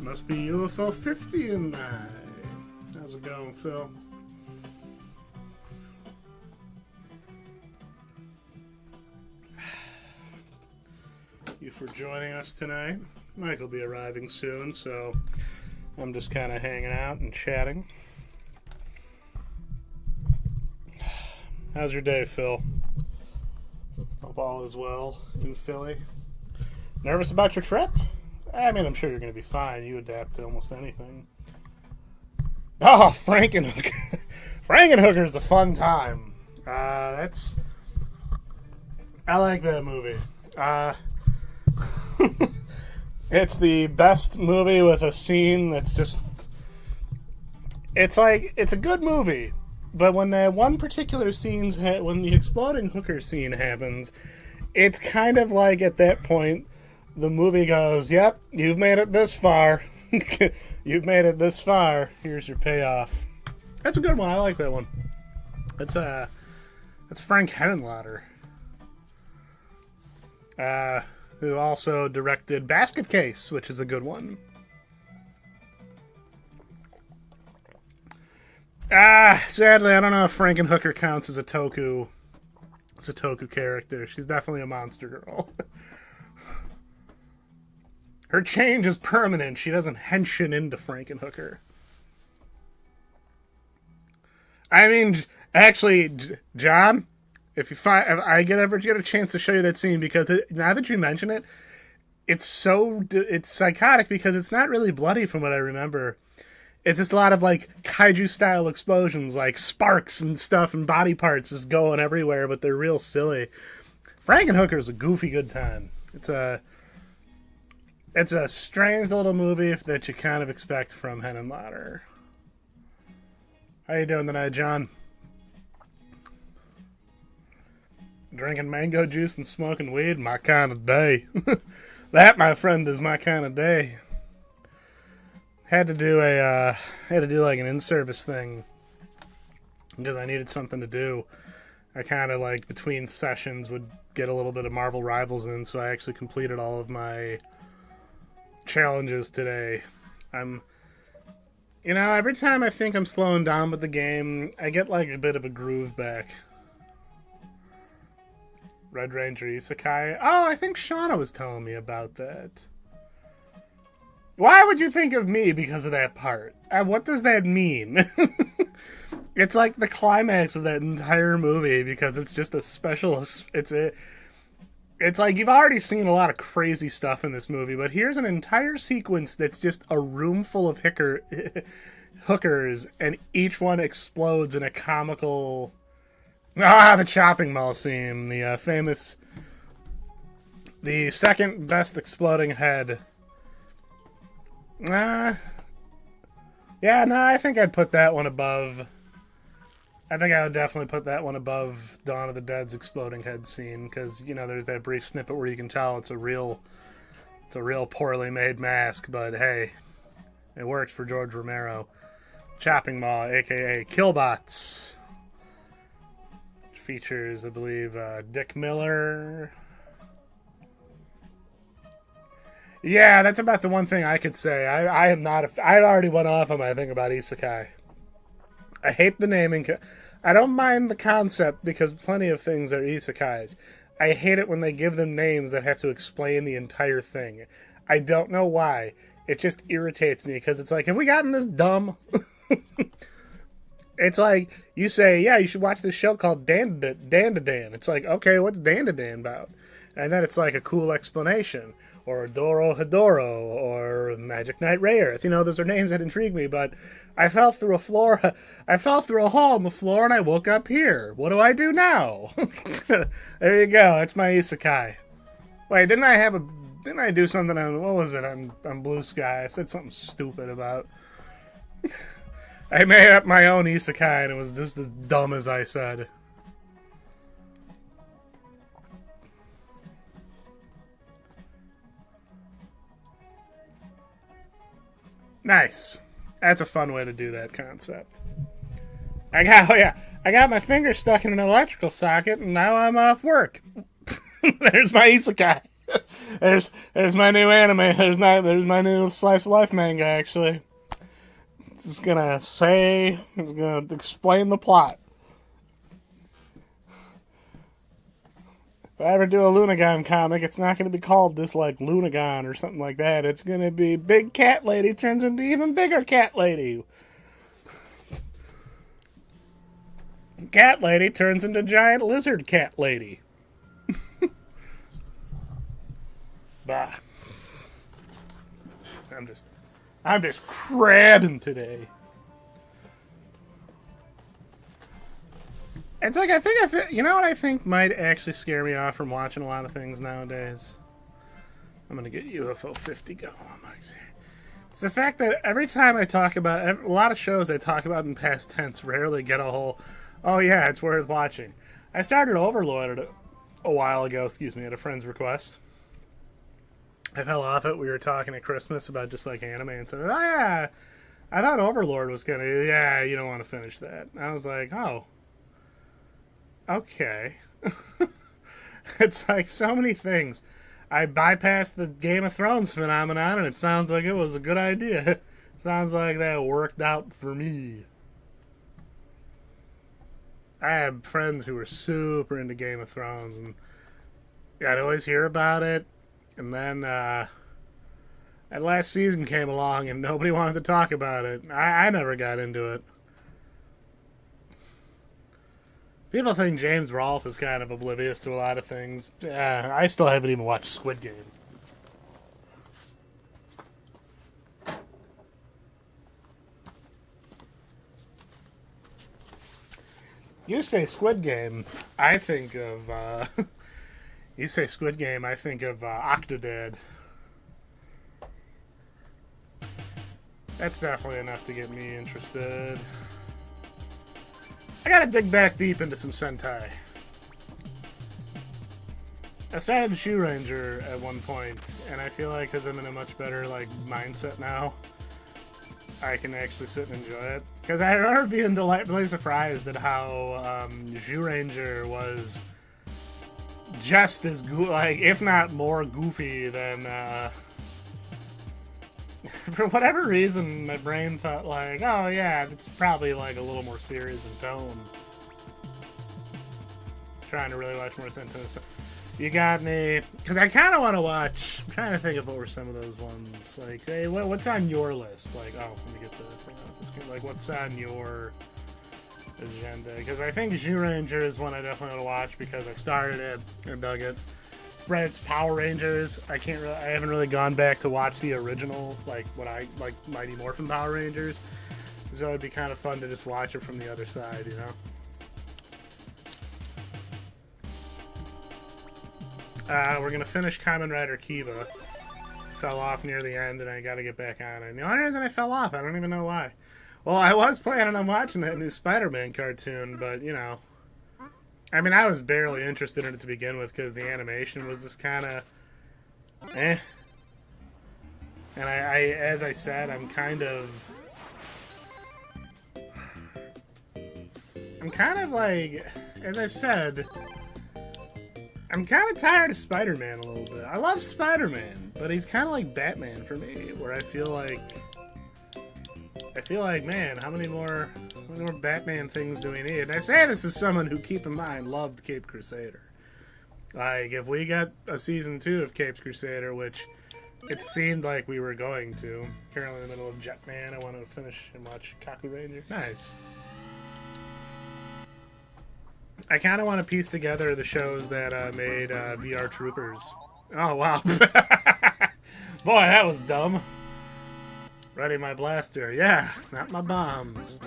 Must be UFO 50 and 9. How's it going, Phil? You for joining us tonight. Mike will be arriving soon, so I'm just kind of hanging out and chatting. How's your day, Phil? Hope all is well in Philly. Nervous about your trip? I mean, I'm sure you're going to be fine. You adapt to almost anything. Oh, Frankenhooker. Frankenhooker's a fun time. I like that movie. It's the best movie with a scene that's just... It's a good movie, but when that one particular scene, when the exploding hooker scene happens, it's kind of like at that point, the movie goes, yep, you've made it this far. You've made it this far. Here's your payoff. That's a good one. I like that one. That's Frank Henenlotter. Who also directed Basket Case, which is a good one. Sadly, I don't know if Frankenhooker counts as a Toku character. She's definitely a monster girl. Her change is permanent. She doesn't henshin into Frankenhooker. I mean, actually, John, if I ever get a chance to show you that scene, because now that you mention it, it's psychotic because it's not really bloody from what I remember. It's just a lot of like kaiju style explosions, like sparks and stuff and body parts just going everywhere, but they're real silly. Frankenhooker is a goofy good time. It's a strange little movie that you kind of expect from Henenlotter. How you doing tonight, John? Drinking mango juice and smoking weed? My kind of day. That, my friend, is my kind of day. Had to do like an in-service thing because I needed something to do. I kind of like between sessions would get a little bit of Marvel Rivals in, so I actually completed all of my challenges today. Every time I think I'm slowing down with the game, I get like a bit of a groove back. Red Ranger Isekai. Oh, I think Shauna was telling me about that. Why would you think of me because of that part? What does that mean? It's like the climax of that entire movie because it's just a special... It's like you've already seen a lot of crazy stuff in this movie, but here's an entire sequence that's just a room full of hookers, and each one explodes in a comical... the chopping mall scene. The famous... The second best exploding head. I think I'd put that one above... I think I would definitely put that one above Dawn of the Dead's exploding head scene, because, there's that brief snippet where you can tell it's a real poorly made mask, but hey, it works for George Romero. Chopping Mall, aka Killbots. Which features, I believe, Dick Miller. Yeah, that's about the one thing I could say. I am not I already went off on my thing about Isekai. I hate the naming. I don't mind the concept because plenty of things are isekais. I hate it when they give them names that have to explain the entire thing. I don't know why. It just irritates me because it's like, have we gotten this dumb? It's like, you say, yeah, you should watch this show called Dan to Dan. It's like, okay, what's Dan to Dan about? And then it's like a cool explanation. Or Doro Hedoro, or Magic Knight Rayearth. Those are names that intrigue me, but I fell through a hole in the floor and I woke up here. What do I do now? There you go, that's my isekai. Wait, didn't I do something on, what was it, on Blue Sky? I said something stupid about... I made up my own isekai and it was just as dumb as I said. Nice. That's a fun way to do that concept. I got my finger stuck in an electrical socket and now I'm off work. There's my isekai. there's my new anime. There's my new slice of life manga. Actually, it's gonna explain the plot. If I ever do a Lunagon comic, it's not going to be called just like Lunagon or something like that. It's going to be Big Cat Lady turns into even bigger Cat Lady. Cat Lady turns into giant lizard cat lady. Bah. I'm just crabbing today. It's like, I think, you know what I think might actually scare me off from watching a lot of things nowadays? I'm going to get UFO 50 going on Mike's here. It's the fact that every time I talk about, a lot of shows I talk about in past tense rarely get a whole, oh yeah, it's worth watching. I started Overlord a while ago, at a friend's request. I fell off it. We were talking at Christmas about just like anime and said, oh yeah, I thought Overlord was going to, yeah, you don't want to finish that. And I was like, oh. Okay. It's like so many things. I bypassed the Game of Thrones phenomenon, and it sounds like it was a good idea. Sounds like that worked out for me. I had friends who were super into Game of Thrones, and I'd always hear about it. And then that last season came along, and nobody wanted to talk about it. I never got into it. People think James Rolfe is kind of oblivious to a lot of things. I still haven't even watched Squid Game. You say Squid Game, I think of... you say Squid Game, I think of Octodad. That's definitely enough to get me interested. I gotta dig back deep into some Sentai. I started Shoe Ranger at one point, and I feel like because I'm in a much better mindset now, I can actually sit and enjoy it. Because I remember being delightfully surprised at how Shoe Ranger was just as if not more goofy than. For whatever reason, my brain thought oh yeah, it's probably a little more serious in tone. Trying to really watch more Sentai stuff. You got me, because I kind of want to watch. I'm trying to think of what were some of those ones. Hey, what's on your list? Oh, let me get the thing out this screen. What's on your agenda? Because I think Shoe Ranger is one I definitely want to watch because I started it and dug it. It's Power Rangers. I haven't really gone back to watch the original, what I like Mighty Morphin Power Rangers. So it'd be kind of fun to just watch it from the other side, you know. We're gonna finish Kamen Rider Kiva. Fell off near the end, and I got to get back on it. And the only reason I fell off, I don't even know why. Well, I was planning on watching that new Spider-Man cartoon, but you know. I mean, I was barely interested in it to begin with because the animation was just kind of eh. And I, as I said, I'm kind of as I've said, I'm kind of tired of Spider-Man a little bit. I love Spider-Man, but he's kind of like Batman for me, where I feel like, man, how many more Batman things do we need? And I say this as someone who, keep in mind, loved Caped Crusader. If we got a season 2 of Caped Crusader, which it seemed like we were going to, currently in the middle of Jetman, I want to finish and watch Kaku Ranger. Nice. I kind of want to piece together the shows that made VR Troopers. Oh, wow. Boy, that was dumb. Ready my blaster. Yeah, not my bombs.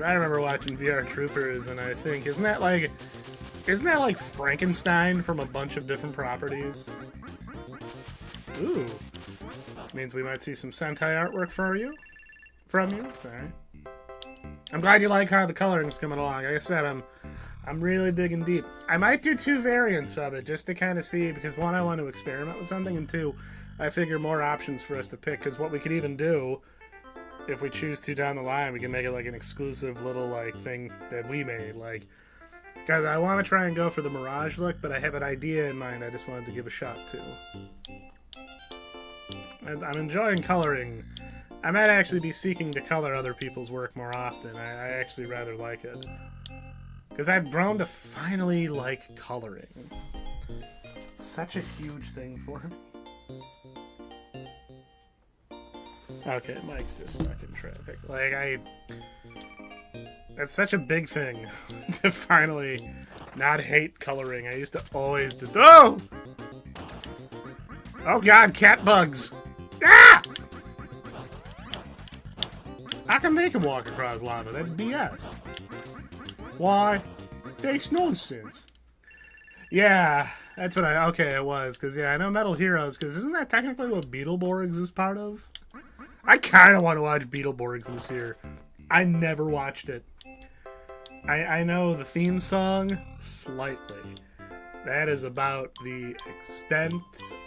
I remember watching VR Troopers, and I think, isn't that like Frankenstein from a bunch of different properties? Ooh. Means we might see some Sentai artwork from you. Sorry. I'm glad you like how the coloring's coming along. Like I said, I'm really digging deep. I might do 2 variants of it just to kind of see, because 1, I want to experiment with something, and 2, I figure more options for us to pick, because what we could even do, if we choose to down the line, we can make it like an exclusive little thing that we made. Guys, I want to try and go for the Mirage look, but I have an idea in mind I just wanted to give a shot to. And I'm enjoying coloring. I might actually be seeking to color other people's work more often. I actually rather like it. Because I've grown to finally like coloring. It's such a huge thing for me. Okay, Mike's just stuck in traffic. Like, that's such a big thing to finally not hate coloring. I used to always just... Oh! Oh god, cat bugs! Ah! How come they can walk across lava? That's BS. Why? That's nonsense. Yeah, that's what I... Okay, it was. Because, yeah, I know Metal Heroes, because isn't that technically what Beetleborgs is part of? I kind of want to watch Beetleborgs this year. I never watched it. I know the theme song slightly. That is about the extent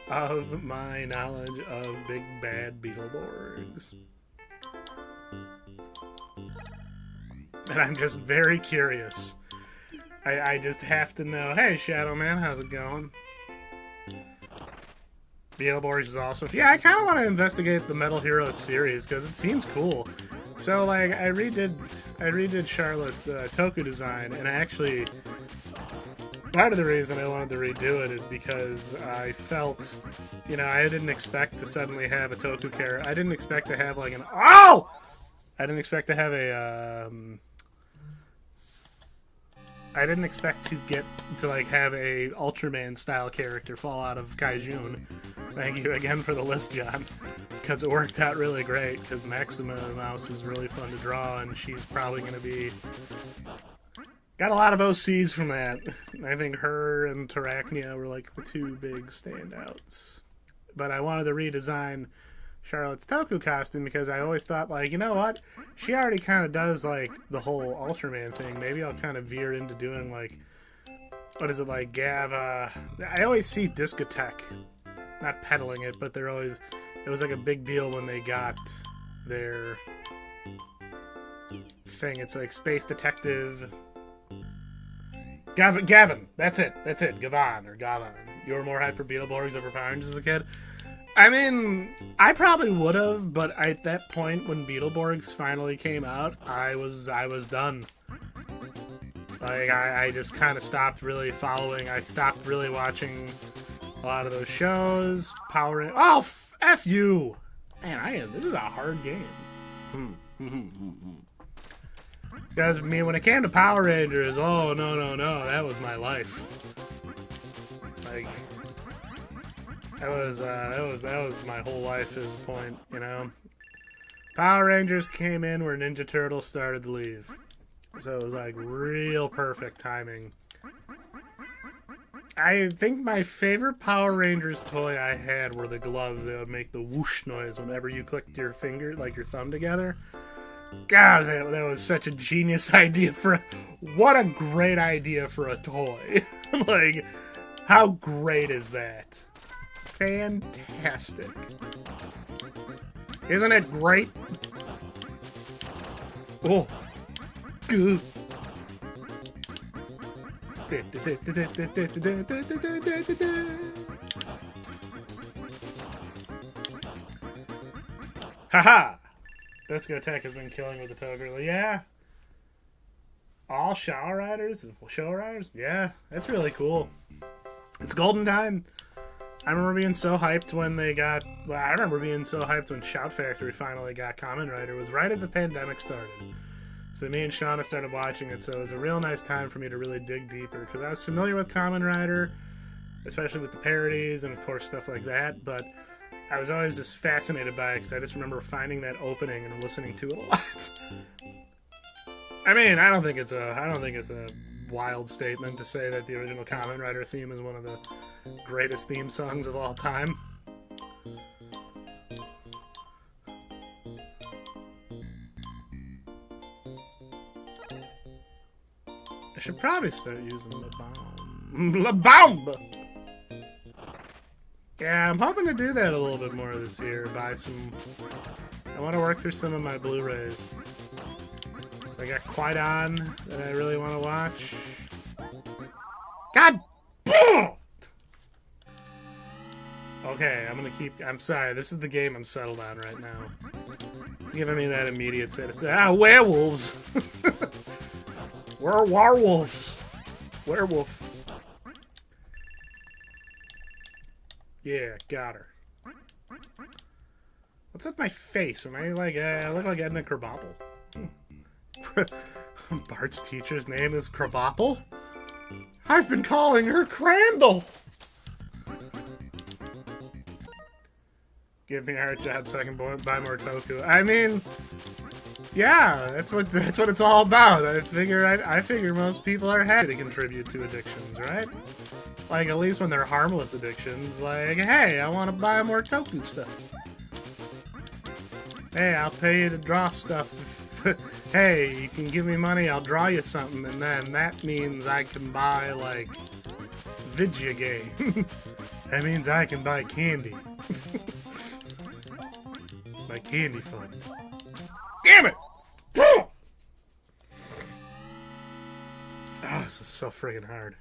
of my knowledge of Big Bad Beetleborgs. And I'm just very curious. I just have to know. Hey, Shadow Man, how's it going? Beetleborgs is awesome. Yeah, I kind of want to investigate the Metal Heroes series because it seems cool. So, like, I redid Charlotte's Toku design, and actually, part of the reason I wanted to redo it is because I felt, you know, I didn't expect to suddenly have a Toku character. I didn't expect to have, like, an... Oh! I didn't expect to have a, I didn't expect to get to, like, have a Ultraman-style character fall out of Kaijun. Thank you again for the list, John. Because it worked out really great, because Maxima Mouse is really fun to draw, and she's probably going to be... Got a lot of OCs from that. I think her and Terracnia were, like, the two big standouts. But I wanted to redesign Charlotte's Toku costume because I always thought, like, you know what? She already kind of does, like, the whole Ultraman thing. Maybe I'll kind of veer into doing, like... What is it, like, Gava... I always see Discotheque. Not peddling it, but they're always... It was like a big deal when they got their thing. It's like Space Detective... Gavin! That's it! Gavan, or Gavan. You were more hyped for Beetleborgs over Power Rangers as a kid? I mean, I probably would have, but at that point when Beetleborgs finally came out, I was done. Like, I just kind of stopped really following. I stopped really watching a lot of those shows. Power Rangers. Oh, F you! Man, this is a hard game. Because, I mean, when it came to Power Rangers, oh, no, that was my life. Like, that was my whole life at this point, you know? Power Rangers came in where Ninja Turtles started to leave. So it was, like, real perfect timing. I think my favorite Power Rangers toy I had were the gloves that would make the whoosh noise whenever you clicked your finger, like your thumb together. God, that was such a genius idea what a great idea for a toy. Like, how great is that? Fantastic. Isn't it great? Oh. Good. Haha! Discotheque has been killing with the Toger. Yeah. All shower riders? Show riders? Yeah, that's really cool. It's golden time. I remember being so hyped when they got... Well, I remember being so hyped when Shout Factory finally got Kamen Rider. It was right as the pandemic started. So me and Shauna started watching it, so it was a real nice time for me to really dig deeper. Because I was familiar with Kamen Rider, especially with the parodies and, of course, stuff like that. But I was always just fascinated by it because I just remember finding that opening and listening to it a lot. I mean, I don't think it's a wild statement to say that the original Kamen Rider theme is one of the greatest theme songs of all time. I should probably start using La Bombe. La Bombe! Yeah, I'm hoping to do that a little bit more this year. I want to work through some of my Blu-rays. So I got Quite On that I really want to watch. God! Okay, I'm sorry, this is the game I'm settled on right now. It's giving me that immediate satisfaction. Ah, werewolves! We're werewolves! Werewolf. Yeah, got her. What's with my face? Am I like, I look like Edna Krabappel. Bart's teacher's name is Krabappel? I've been calling her Crandall! Give me a hard job so I can buy more tofu. I mean, yeah, that's what it's all about. I figure most people are happy to contribute to addictions, right? Like, at least when they're harmless addictions. Like, hey, I want to buy more tofu stuff. Hey, I'll pay you to draw stuff. Hey, you can give me money, I'll draw you something, and then that means I can buy, like, video games. That means I can buy candy. It's my candy fund. Damn it! Oh, this is so friggin' hard.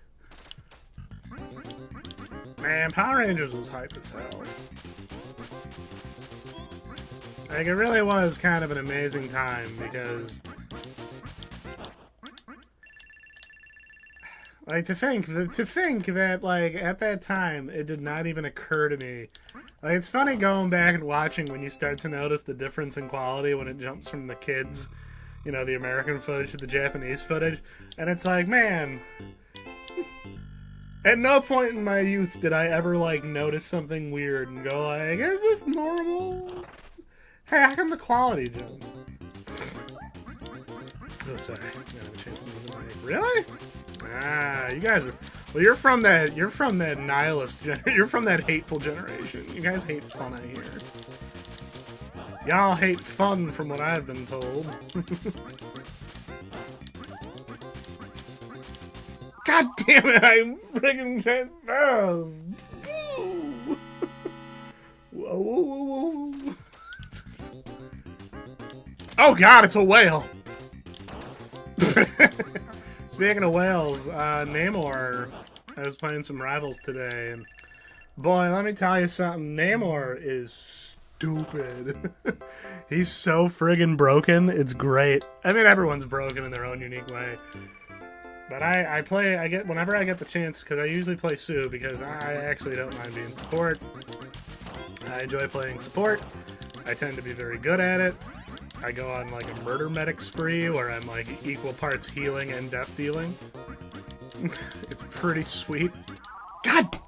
Man, Power Rangers was hype as hell. Like, it really was kind of an amazing time, because... Like, to think that, like, at that time, it did not even occur to me. Like, it's funny going back and watching when you start to notice the difference in quality when it jumps from the kids, you know, the American footage to the Japanese footage. And it's like, man... At no point in my youth did I ever, like, notice something weird and go like, is this normal? Hey, how come the quality jumps? Oh, sorry. I have a chance to move the mic. Really? Ah, you guys are... Well, you're from that nihilist... You're from that hateful generation. You guys hate fun, I hear. Y'all hate fun from what I've been told. God damn it, I'm friggin' shit. Oh. Whoa, whoa, whoa, whoa. Oh god, it's a whale! Speaking of whales, Namor, I was playing some Rivals today, and boy, let me tell you something, Namor is stupid. He's so friggin' broken, it's great. I mean, everyone's broken in their own unique way. But whenever I get the chance, because I usually play Sue, because I actually don't mind being support. I enjoy playing support. I tend to be very good at it. I go on like a murder medic spree where I'm like equal parts healing and death dealing. It's pretty sweet. God!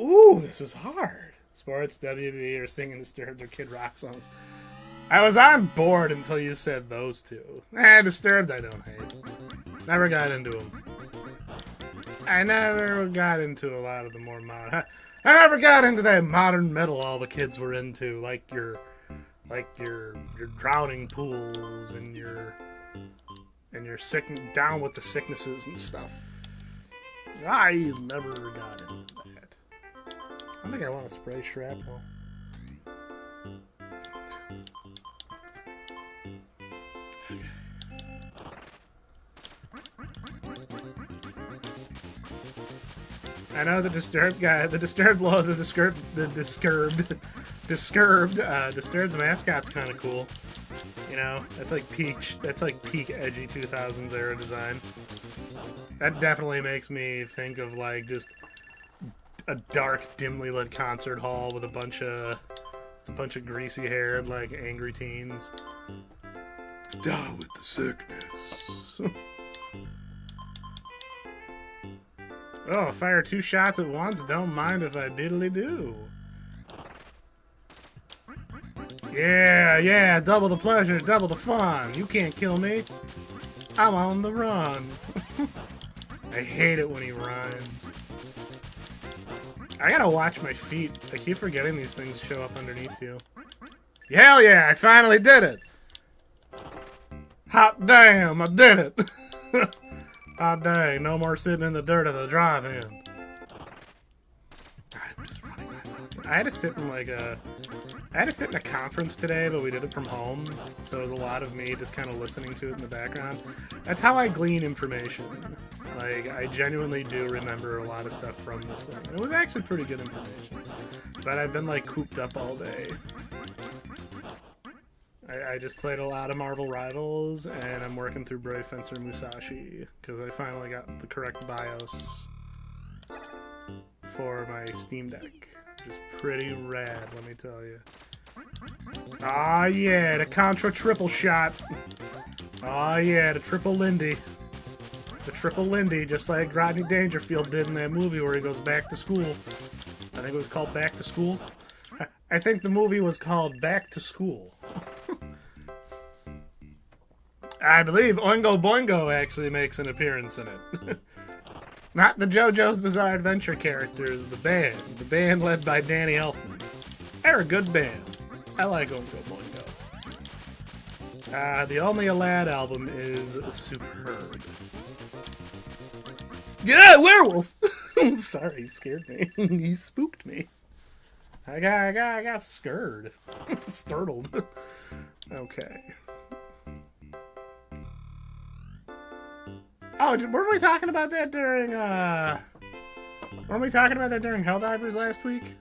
Ooh, this is hard. Sports, WB, or singing Disturbed or Kid Rock songs. I was on board until you said those two. Disturbed I don't hate. Never got into them. I never got into a lot of the more modern... I never got into that modern metal all the kids were into, like your drowning pools and your sick down with the sicknesses and stuff. I never got into that. I think I want to spray shrapnel. I know the Disturbed guy, the Disturbed mascot's kind of cool. You know, that's like peak edgy 2000s era design. That definitely makes me think of like just a dark, dimly lit concert hall with a bunch of greasy haired like angry teens. Down with the sickness. Oh, fire 2 shots at once. Don't mind if I diddly do. Yeah, double the pleasure, double the fun. You can't kill me. I'm on the run. I hate it when he rhymes. I gotta watch my feet. I keep forgetting these things show up underneath you. Hell yeah, I finally did it. Hot damn, I did it. Hot dang, no more sitting in the dirt of the drive-in. I'm just running my mouth. I had to sit in I had to sit in a conference today, but we did it from home, so it was a lot of me just kind of listening to it in the background. That's how I glean information. Like, I genuinely do remember a lot of stuff from this thing. It was actually pretty good information, but I've been, like, cooped up all day. I just played a lot of Marvel Rivals, and I'm working through Brave Fencer Musashi, because I finally got the correct BIOS for my Steam Deck. Which is pretty rad, let me tell you. Aw, yeah, the Contra triple shot. Aw, yeah, the triple Lindy. It's the triple Lindy, just like Rodney Dangerfield did in that movie where he goes back to school. I think it was called Back to School. I think the movie was called Back to School. I believe Oingo Boingo actually makes an appearance in it. Not the JoJo's Bizarre Adventure characters, the band. The band led by Danny Elfman. They're a good band. I like Oingo Boingo. The Only a Lad album is superb. Yeah, werewolf! Sorry, he scared me. He spooked me. I got scared. Startled. Okay. Oh, weren't we talking about that during, Helldivers last week?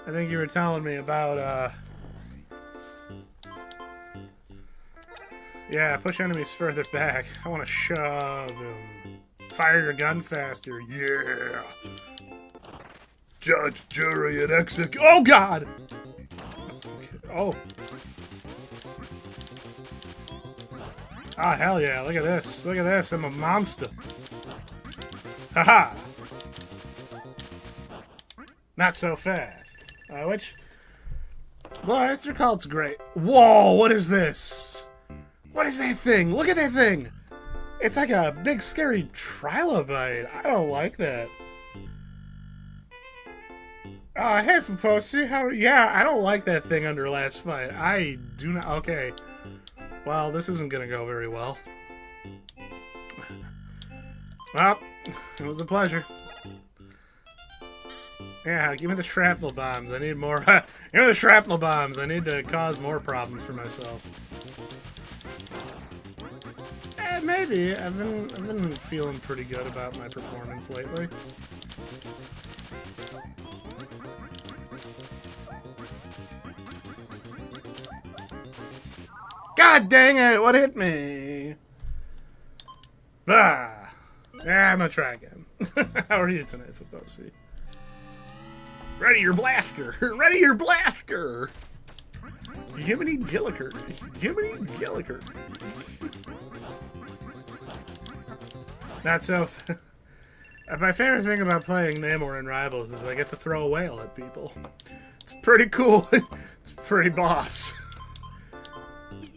I think you were telling me about, yeah, push enemies further back. I want to shove them. Fire your gun faster. Yeah! Judge, jury, and execute. Oh, God! Okay. Oh. Ah, hell yeah, look at this. Look at this, I'm a monster. Haha! Not so fast. Which... Blaster Cult's great. Whoa, what is this? What is that thing? Look at that thing! It's like a big scary trilobite. I don't like that. Hey, Faposi, how... Yeah, I don't like that thing under last fight. I do not... Okay. Well, this isn't gonna go very well. Well, it was a pleasure. Yeah, give me the shrapnel bombs. I need more. Give me the shrapnel bombs. I need to cause more problems for myself. Maybe. I've been feeling pretty good about my performance lately. God dang it, what hit me? Ah. Yeah, I'm gonna try again. How are you tonight, Faposi? Ready your blaster! Ready your blaster! Jiminy Gilliker. Jiminy Gilliker. Not so... My favorite thing about playing Namor in Rivals is I get to throw a whale at people. It's pretty cool. It's pretty boss.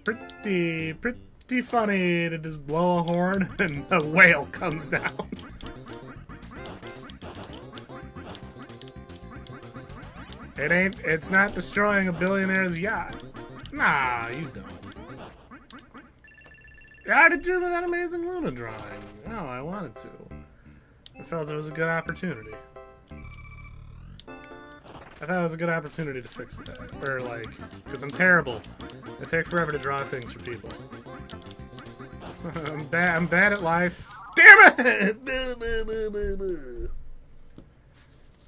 Pretty funny to just blow a horn and a whale comes down. It's not destroying a billionaire's yacht. Nah, you don't. How did you do with that amazing Luna drawing? Oh, I wanted to. I felt it was a good opportunity. I thought it was a good opportunity to fix that. Or, like, because I'm terrible. I take forever to draw things for people. I'm bad at life. Damn it!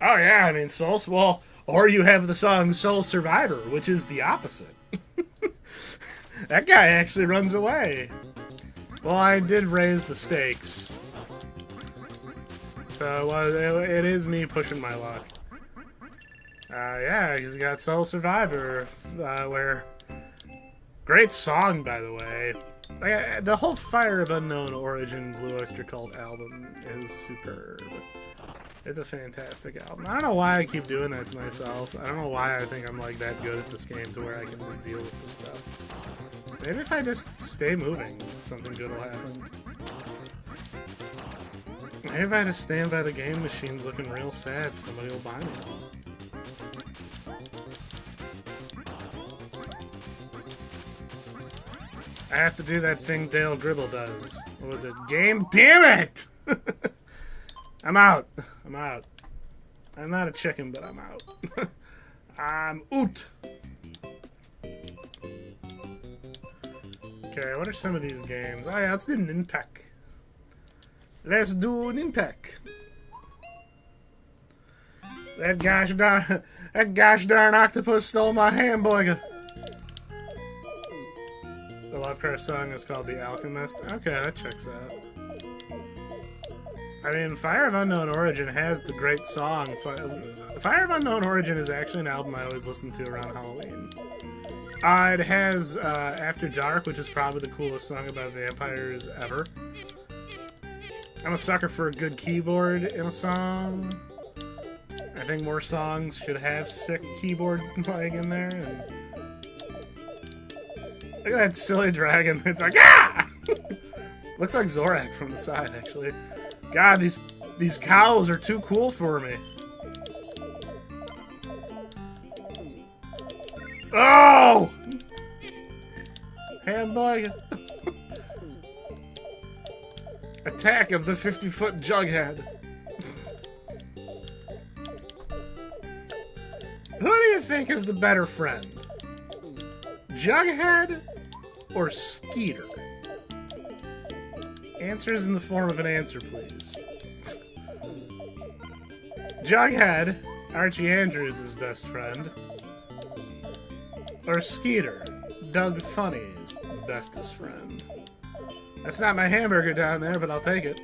Oh, yeah, I mean, Soul... Well, or you have the song Soul Survivor, which is the opposite. That guy actually runs away. Well, I did raise the stakes. So, it is me pushing my luck. Yeah, he's got Soul Survivor, where... Great song, by the way. The whole Fire of Unknown Origin Blue Oyster Cult album is superb. It's a fantastic album. I don't know why I keep doing that to myself. I don't know why I think I'm like that good at this game to where I can just deal with this stuff. Maybe if I just stay moving, something good will happen. Maybe if I just stand by the game machines looking real sad, somebody will buy me one. I have to do that thing Dale Gribble does. What was it? Game? Damn it! I'm out. I'm out. I'm not a chicken, but I'm out. I'm out. Okay, what are some of these games? Oh yeah, let's do Ninpak. Let's do Ninpak. That gosh darn octopus stole my hamburger. The Lovecraft song is called The Alchemist. Okay, that checks out. I mean, Fire of Unknown Origin has the great song. Fire of Unknown Origin is actually an album I always listen to around Halloween. It has After Dark, which is probably the coolest song about vampires ever. I'm a sucker for a good keyboard in a song. I think more songs should have sick keyboard playing in there. And look at that silly dragon. It's like, ah! Looks like Zorak from the side, actually. God, these cows are too cool for me. Oh! Hamburger. Attack of the 50-foot Jughead. Who do you think is the better friend? Jughead or Skeeter? Answers in the form of an answer, please. Jughead, Archie Andrews' best friend. Or Skeeter, Doug Funny's bestest friend. That's not my hamburger down there, but I'll take it.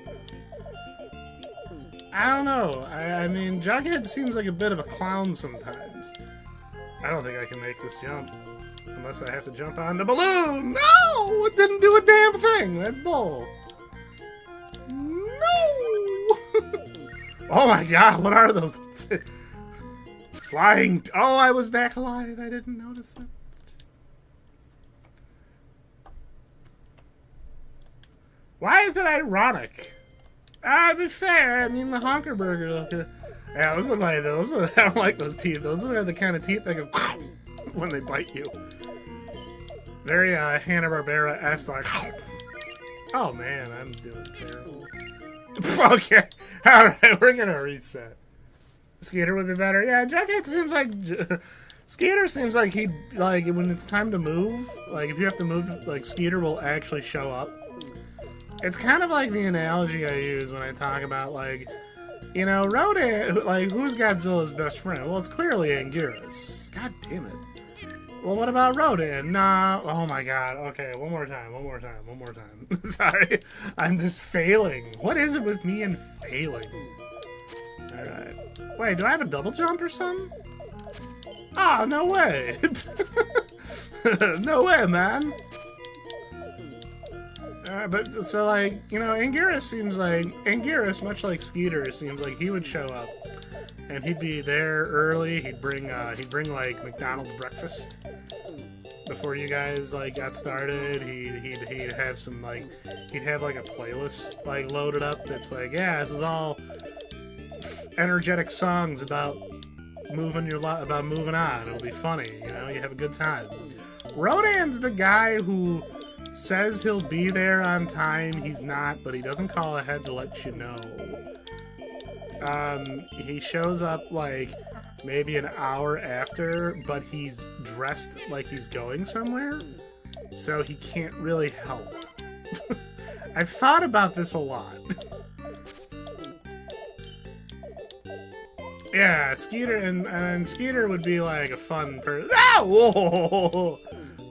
I don't know. I mean, Jughead seems like a bit of a clown sometimes. I don't think I can make this jump. Unless I have to jump on the balloon! No! It didn't do a damn thing! That's bull. No! Oh my god, what are those? Flying... Oh, I was back alive. I didn't notice it. Why is it ironic? To be fair, I mean, the honker burger look... Yeah, those look like those. I don't like those teeth. Those are the kind of teeth that go when they bite you. Very Hanna-Barbera-esque, like... Oh man, I'm doing terrible. Okay, alright, we're gonna reset. Skeeter would be better. Yeah, Jughead seems like... Skeeter seems like he'd, like, when it's time to move, like, if you have to move, like, Skeeter will actually show up. It's kind of like the analogy I use when I talk about, like, you know, Rodan, like, who's Godzilla's best friend? Well, it's clearly Anguirus. God damn it. Well, what about Rodan? Nah. Oh my god. Okay, one more time. Sorry. I'm just failing. What is it with me and failing? Alright. Wait, do I have a double jump or something? Oh, no way. No way, man. But, so, like, you know, Anguirus, much like Skeeter, seems like he would show up. And he'd be there early, he'd bring, like, McDonald's breakfast before you guys, like, got started. He'd have some, like, he'd have, like, a playlist, like, loaded up that's like, yeah, this is all energetic songs about moving on. It'll be funny, you know, you have a good time. Rodan's the guy who says he'll be there on time, he's not, but he doesn't call ahead to let you know. He shows up, like, maybe an hour after, but he's dressed like he's going somewhere, so he can't really help. I've thought about this a lot. Yeah, Skeeter, and Skeeter would be, like, a fun person. Ah! Whoa!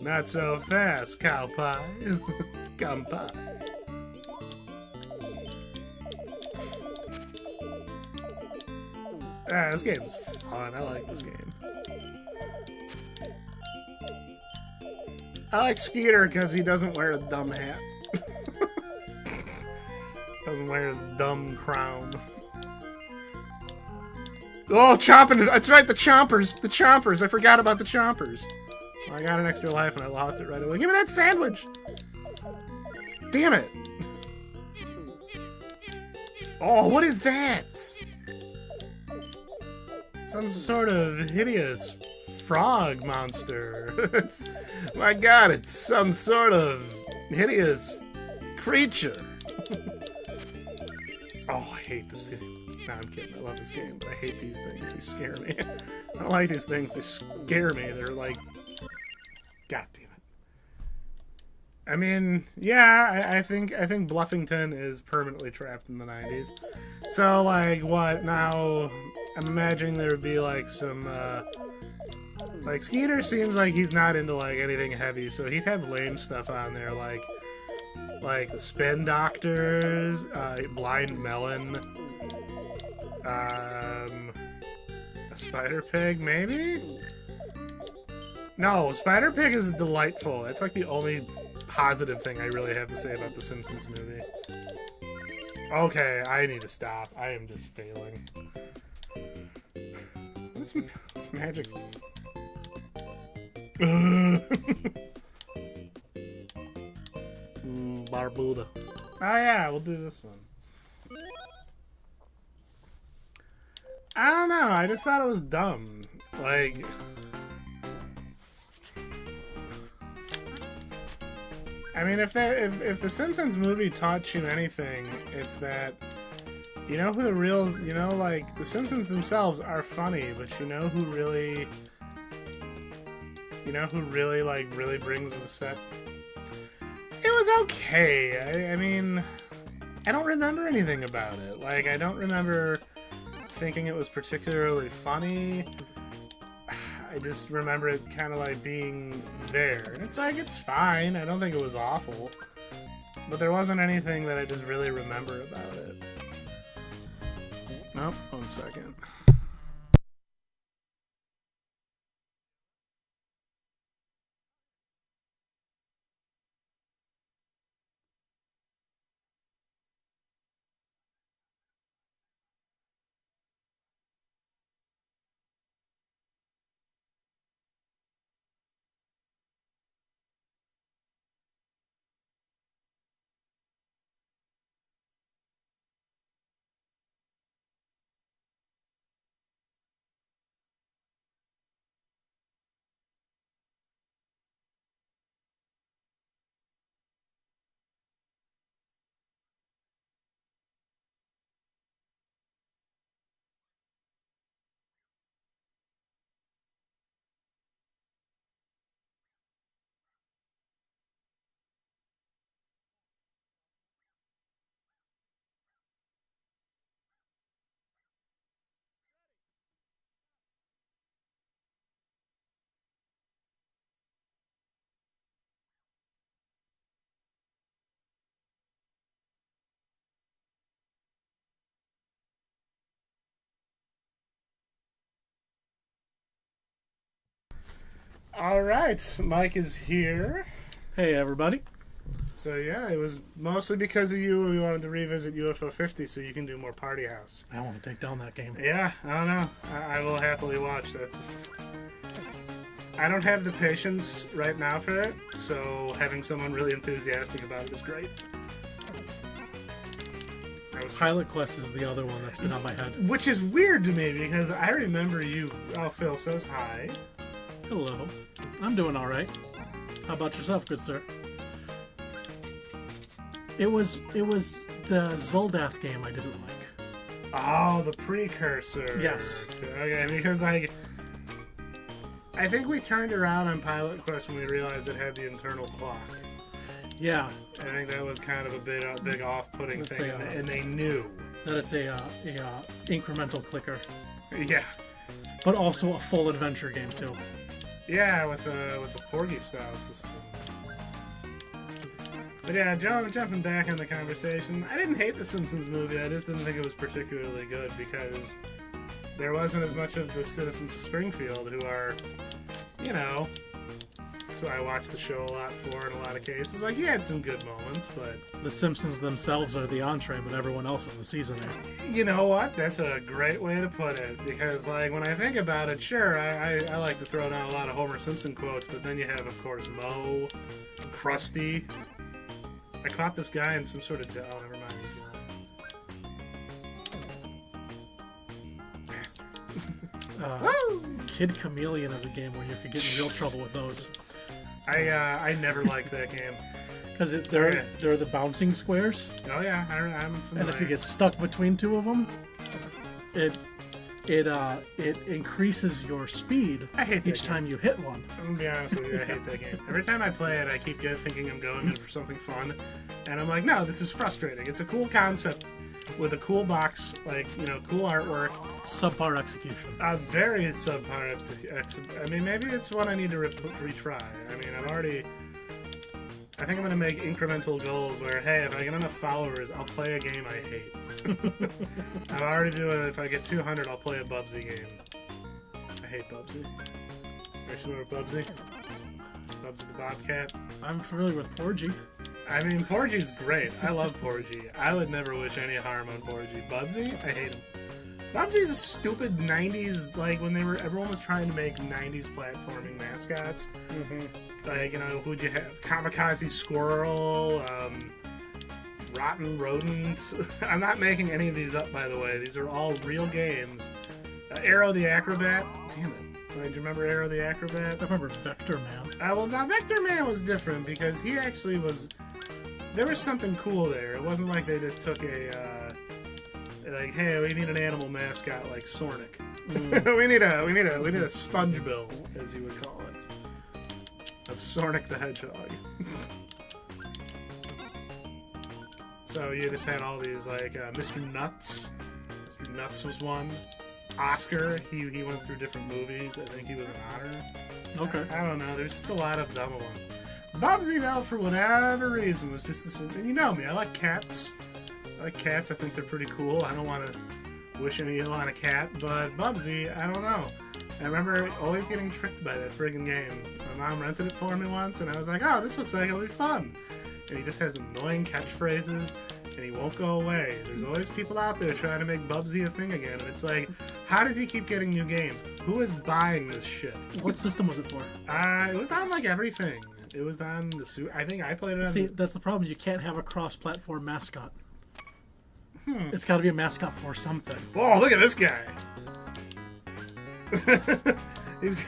Not so fast, cow pie. Come pie. Ah, this game's fun. I like this game. I like Skeeter because he doesn't wear a dumb hat. Doesn't wear his dumb crown. Oh, chomping! That's right, the chompers! The chompers! I forgot about the chompers. Well, I got an extra life and I lost it right away. Give me that sandwich! Damn it! Oh, what is that? Some sort of hideous frog monster. My god, it's some sort of hideous creature. Oh, I hate this game. No, I'm kidding. I love this game, but I hate these things. They scare me. I don't like these things. They scare me. They're like... God damn it. I mean, yeah, I think Bluffington is permanently trapped in the 90s. So, like, what, now... I'm imagining there would be, like, some, like, Skeeter seems like he's not into, like, anything heavy, so he'd have lame stuff on there, like the Spin Doctors, Blind Melon, a Spider Pig, maybe? No, Spider Pig is delightful. That's, like, the only positive thing I really have to say about the Simpsons movie. Okay, I need to stop. I am just failing. What's magic? Barbuda. Oh yeah, we'll do this one. I don't know, I just thought it was dumb. Like... I mean, if the Simpsons movie taught you anything, it's that... You know who the real... You know, like, the Simpsons themselves are funny, but you know who really... You know who really, like, really brings the set? It was okay. I mean... I don't remember anything about it. Like, I don't remember thinking it was particularly funny. I just remember it kind of, like, being there. And it's like, it's fine. I don't think it was awful. But there wasn't anything that I just really remember about it. Nope, 1 second. Alright, Mike is here. Hey, everybody. So yeah, it was mostly because of you we wanted to revisit UFO 50 so you can do more Party House. I want to take down that game. Yeah, I don't know. I will happily watch that. I don't have the patience right now for it, so having someone really enthusiastic about it is great. Pilot Quest is the other one that's been on my head. Which is weird to me because I remember you... Oh, Phil says hi. Hello. I'm doing all right. How about yourself, good sir? It was the Zoldath game I didn't like. Oh, the precursor. Yes. Okay, because I think we turned around on Pilot Quest when we realized it had the internal clock. Yeah. I think that was kind of a big off-putting thing, and they knew that it's a incremental clicker. Yeah. But also a full adventure game too. Yeah, with the Porgy style system. But yeah, jumping back in the conversation, I didn't hate the Simpsons movie. I just didn't think it was particularly good because there wasn't as much of the citizens of Springfield who are, you know, that's who I watched the show a lot for in a lot of cases. Like, you had some good moments, but... The Simpsons themselves are the entree, but everyone else is the seasoning. You know what? That's a great way to put it. Because, like, when I think about it, sure, I like to throw down a lot of Homer Simpson quotes, but then you have, of course, Moe, Krusty. I caught this guy in some sort of... Oh, never mind. He's not. Bastard. Kid Chameleon is a game where you could get in real trouble with those. I never liked that game. Because they're the bouncing squares. Oh yeah, I'm familiar. And if you get stuck between two of them, it increases your speed I hate that each game. time you hit one. I'm gonna be honest with you, I hate that game. Every time I play it, I keep thinking I'm going in for something fun, and I'm like, no, this is frustrating. It's a cool concept with a cool box, like, you know, cool artwork. Subpar execution. Very subpar. I mean, maybe it's one I need to retry. I mean, I think I'm gonna make incremental goals where, hey, if I get enough followers, I'll play a game I hate. I'm already doing it. If I get 200, I'll play a Bubsy game. I hate Bubsy. Are you familiar with Bubsy? Bubsy the Bobcat. I'm familiar with Porgy. I mean, Porgy's great. I love Porgy. I would never wish any harm on Porgy. Bubsy, I hate him. Bubsy's a stupid 90s, like, when everyone was trying to make 90s platforming mascots. Mm-hmm. Like, you know, who'd you have? Kamikaze Squirrel, Rotten Rodent. I'm not making any of these up, by the way. These are all real games. Arrow the Acrobat. Damn it. Do you remember Arrow the Acrobat? I remember Vector Man. Well, now Vector Man was different because he actually was... There was something cool there. It wasn't like they just took like, hey, we need an animal mascot like Sornic. Mm. we need a sponge bill, as you would call it, of Sornic the Hedgehog. So you just had all these like Mr. Nuts. Mr. Nuts was one. Oscar, he went through different movies. I think he was an honor. Okay. I don't know. There's just a lot of dumb ones. Bubsy, though, for whatever reason, was just this. And you know me, I like cats. I think they're pretty cool. I don't want to wish any ill on a cat, but Bubsy, I don't know. I remember always getting tricked by that friggin' game. My mom rented it for me once, and I was like, oh, this looks like it'll be fun. And he just has annoying catchphrases, and he won't go away. There's always people out there trying to make Bubsy a thing again, and it's like, how does he keep getting new games? Who is buying this shit? What system was it for? It was on, like, everything. It was on the suit. I think I played it on... See, that's the problem. You can't have a cross-platform mascot. It's got to be a mascot for something. Whoa, look at this guy. he's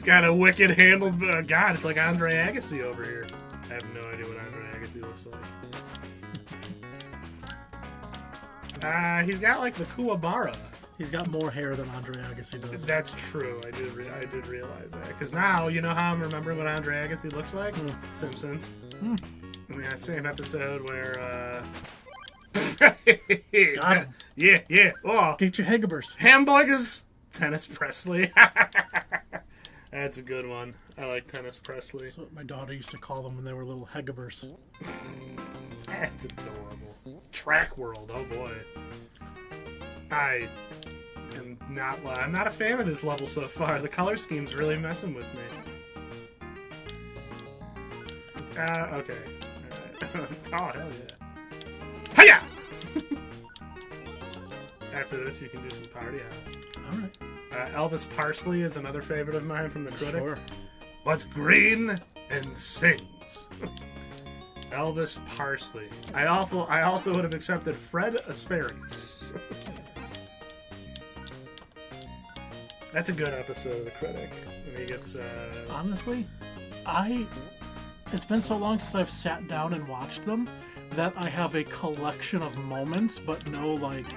got a wicked handled... God, it's like Andre Agassi over here. I have no idea what Andre Agassi looks like. He's got, like, the Kuwabara. He's got more hair than Andre Agassi does. That's true. I did realize that. Because now, you know how I'm remembering what Andre Agassi looks like? Simpsons. In that same episode where... Got him. Yeah. Oh, Get your Hegabers. hamburgers. Tennis Presley. That's a good one. I like Tennis Presley. That's what my daughter used to call them when they were little Hegabers. That's adorable. Track World. Oh boy. I'm not a fan of this level so far. The color scheme's really messing with me. Okay. Alright. Oh, hell yeah. Hiya! After this, you can do some Party House. Alright. Elvis Parsley is another favorite of mine from the critic. Sure. What's green and sings? Elvis Parsley. I also would have accepted Fred Asparagus. That's a good episode of the critic. When he gets Honestly, it's been so long since I've sat down and watched them that I have a collection of moments, but no, like,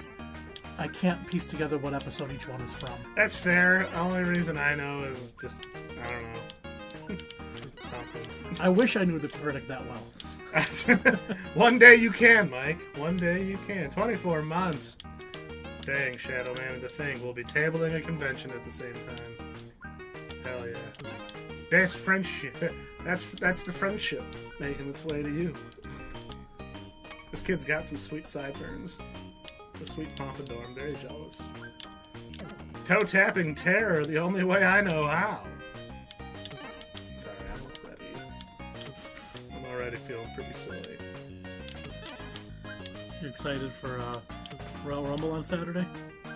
I can't piece together what episode each one is from. That's fair. The only reason I know is just, I don't know. Something. I wish I knew the critic that well. One day you can, Mike. One day you can. 24 months. Dang, Shadow Man, and to think we'll be tabling a convention at the same time. Hell yeah. That's friendship. That's the friendship making its way to you. This kid's got some sweet sideburns. The sweet pompadour. I'm very jealous. Toe tapping terror the only way I know how. Sorry, I'm already feeling pretty silly. You excited for Royal Rumble on Saturday?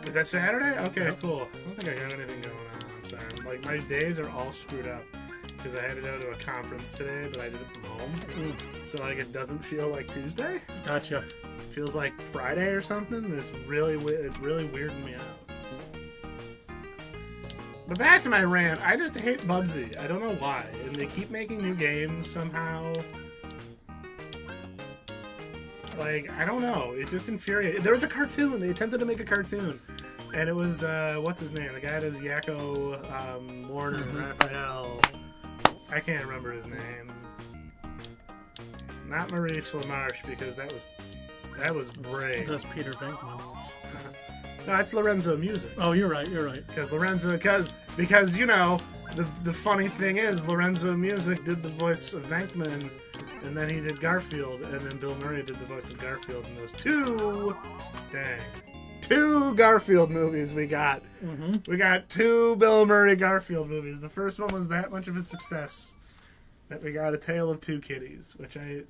Is that Saturday? Okay, Yep. Cool. I don't think I got anything going on. I'm sorry. Like, my days are all screwed up because I had to go to a conference today, but I did it from home. So, like, it doesn't feel like Tuesday. Gotcha. It feels like Friday or something. And it's really weirding me out. But back to my rant. I just hate Bubsy. I don't know why. And they keep making new games somehow. Like, I don't know. It just infuriated. There was a cartoon. They attempted to make a cartoon. And it was, what's his name? The guy that does Yakko, Warner, Raphael. I can't remember his name. Not Maurice LaMarche, because that was great. That's Peter Venkman. No, it's Lorenzo Music. Oh, you're right. Because because you know, the funny thing is Lorenzo Music did the voice of Venkman, and then he did Garfield, and then Bill Murray did the voice of Garfield in those two Garfield movies we got. Mm-hmm. We got 2 Bill Murray Garfield movies. The first one was that much of a success that we got A Tale of Two Kitties, which I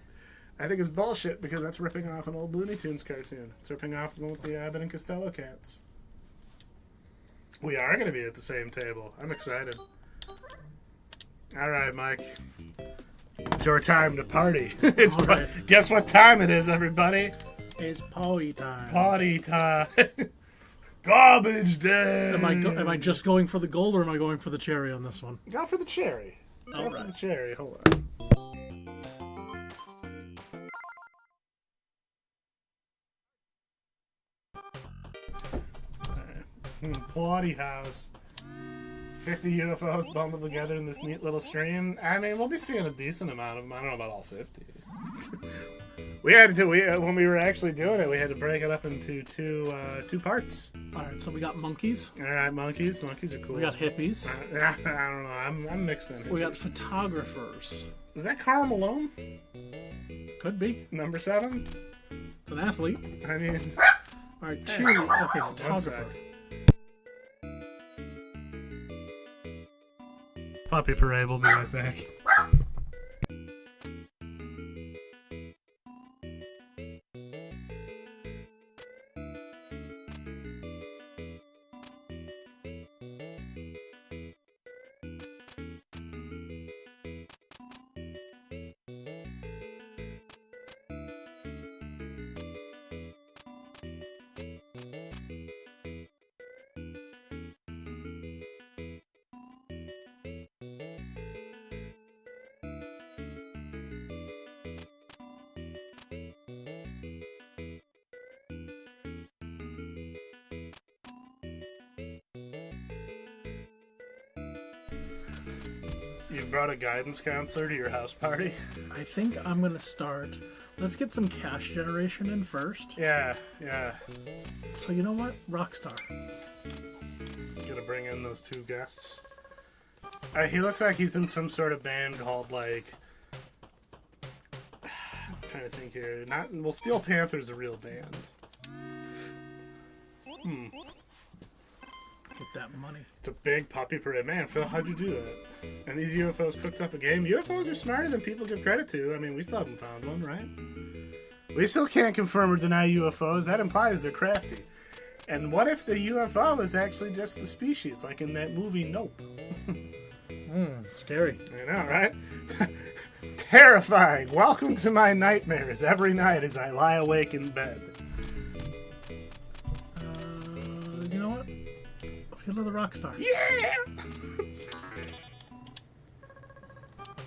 think is bullshit because that's ripping off an old Looney Tunes cartoon. It's ripping off the one with the Abbott and Costello cats. We are going to be at the same table. I'm excited. All right, Mike. It's your time to party. All right. Guess what time it is, everybody? It's party time. Party time. Garbage day. Am I just going for the gold or am I going for the cherry on this one? Go for the cherry. All Go right. for the cherry. Hold on. Party house. 50 UFOs bundled together in this neat little stream. I mean, we'll be seeing a decent amount of them. I don't know about all 50. We had to. When we were actually doing it, we had to break it up into two parts. All right, so we got monkeys. All right, monkeys. Monkeys are cool. We got hippies. I don't know. I'm mixed in here. We got photographers. Is that Karl Malone? Could be. Number 7? It's an athlete. I mean, All right, cheerleader. Okay, one photographer. sec. Puppy Parade will be right back. You brought a guidance counselor to your house party? I think I'm gonna start. Let's get some cash generation in first. Yeah. So you know what? Rockstar. Gonna bring in those 2 guests. He looks like he's in some sort of band called, like... I'm trying to think here. Well, Steel Panther's a real band. Get that money. It's a big puppy parade. Man, Phil, how'd you do that? And these UFOs cooked up a game. UFOs are smarter than people give credit to. I mean, we still haven't found one, right? We still can't confirm or deny UFOs. That implies they're crafty. And what if the UFO is actually just the species, like in that movie Nope? Scary. I know, right? Terrifying. Welcome to my nightmares every night as I lie awake in bed. You know what? Let's get another Rockstar. Yeah!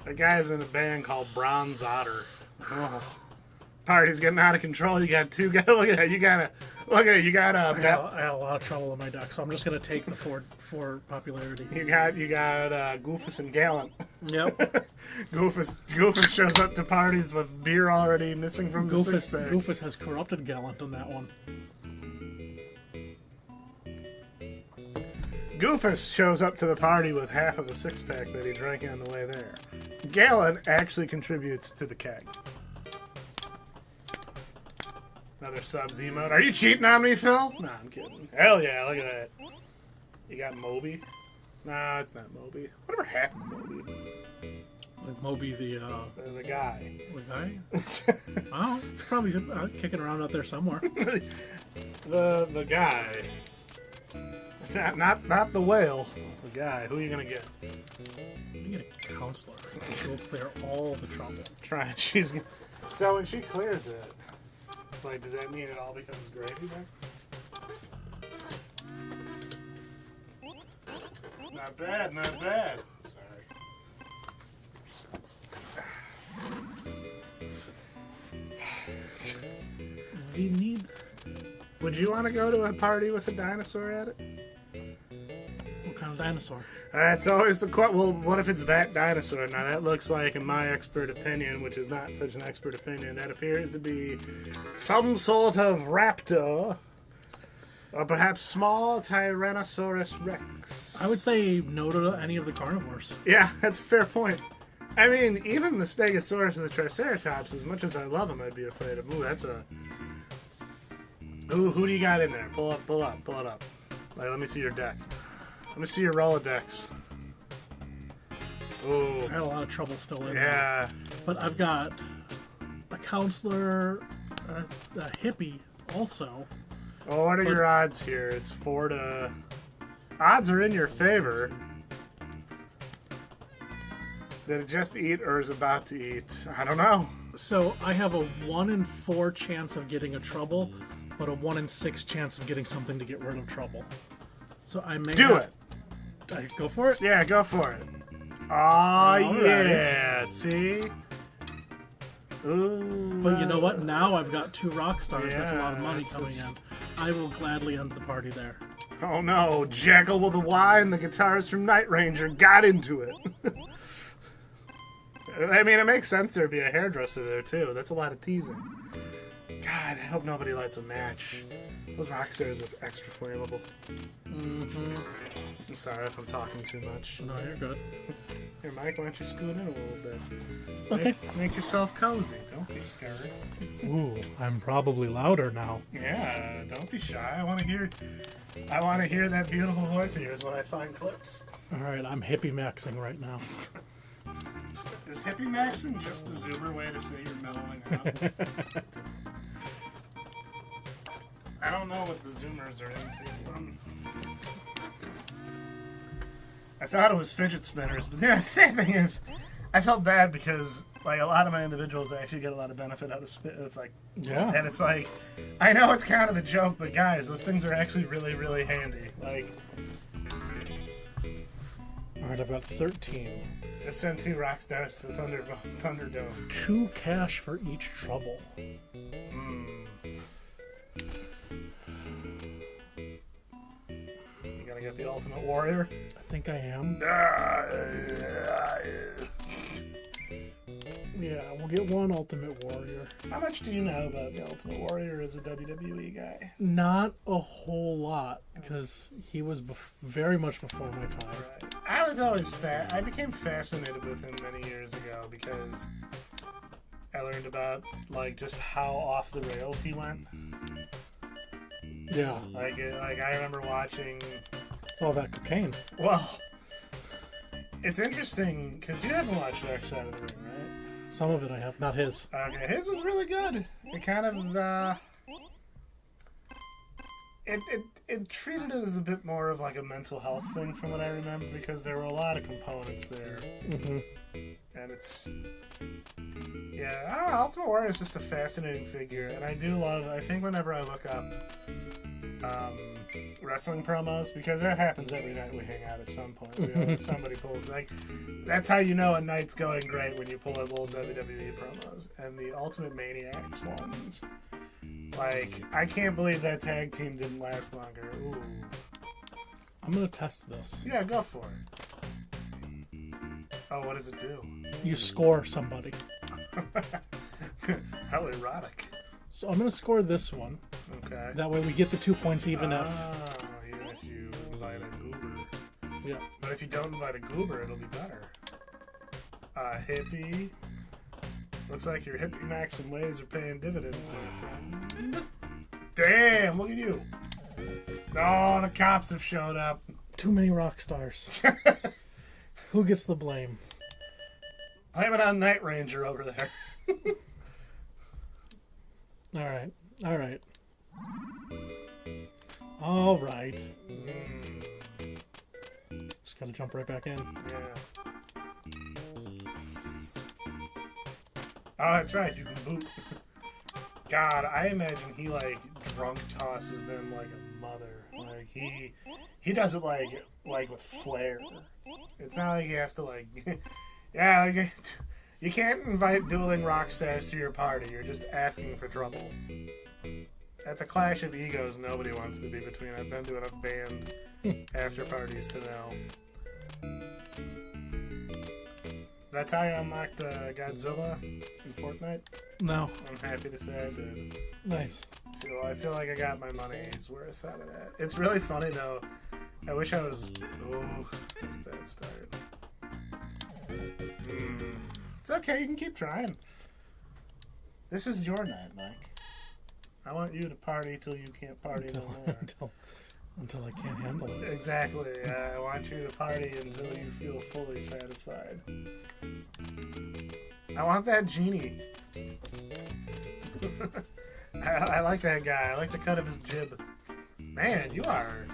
The guy's in a band called Bronze Otter. Oh. Party's getting out of control. You got 2 guys. Look at that. You got I had a lot of trouble in my deck, so I'm just gonna take the four popularity. You got Goofus and Gallant. Yep. Goofus shows up to parties with beer already missing from the six-pack. Goofus has corrupted Gallant on that one. Goofus shows up to the party with half of a six-pack that he drank on the way there. Gallant actually contributes to the keg. Another subs emote. Are you cheating on me, Phil? Nah, I'm kidding. Hell yeah, look at that. You got Moby? Nah, it's not Moby. Whatever happened to Moby? Like Moby the guy. The guy? Oh, he's probably kicking around out there somewhere. the guy. Not the whale. The guy. Who are you gonna get? You get a counselor. She'll clear all the trouble. Try. So when she clears it, like, does that mean it all becomes gravy then? Not bad, not bad. Sorry. we need... Would you want to go to a party with a dinosaur at it? What kind of dinosaur? That's always the question. Well, what if it's that dinosaur? Now, that looks like, in my expert opinion, which is not such an expert opinion, that appears to be some sort of raptor. Or perhaps small Tyrannosaurus Rex. I would say no to any of the carnivores. Yeah, that's a fair point. I mean, even the Stegosaurus or the Triceratops, as much as I love them, I'd be afraid of. Ooh, that's a... Ooh, who do you got in there? Pull it up. Like, let me see your deck. Let me see your Rolodex. Ooh. I had a lot of trouble still in there. Yeah. But I've got a counselor, a hippie also. Well, what are your odds here? It's 4 to... Odds are in your favor. Did it just eat or is about to eat? I don't know. So I have a 1 in 4 chance of getting a trouble, but a 1 in 6 chance of getting something to get rid of trouble. So I may Do it. I go for it? Yeah, go for it. Oh, yeah. See? Ooh. But you know what? Now I've got 2 rock stars. That's a lot of money Yeah, coming it's- in. I will gladly end the party there. Oh no, Jekyll with a Y and the guitarist from Night Ranger got into it. I mean, it makes sense there'd be a hairdresser there too. That's a lot of teasing. God, I hope nobody lights a match. Those rock stars are extra flammable. Mm-hmm. I'm sorry if I'm talking too much. No, you're good. Here, Mike, why don't you scoot in a little bit? Okay. Make yourself cozy. Don't be scared. Ooh, I'm probably louder now. Yeah, don't be shy. I want to hear that beautiful voice of yours when I find clips. All right, I'm hippie maxing right now. Is hippie maxing just the Zoomer way to say you're mellowing out? I don't know what the Zoomers are into. I thought it was fidget spinners, but the same thing is, I felt bad because like a lot of my individuals actually get a lot of benefit out of like, Yeah. and it's like, I know it's kind of a joke, but guys, those things are actually really, really handy. Like, All right, I've got 13. just send 2 rock stars to Thunderdome. 2 cash for each trouble. You gotta get the Ultimate Warrior. I think I am. Yeah, we'll get 1 Ultimate Warrior. How much do you know about the Ultimate Warrior as a WWE guy? Not a whole lot, because he was very much before my time. Right. I was always I became fascinated with him many years ago because I learned about like just how off the rails he went. Yeah, Like I remember watching. it's all that cocaine. Well, it's interesting because you haven't watched Dark Side of the Ring, right? Some of it I have, not his. Okay, his was really good. It kind of it treated it as a bit more of like a mental health thing from what I remember because there were a lot of components there. Mm-hmm. And it's yeah, I don't know, Ultimate Warrior is just a fascinating figure, and I do love. I think whenever I look up wrestling promos, because that happens every night we hang out at some point. Somebody pulls like that's how you know a night's going great when you pull up old WWE promos and the Ultimate Maniacs ones. Like I can't believe that tag team didn't last longer. Ooh. I'm gonna test this. Yeah, go for it. Oh, what does it do? You score somebody. How erotic. So I'm gonna score this one. Okay. That way we get the 2 points even if. Even if you invite a goober. Yeah. But if you don't invite a goober, it'll be better. Hippie. Looks like your hippie maxing ways are paying dividends, my friend. Damn, look at you. Oh, the cops have showed up. Too many rock stars. Who gets the blame? Blame it on Night Ranger over there. All right. All right. All right. Just gotta jump right back in. Yeah. Oh, that's right. You can boot. God, I imagine he like drunk tosses them like a mother. Like he does it like with flair. It's not like he has to like. Yeah, like, you can't invite dueling rock stars to your party. You're just asking for trouble. That's a clash of egos nobody wants to be between. I've been to enough band after parties to know. That's how I unlocked Godzilla in Fortnite. No. I'm happy to say I did. Nice. I feel like I got my money's worth out of that. It's really funny though. I wish I was. Oh, that's a bad start. It's okay. You can keep trying. This is your night, Mike. I want you to party till you can't party no more. Until I can't handle it. Exactly. I want you to party until you feel fully satisfied. I want that genie. I like that guy. I like the cut of his jib. Man, you are...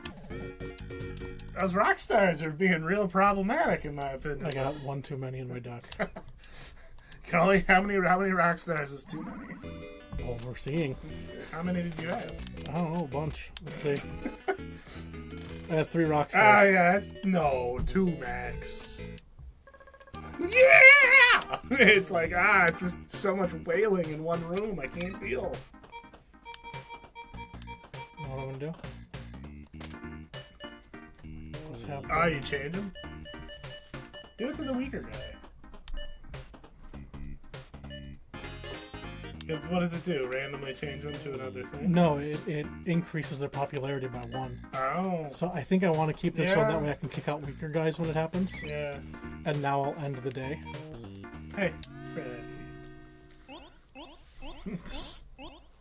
Those rock stars are being real problematic, in my opinion. I got one too many in my deck. How many rock stars is too many? Well, we're seeing. How many did you have? I don't know, a bunch. Let's see. I had 3 rock Oh, stars. yeah, that's... No, 2 max. Yeah! It's like, it's just so much wailing in one room. I can't deal. You know what I'm gonna do? Let's have... Oh, you change him? Do it to the weaker guy. Because what does it do? Randomly change them to another thing? No, it increases their popularity by 1. Oh. So I think I want to keep this one, that way I can kick out weaker guys when it happens. Yeah. And now I'll end the day. Hey, Freddy.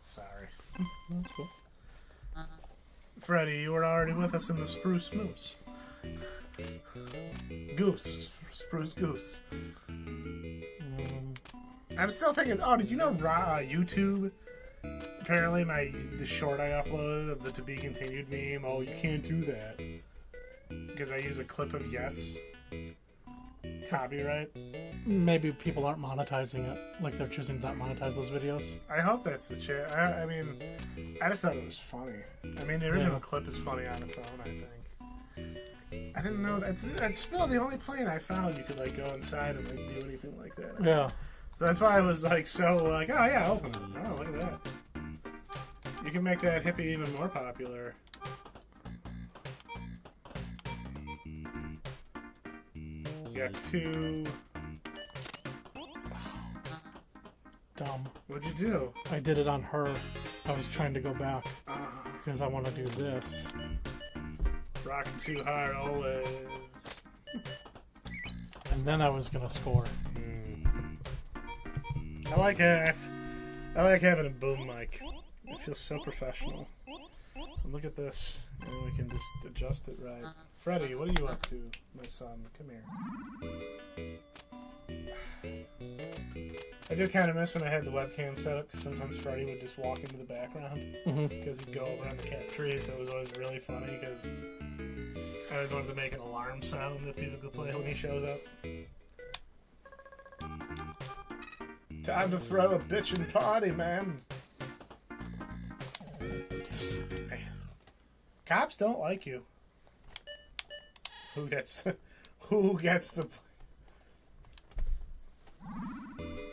Sorry. That's cool. Freddy, you were already with us in the Spruce Moose. Goose. Spruce Goose. I'm still thinking, did you know YouTube? Apparently the short I uploaded of the To Be Continued meme, you can't do that. Because I use a clip of Yes. Copyright. Maybe people aren't monetizing it, like they're choosing to not monetize those videos. I hope that's the chat. I mean, I just thought it was funny. I mean, the original clip is funny on its own, I think. I didn't know that's still the only plane I found you could like go inside and like do anything like that. Yeah. So that's why I was like so like, oh yeah, open it. Oh, look at that. You can make that hippie even more popular. You got 2. Dumb. What'd you do? I did it on her. I was trying to go back because I want to do this. Rocking too hard always. And then I was gonna score. I like having a boom mic. It feels so professional. And look at this, and we can just adjust it right. Freddy, what are you up to, my son? Come here. I do kind of miss when I had the webcam set up, because sometimes Freddy would just walk into the background, because he'd go over on the cat tree, so it was always really funny, because I always wanted to make an alarm sound that people could play when he shows up. Time to throw a bitchin' party, man. Cops don't like you. Who gets the...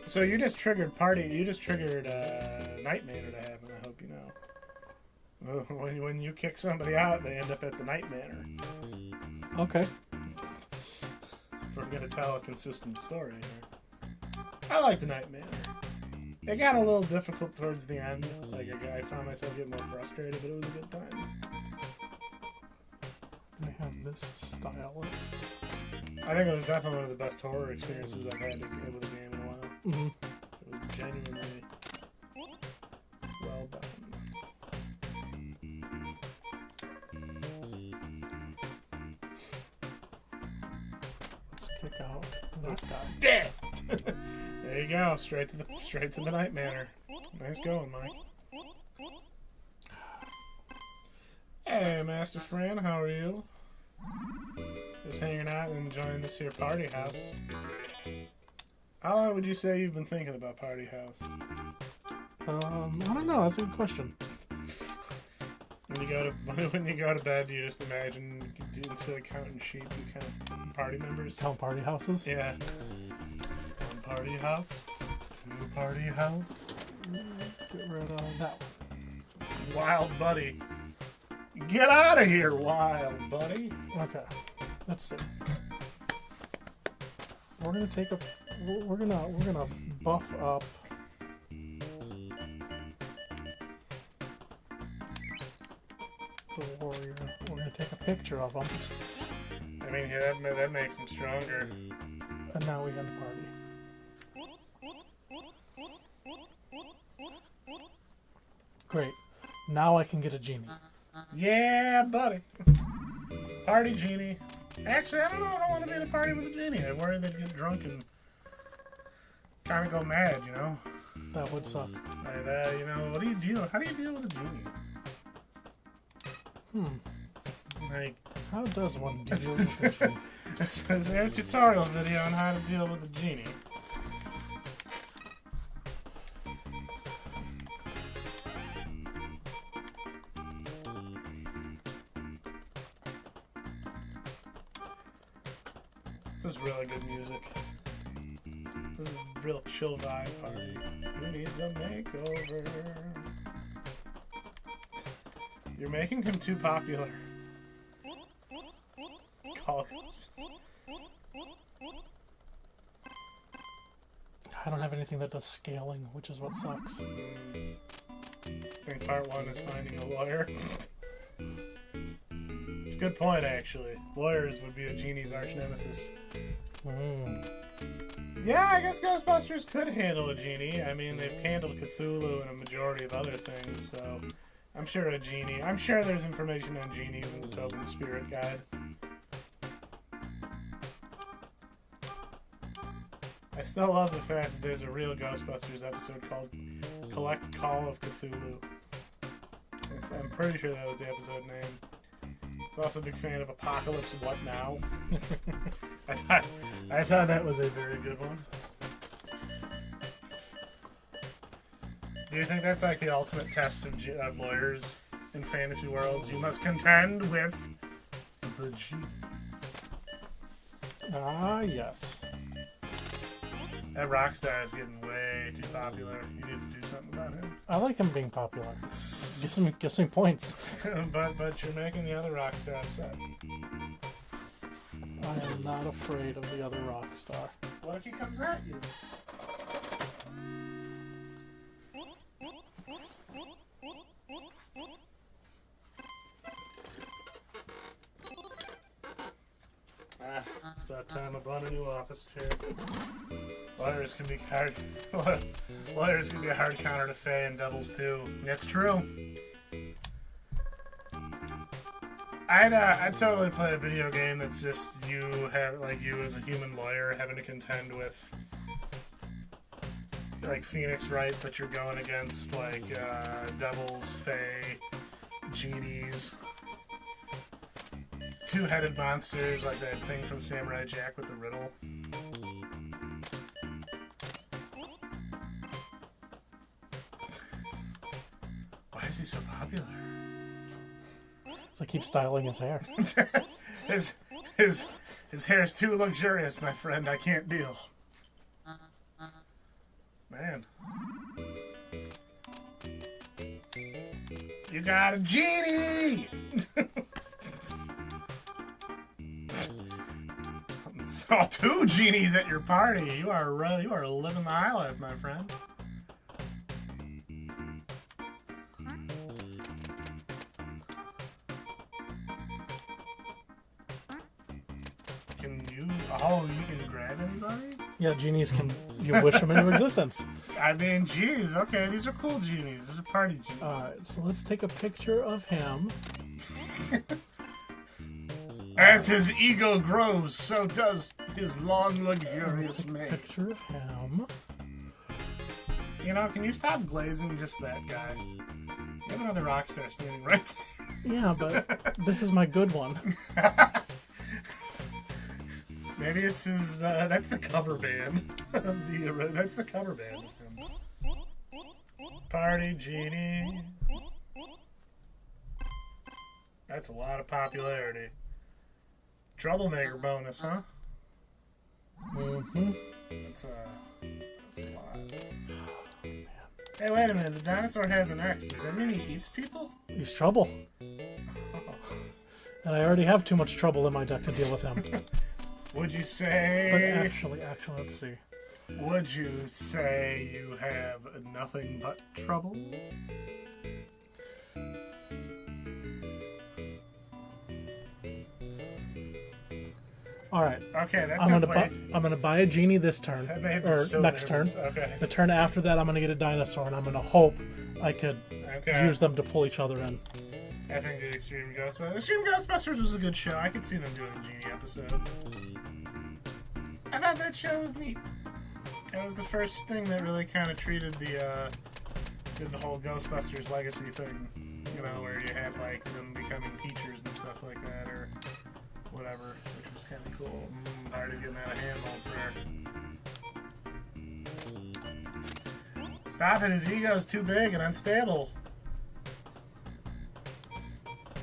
So you just triggered Night Manor to happen, I hope you know. When you kick somebody out, they end up at the Night Manor. Okay. If we're gonna tell a consistent story here. I like the Night Manor. It got a little difficult towards the end. Like, I found myself getting more frustrated, but it was a good time. I have this stylist. I think it was definitely one of the best horror experiences I've had with a game in a while. Mm-hmm. It was genuinely well done. Let's kick out that guy. Dead! There you go, straight to the Night Manor. Nice going, Mike. Hey, Master Fran, how are you? Just hanging out and enjoying this here party house. How long would you say you've been thinking about party house? I don't know. That's a good question. When you go to bed, do you just imagine instead of counting sheep, you count party members? Count party houses? Yeah. One party house. Two party house. Get rid of that one. Wild buddy. Get out of here, wild buddy. Okay, let's see. We're gonna take a. We're gonna buff up. The warrior. We're gonna take a picture of him. I mean, yeah, that makes him stronger. And now we end party. Great. Now I can get a genie. Yeah, buddy. Party genie. Actually, I don't know if I want to be in a party with a genie. I'm worried they'd get drunk and kind of go mad, you know? That would suck. You know, what do you deal? How do you deal with a genie? Like, how does one deal with a genie? There's a tutorial video on how to deal with a genie. This is really good music. This is a real chill vibe party. Who needs a makeover? You're making him too popular. Call I don't have anything that does scaling, which is what sucks. I think part 1 is finding a lawyer. It's a good point, actually. Lawyers would be a genie's arch nemesis. Yeah, I guess Ghostbusters could handle a genie. I mean, they've handled Cthulhu and a majority of other things, so I'm sure a genie. I'm sure there's information on genies in the Tobin Spirit Guide. I still love the fact that there's a real Ghostbusters episode called Collect Call of Cthulhu. I'm pretty sure that was the episode name. It's also a big fan of Apocalypse What Now? I thought that was a very good one. Do you think that's like the ultimate test of lawyers in fantasy worlds? You must contend with the G. Ah, yes. That Rockstar is getting way too popular. You need to do something about him. I like him being popular. Get some points. but you're making the other Rockstar upset. I am not afraid of the other rock star. What if he comes at you? It's about time I bought a new office chair. Lawyers can be hard. Lawyers can be a hard counter to Faye and doubles too. That's true. I'd totally play a video game that's just you as a human lawyer having to contend with like Phoenix Wright, but you're going against like doubles, Fae, genies, two-headed monsters like that thing from Samurai Jack with the riddle. Why is he so popular? So I keep styling his hair. his hair is too luxurious, my friend. I can't deal. Man. You got a genie! Oh, 2 genies at your party. You are living the high life, my friend. You can grab anybody? Yeah, genies can. You wish them into existence. I mean, geez, okay, these are cool genies. These are party genies. Alright, so let's take a picture of him. As his ego grows, so does his long, luxurious mane. Picture of him. You know, can you stop glazing just that guy? You have another rock star standing right there. Yeah, but this is my good one. Maybe it's his. That's the cover band of the. That's the cover band of him. Party genie. That's a lot of popularity. Troublemaker bonus, huh? Mm-hmm. That's a lot. Hey, wait a minute. The dinosaur has an X. Does that mean he eats people? He's trouble. And I already have too much trouble in my deck to deal with him. Would you But say... actually, let's see. Would you say you have nothing but trouble? All right. Okay, that's I'm gonna buy a genie this turn, That made me or so next nervous. turn. Okay. The turn after that, I'm gonna get a dinosaur, and I'm gonna hope I could use them to pull each other in. I think the Extreme Ghostbusters. Extreme Ghostbusters was a good show. I could see them doing a genie episode. I thought that show was neat. It was the first thing that really kind of treated did the whole Ghostbusters legacy thing. You know, where you had like them becoming teachers and stuff like that, or whatever, which was kind of cool. Hard to get out of hand for. Stop it! His ego's too big and unstable.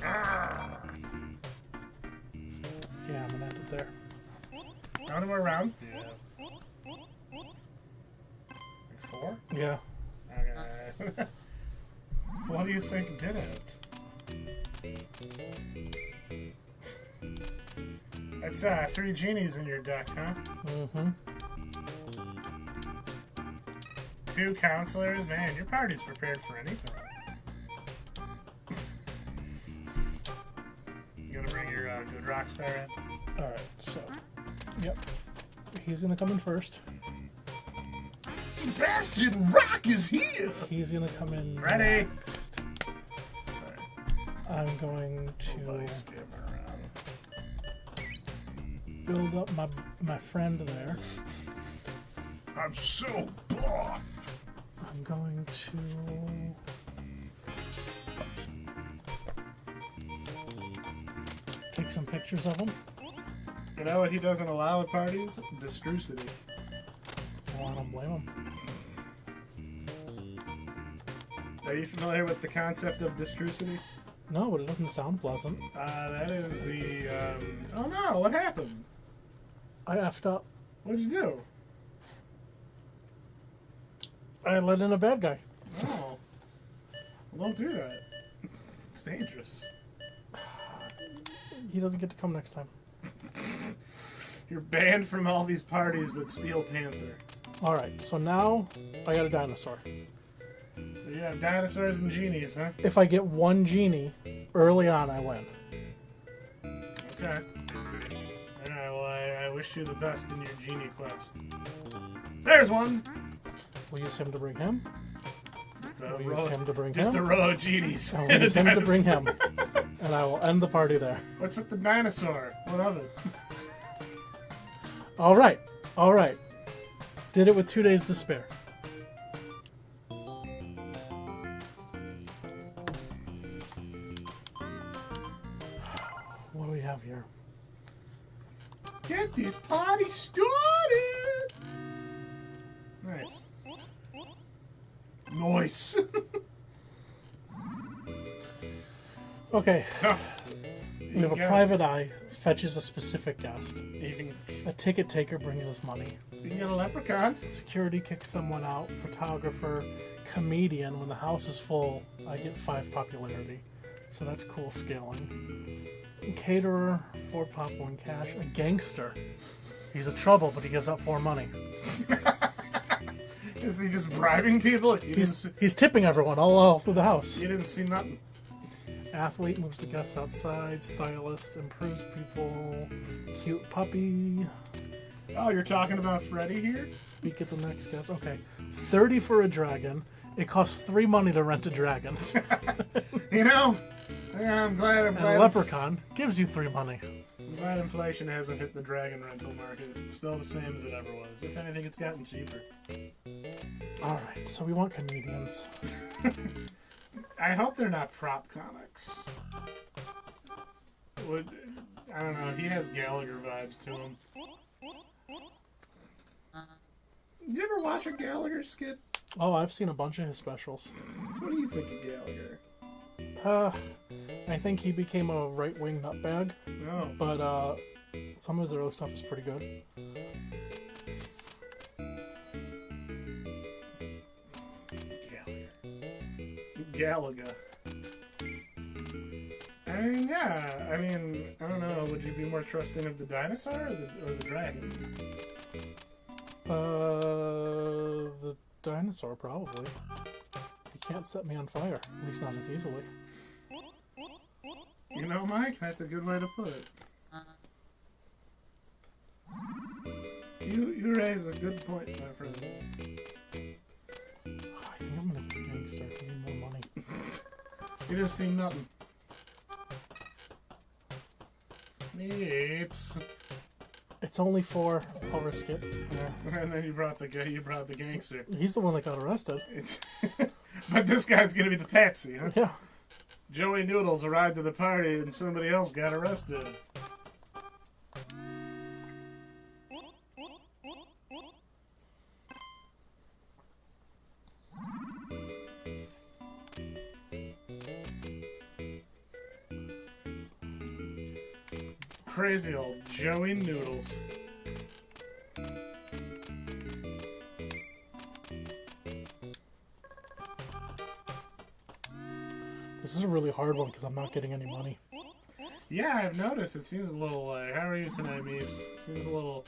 Yeah, I'm gonna end it there. How many more rounds do you have? Like 4? Yeah. Okay. What do you think did it? That's 3 genies in your deck, huh? Mm-hmm. 2 counselors? Man, your party's prepared for anything. You gonna bring your good rock star in? Alright, so... Yep. He's gonna come in first. Sebastian Rock is here! He's gonna come in Ready? next. Sorry. I'm going Nobody's to skipping around. build up my friend there. I'm so buff! I'm going to... take some pictures of him. You know what he doesn't allow at parties? Distrucity. I don't blame him. Are you familiar with the concept of distrucity? No, but it doesn't sound pleasant. That is the, oh no, what happened? I effed up. What'd you do? I let in a bad guy. Oh. Well, don't do that. It's dangerous. He doesn't get to come next time. You're banned from all these parties with Steel Panther. Alright, so now I got a dinosaur. So you have dinosaurs and genies, huh? If I get one genie early on, I win. Okay. Alright, well, I wish you the best in your genie quest. There's one! We'll use him to bring him. Just a We'll row, use him to bring just him. a row of genies. And we'll use him to bring him. And I will end the party there. What's with the dinosaur? What of it? Alright, alright. Did it with 2 days to spare. What do we have here? Get this party started! Nice. Nice. Okay, Oh, we have a private eye, fetches a specific guest. You A ticket taker brings us money. can get a leprechaun. Security kicks someone out. Photographer, comedian. When the house is full, I get 5 popularity. So that's cool scaling. Caterer, 4 pop, 1 cash. A gangster. He's a trouble, but he gives out 4 money. Is he just bribing people? He's tipping everyone all through the house. You didn't see nothing. Athlete moves the guests outside. Stylist improves people. Cute puppy. Oh, you're talking about Freddy here? Speak at the next guest. Okay. 30 for a dragon. It costs 3 money to rent a dragon. You know, I'm glad And a leprechaun gives you 3 money. I'm glad inflation hasn't hit the dragon rental market. It's still the same as it ever was. If anything, it's gotten cheaper. Alright, so we want comedians. I hope they're not prop comics. I don't know. He has Gallagher vibes to him. You ever watch a Gallagher skit? Oh, I've seen a bunch of his specials. What do you think of Gallagher? I think he became a right-wing nutbag, No. but some of his early stuff is pretty good. Gallagher. Galaga. I mean, yeah. I mean, I don't know. Would you be more trusting of the dinosaur or the dragon? The dinosaur, probably. He can't set me on fire. At least not as easily. You know, Mike, that's a good way to put it. You raise a good point, my friend. I think I'm gonna be a gangster. I need more money. You just seen nothing. Meeps. It's only 4. I'll risk it. There. And then you brought the gangster. He's the one that got arrested. But this guy's gonna be the patsy, huh? Yeah. Joey Noodles arrived at the party and somebody else got arrested. Crazy old Joey Noodles. This is a really hard one because I'm not getting any money. Yeah, I've noticed. It seems a little like, how are you tonight, Meeps? Seems a little...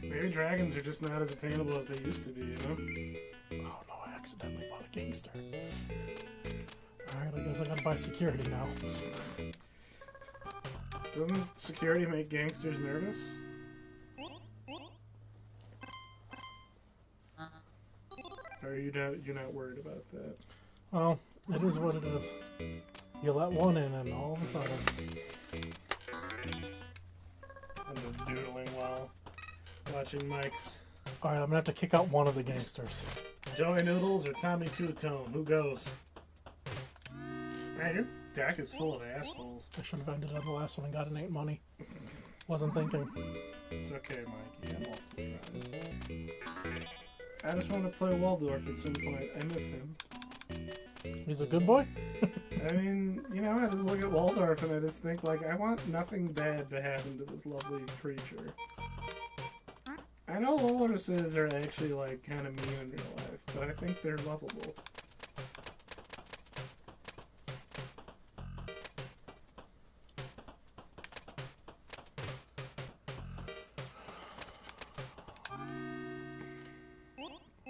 Maybe dragons are just not as attainable as they used to be, you know? Oh no, I accidentally bought a gangster. Alright, I guess I gotta buy security now. Doesn't security make gangsters nervous? Or you're not worried about that? Well, it is what it is. You let one in and all of a sudden... I'm just doodling while watching Mike's. Alright, I'm gonna have to kick out one of the gangsters. Joey Noodles or Tommy Two-Tone? Who goes? Man, your deck is full of assholes. I should have ended on the last one and got an 8 money. Wasn't thinking. It's okay, Mike. You have multiple tries. I just want to play Waldorf at some point. I miss him. He's a good boy? I mean, you know, I just look at Waldorf and I just think, like, I want nothing bad to happen to this lovely creature. I know walruses are actually, like, kind of mean in real life, but I think they're lovable.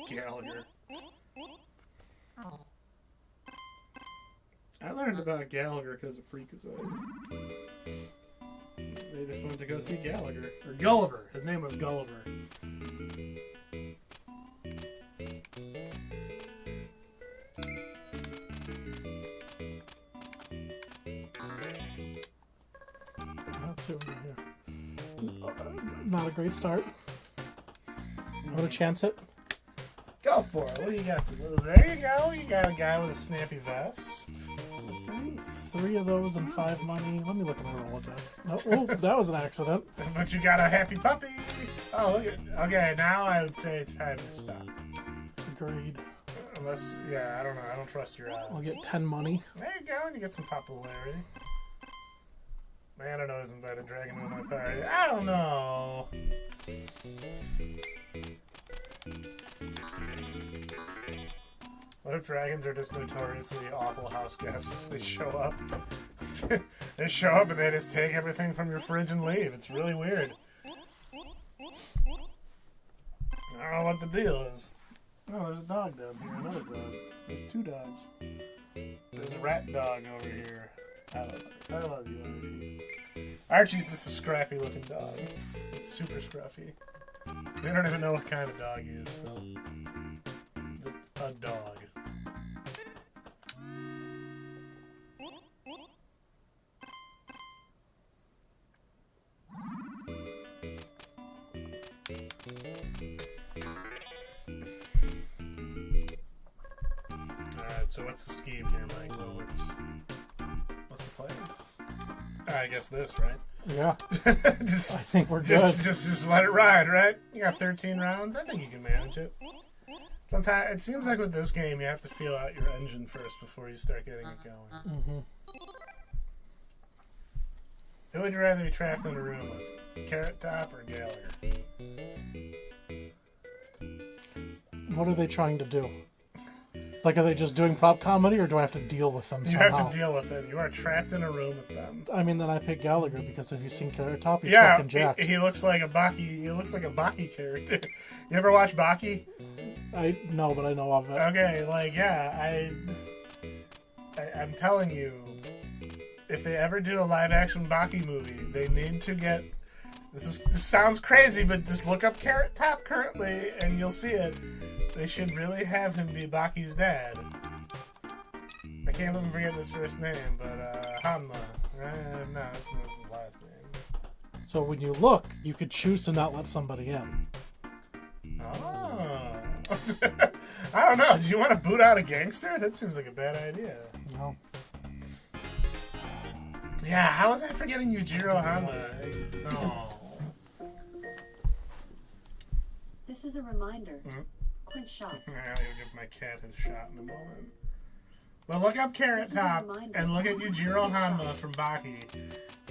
Gallagher. I learned about Gallagher because of Freakazoid. They just went to go see Gallagher. Or Gulliver. His name was Gulliver. Let's see what we do here. Not a great start. I'm gonna chance it. Go for it. What do you got to do? There you go. You got a guy with a snappy vest. 3 of those and 5 money. Let me look at my Rolodex. Oh, that was an accident. But you got a happy puppy. Oh, look at. Okay, now I would say it's time to stop. Agreed. Unless, yeah, I don't know. I don't trust your odds. I'll get 10 money. There you go. And you get some popularity. Man, I don't know who's invited Dragon to my party. I don't know. What if dragons are just notoriously awful house guests? They show up. They show up and they just take everything from your fridge and leave. It's really weird. I don't know what the deal is. Oh, there's a dog down here. Another dog. There's 2 dogs. There's a rat dog over here. I love you, Archie. Archie's just a scrappy looking dog. He's super scruffy. They don't even know what kind of dog he is still. Just a dog. Alright, so what's the scheme here, Mike? Well, what's the plan? I guess this, right? Yeah. just, I think we're good. Just let it ride, right? You got 13 rounds. I think you can manage it. Sometimes it seems like with this game, you have to feel out your engine first before you start getting it going. Mm-hmm. Who would you rather be trapped in a room with? Carrot Top or Gallagher? What are they trying to do? Like, are they just doing prop comedy, or do I have to deal with them You somehow? have to deal with it. You are trapped in a room with them. I mean, then I pick Gallagher, because if you've seen Carrot Top, he's Yeah, fucking jacked. he looks like a Baki. He looks like a Baki character. You ever watch Baki? No, but I know of it. Okay, like, yeah, I'm telling you, if they ever do a live-action Baki movie, they need to get... This sounds crazy, but just look up Carrot Top currently, and you'll see it. They should really have him be Baki's dad. I can't even forget his first name, but, Hanma. No, that's his last name. So when you look, you could choose to not let somebody in. Oh. I don't know. Do you want to boot out a gangster? That seems like a bad idea. No. Yeah, how was I forgetting Yujiro Hama? No. This is a reminder. Quint shot. I'll give my cat his shot in a moment. But look up Carrot Top and look at Yujiro Hama from Baki,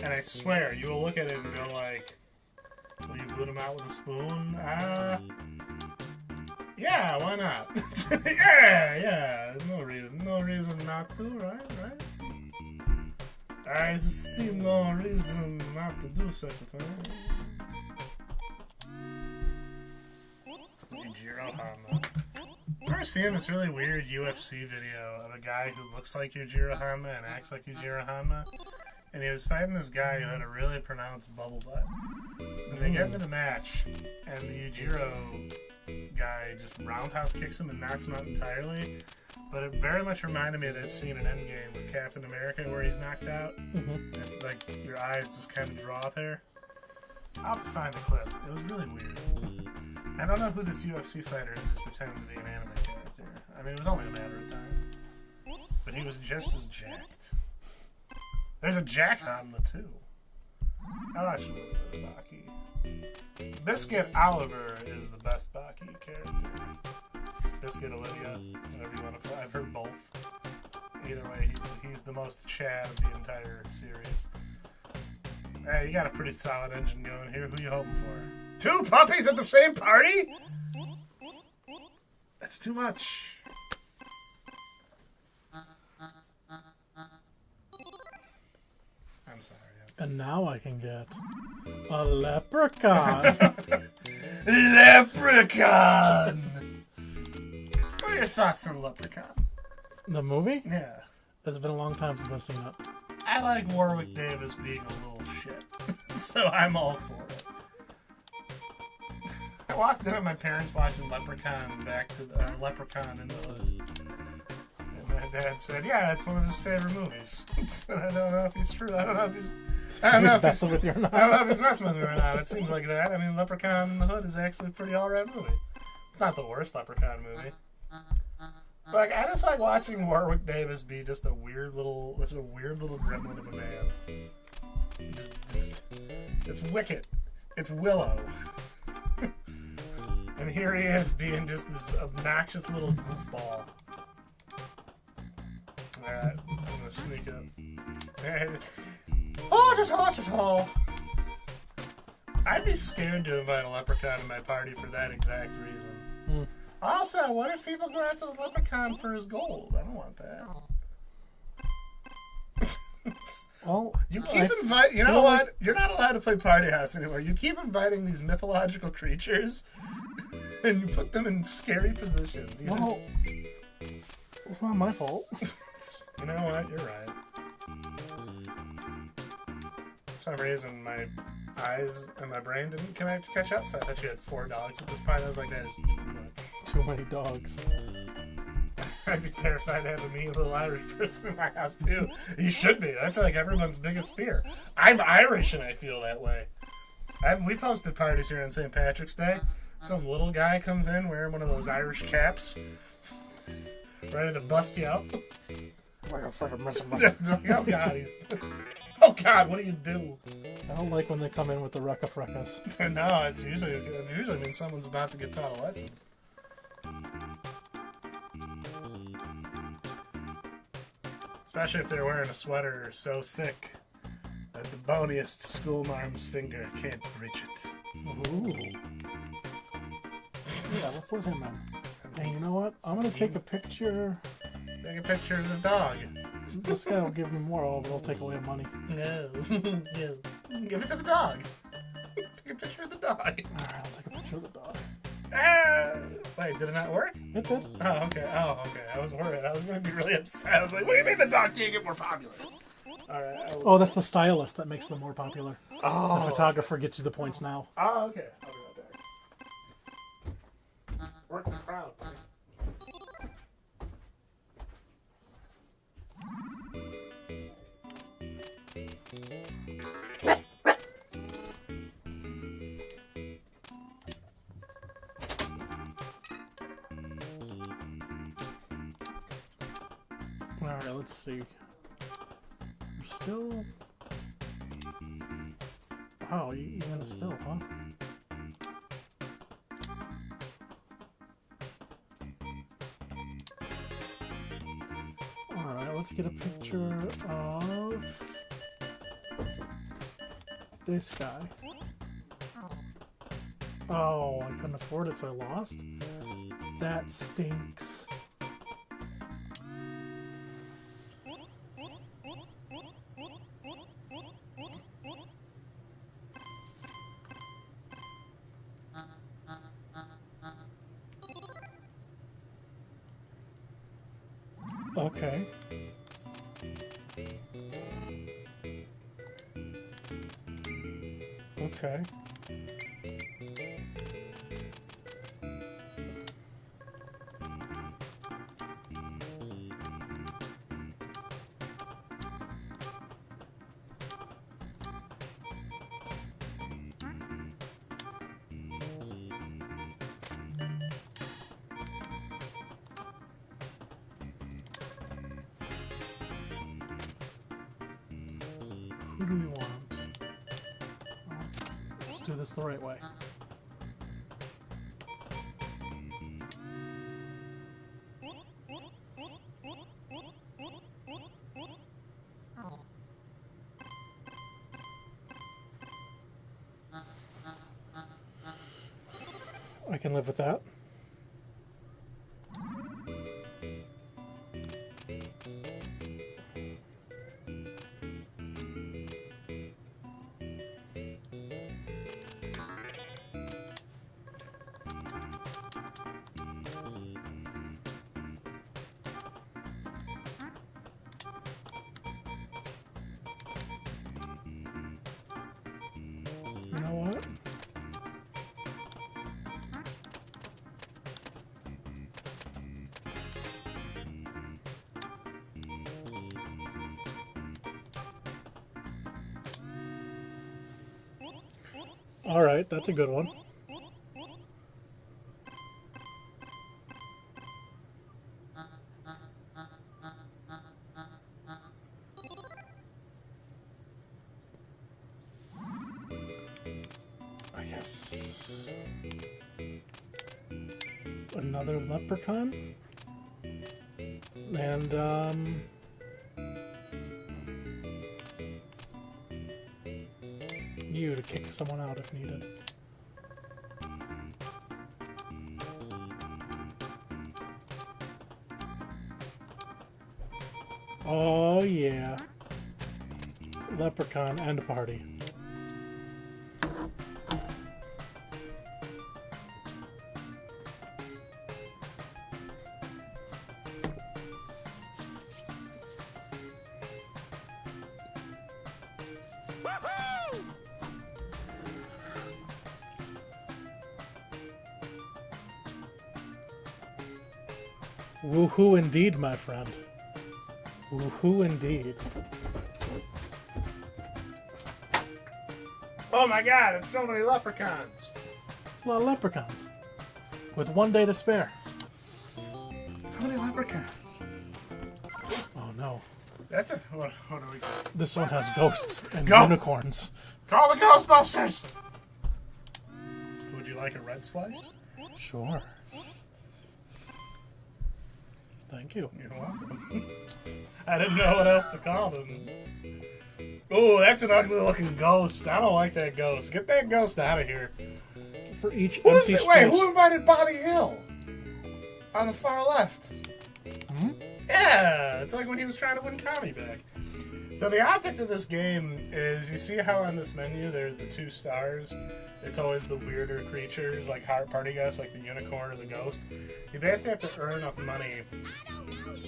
and I swear you will look at it and go like, "Will you boot him out with a spoon?" Yeah, why not? yeah. No reason not to, right? I see no reason not to do such a thing. Yujiro Hama. I remember seeing this really weird UFC video of a guy who looks like Yujiro Hama and acts like Yujiro Hama. And he was fighting this guy who had a really pronounced bubble butt. And they get into the match, and the Yujiro guy just roundhouse kicks him and knocks him out entirely. But it very much reminded me of that scene in Endgame with Captain America where he's knocked out. Mm-hmm. It's like your eyes just kind of draw there. I'll have to find the clip. It was really weird. I don't know who this UFC fighter is who's pretending to be an anime character. I mean, it was only a matter of time. But he was just as jacked. There's a Jack Hanma, too. I watched a little bit of Baki. Biscuit Oliver is the best Baki character. Biscuit Olivia, whatever you want to play. I've heard both. Either way, he's the most Chad of the entire series. Hey, you got a pretty solid engine going here. Who you hoping for? 2 puppies at the same party? That's too much. I'm sorry. And now I can get a leprechaun. Leprechaun! What are your thoughts on Leprechaun? The movie? Yeah. It's been a long time since I've seen it. I like Warwick Davis being a little shit. So I'm all for it. I walked in on my parents watching Leprechaun back to the Leprechaun in the Hood. And my dad said, yeah, it's one of his favorite movies. And I don't know if he's true. I don't know if he's messing with you or not. I don't know if he's messing with me or not. It seems like that. I mean, Leprechaun in the Hood is actually a pretty alright movie. It's not the worst Leprechaun movie. But like, I just like watching Warwick Davis be just a weird little gremlin of a man. It's wicked. It's Willow. And here he is being just this obnoxious little goofball. Alright, I'm gonna sneak up. Oh. I'd be scared to invite a leprechaun to my party for that exact reason. Also, what if people go after the leprechaun for his gold? I don't want that. Well, you keep inviting. You know what? You're not allowed to play Party House anymore. You keep inviting these mythological creatures, and you put them in scary positions. It's not my fault. You know what? You're right. For some reason, my eyes and my brain didn't catch up, so I thought you had 4 dogs at this point. I was like, that is too much. Too many dogs. I'd be terrified to have a mean little Irish person in my house, too. You should be. That's like everyone's biggest fear. I'm Irish and I feel that way. We've hosted parties here on St. Patrick's Day. Some little guy comes in wearing one of those Irish caps, ready to bust you up. Like a fucking mess of Oh, God, oh, God, what do you do? I don't like when they come in with the rucka-fruckas. No, it usually means someone's about to get taught a lesson. Especially if they're wearing a sweater so thick that the boniest schoolmarm's finger can't reach it. Ooh. Yeah, let's let him in. Hey, you know what? I'm gonna take a picture. Take a picture of the dog. This guy will give me more, but he'll take away money. No. No. Give it to the dog. Take a picture of the dog. Alright, I'll take a picture of the dog. Ah! Wait, did it not work? It did. Oh, okay. I was worried. I was going to be really upset. I was like, what do you mean the dog can't get more popular? Alright. Oh, that's the stylist that makes them more popular. Oh. The photographer gets you the points now. Oh, okay. I'll be right back. Working proud. Alright, let's see. You're still... Oh, you're gonna still, huh? Alright, let's get a picture of this guy. Oh, I couldn't afford it, so I lost? That stinks. Okay. Okay. Who do we want? Let's do this the right way. I can live with that. You know what? All right, that's a good one. I guess another leprechaun, and you to kick someone out if needed. Oh yeah, leprechaun and a party. Woohoo indeed, my friend. Woohoo indeed. Oh my god, it's so many leprechauns. A lot of leprechauns. With 1 day to spare. How many leprechauns? Oh no. That's a... What do we... This one has ghosts and Go! unicorns. Call the Ghostbusters! Would you like a red slice? Sure. Thank you. You're welcome. I didn't know what else to call them. Ooh, that's an ugly looking ghost. I don't like that ghost. Get that ghost out of here. For each Who is empty it? space. Wait, who invited Bobby Hill? On the far left. Hmm? Yeah, it's like when he was trying to win Connie back. So the object of this game is, you see how on this menu there's the 2 stars? It's always the weirder creatures, like heart party guests, like the unicorn or the ghost. You basically have to earn enough money,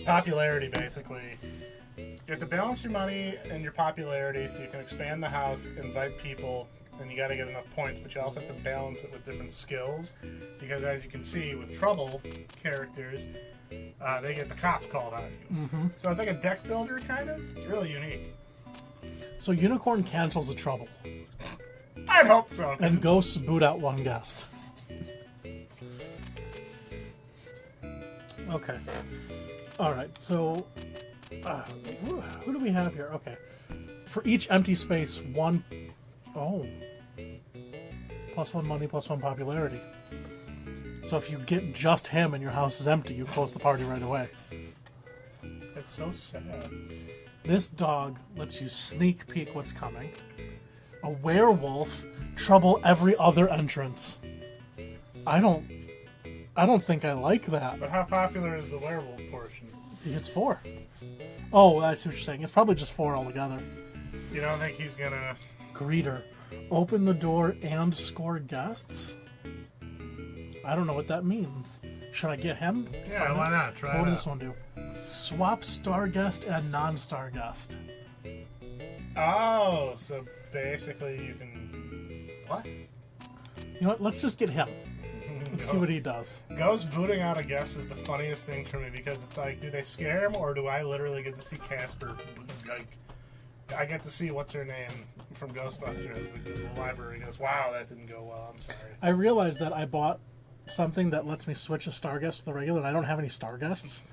popularity basically. You have to balance your money and your popularity so you can expand the house, invite people, and you got to get enough points, but you also have to balance it with different skills, because as you can see with trouble characters, they get the cops called on you. Mm-hmm. So it's like a deck builder, kind of. It's really unique. So Unicorn cancels the trouble, I'd hope so. and ghosts boot out 1 guest. Okay. All right. So, who do we have here? Okay. For each empty space, 1. Oh. +1 money, +1 popularity. So if you get just him and your house is empty, you close the party right away. It's so sad. This dog lets you sneak peek what's coming. A werewolf trouble every other entrance. I don't think I like that. But how popular is the werewolf portion? It's 4. Oh, I see what you're saying. It's probably just 4 altogether. You don't think he's gonna... Greeter. Open the door and score guests? I don't know what that means. Should I get him? Yeah, Find why out? not? Try What it does this out. one do? Swap star guest and non-star guest. Oh, so basically you can... What? You know what? Let's just get him. Let's see what he does. Ghost booting out a guest is the funniest thing for me, because it's like, do they scare him, or do I literally get to see Casper? Like, I get to see what's her name from Ghostbusters. The library goes, wow, that didn't go well. I'm sorry. I realized that I bought something that lets me switch a star guest with the regular, and I don't have any star guests.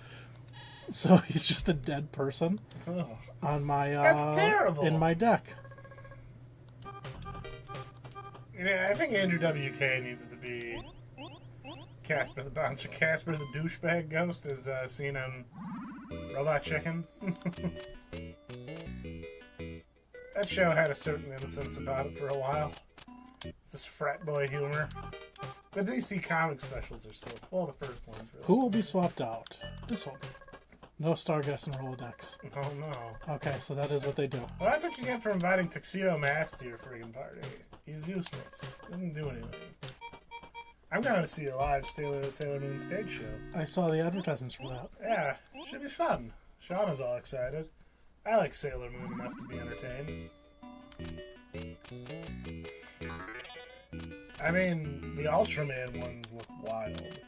So he's just a dead person Oh. on my That's terrible. in my deck. Yeah, I think Andrew WK needs to be Casper the Bouncer. Casper the douchebag ghost is seen on Robot Chicken. That show had a certain innocence about it for a while. It's this frat boy humor. The DC comic specials are still, well, the first ones really. Who will be swapped out? This one. No star guest in Rolodex. Oh no. Okay, so that is what they do. Well, that's what you get for inviting Tuxedo Mask to your friggin' party. He's useless. Doesn't do anything. I'm going to see a live Sailor Moon stage show. I saw the advertisements for that. Yeah, should be fun. Shauna's all excited. I like Sailor Moon enough to be entertained. I mean, the Ultraman ones look wild.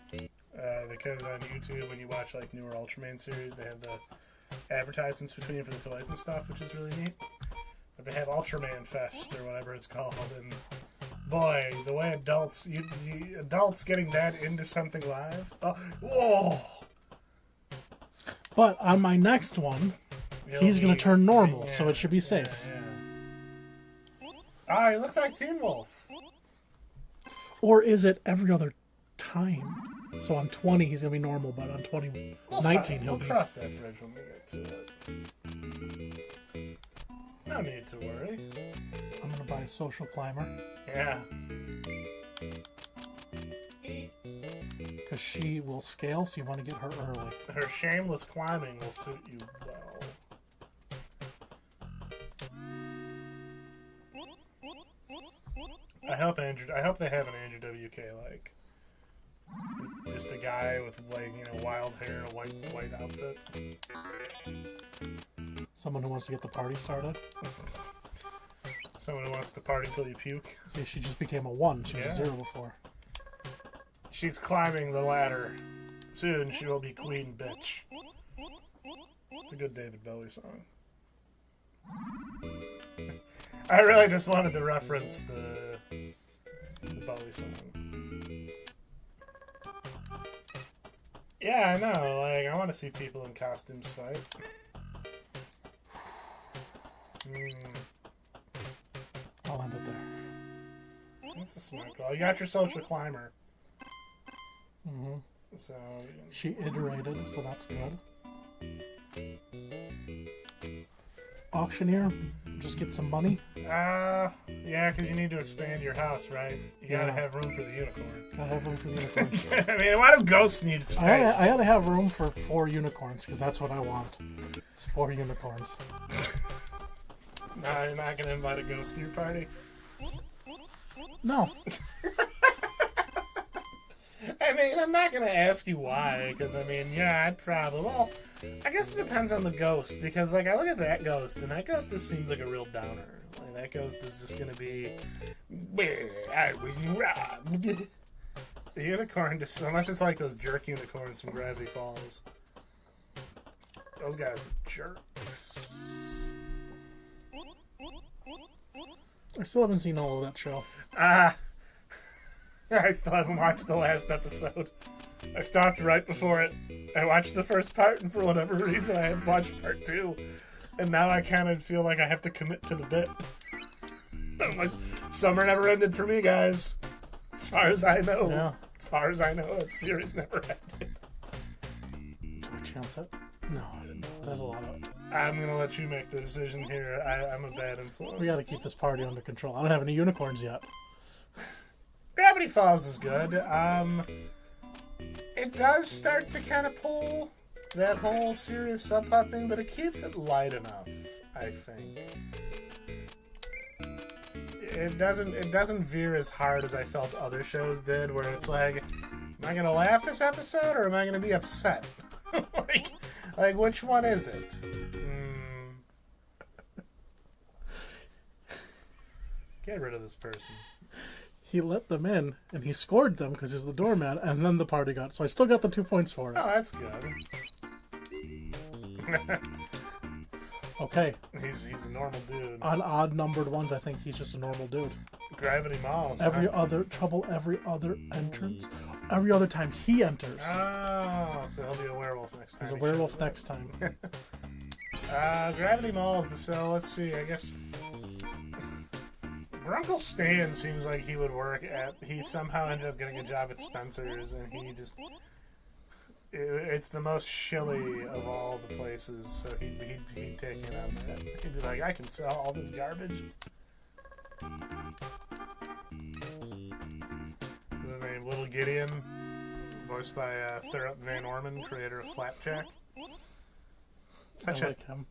Because on YouTube, when you watch like newer Ultraman series, they have the advertisements between for the toys and stuff, which is really neat. But they have Ultraman Fest or whatever it's called, and boy, the way adults getting that into something live. Oh, whoa! But on my next one, he's going to turn normal, so it should be safe. Yeah. Ah, he looks like Teen Wolf. Or is it every other time? So on 20, he's going to be normal, but on 2019, he'll We'll be... cross that bridge when we get to it. No need to worry. I'm going to buy a social climber, Yeah. because she will scale, so you want to get her early. Her shameless climbing will suit you well. I hope they have an Andrew WK like just a guy with like, you know, wild hair and a white outfit. Someone who wants to get the party started. Someone who wants to party till you puke. See, she just became a 1. She was a 0 before. She's climbing the ladder. Soon she will be Queen Bitch. It's a good David Bowie song. I really just wanted to reference the Bowie song. Yeah, I know. Like, I want to see people in costumes fight. I'll end it there. That's a smart call. You got your social climber. Mm-hmm. So, She iterated, so that's good. Auctioneer, just get some money. I Yeah, because you need to expand your house, right? You gotta Yeah. have room for the unicorn. Gotta have room for unicorns. I mean, why do ghosts need space? I gotta have room for 4 unicorns, because that's what I want. It's 4 unicorns. No, you're not gonna invite a ghost to your party? No. I mean, I'm not gonna ask you why, because I mean, yeah, I'd probably. Well, I guess it depends on the ghost, because like I look at that ghost, and that ghost just seems like a real downer. Like that ghost is just gonna be. I was robbed. The unicorn just, unless it's like those jerk unicorns from Gravity Falls. Those guys are jerks. I still haven't seen all of that show. I still haven't watched the last episode. I stopped right before it. I watched the first part, and for whatever reason, I hadn't watched part 2. And now I kind of feel like I have to commit to the bit. I'm like, summer never ended for me, guys. As far as I know. Yeah. As far as I know, that series never ended. Do I chance it? No, I didn't know. There's a lot of... I'm going to let you make the decision here. I'm a bad influence. We gotta keep this party under control. I don't have any unicorns yet. Gravity Falls is good. It does start to kind of pull that whole serious subplot thing, but it keeps it light enough, I think. It doesn't veer as hard as I felt other shows did, where it's like, am I gonna laugh this episode or am I gonna be upset? like which one is it? Get rid of this person. He let them in, and he scored them because he's the doorman, and then the party got... So I still got the 2 points for it. Oh, that's good. Okay. He's a normal dude. On odd-numbered ones, I think he's just a normal dude. Gravity Malls. Every other entrance, every other time he enters. Oh, so he'll be a werewolf next time. He's a werewolf next time. Gravity Malls. So let's see. I guess Grunkle Stan seems like he would work at. He somehow ended up getting a job at Spencer's, and he just. It's the most shilly of all the places, so he'd take it on that. He'd be like, I can sell all this garbage. This is his name, Little Gideon, voiced by Thurup Van Orman, creator of Flapjack.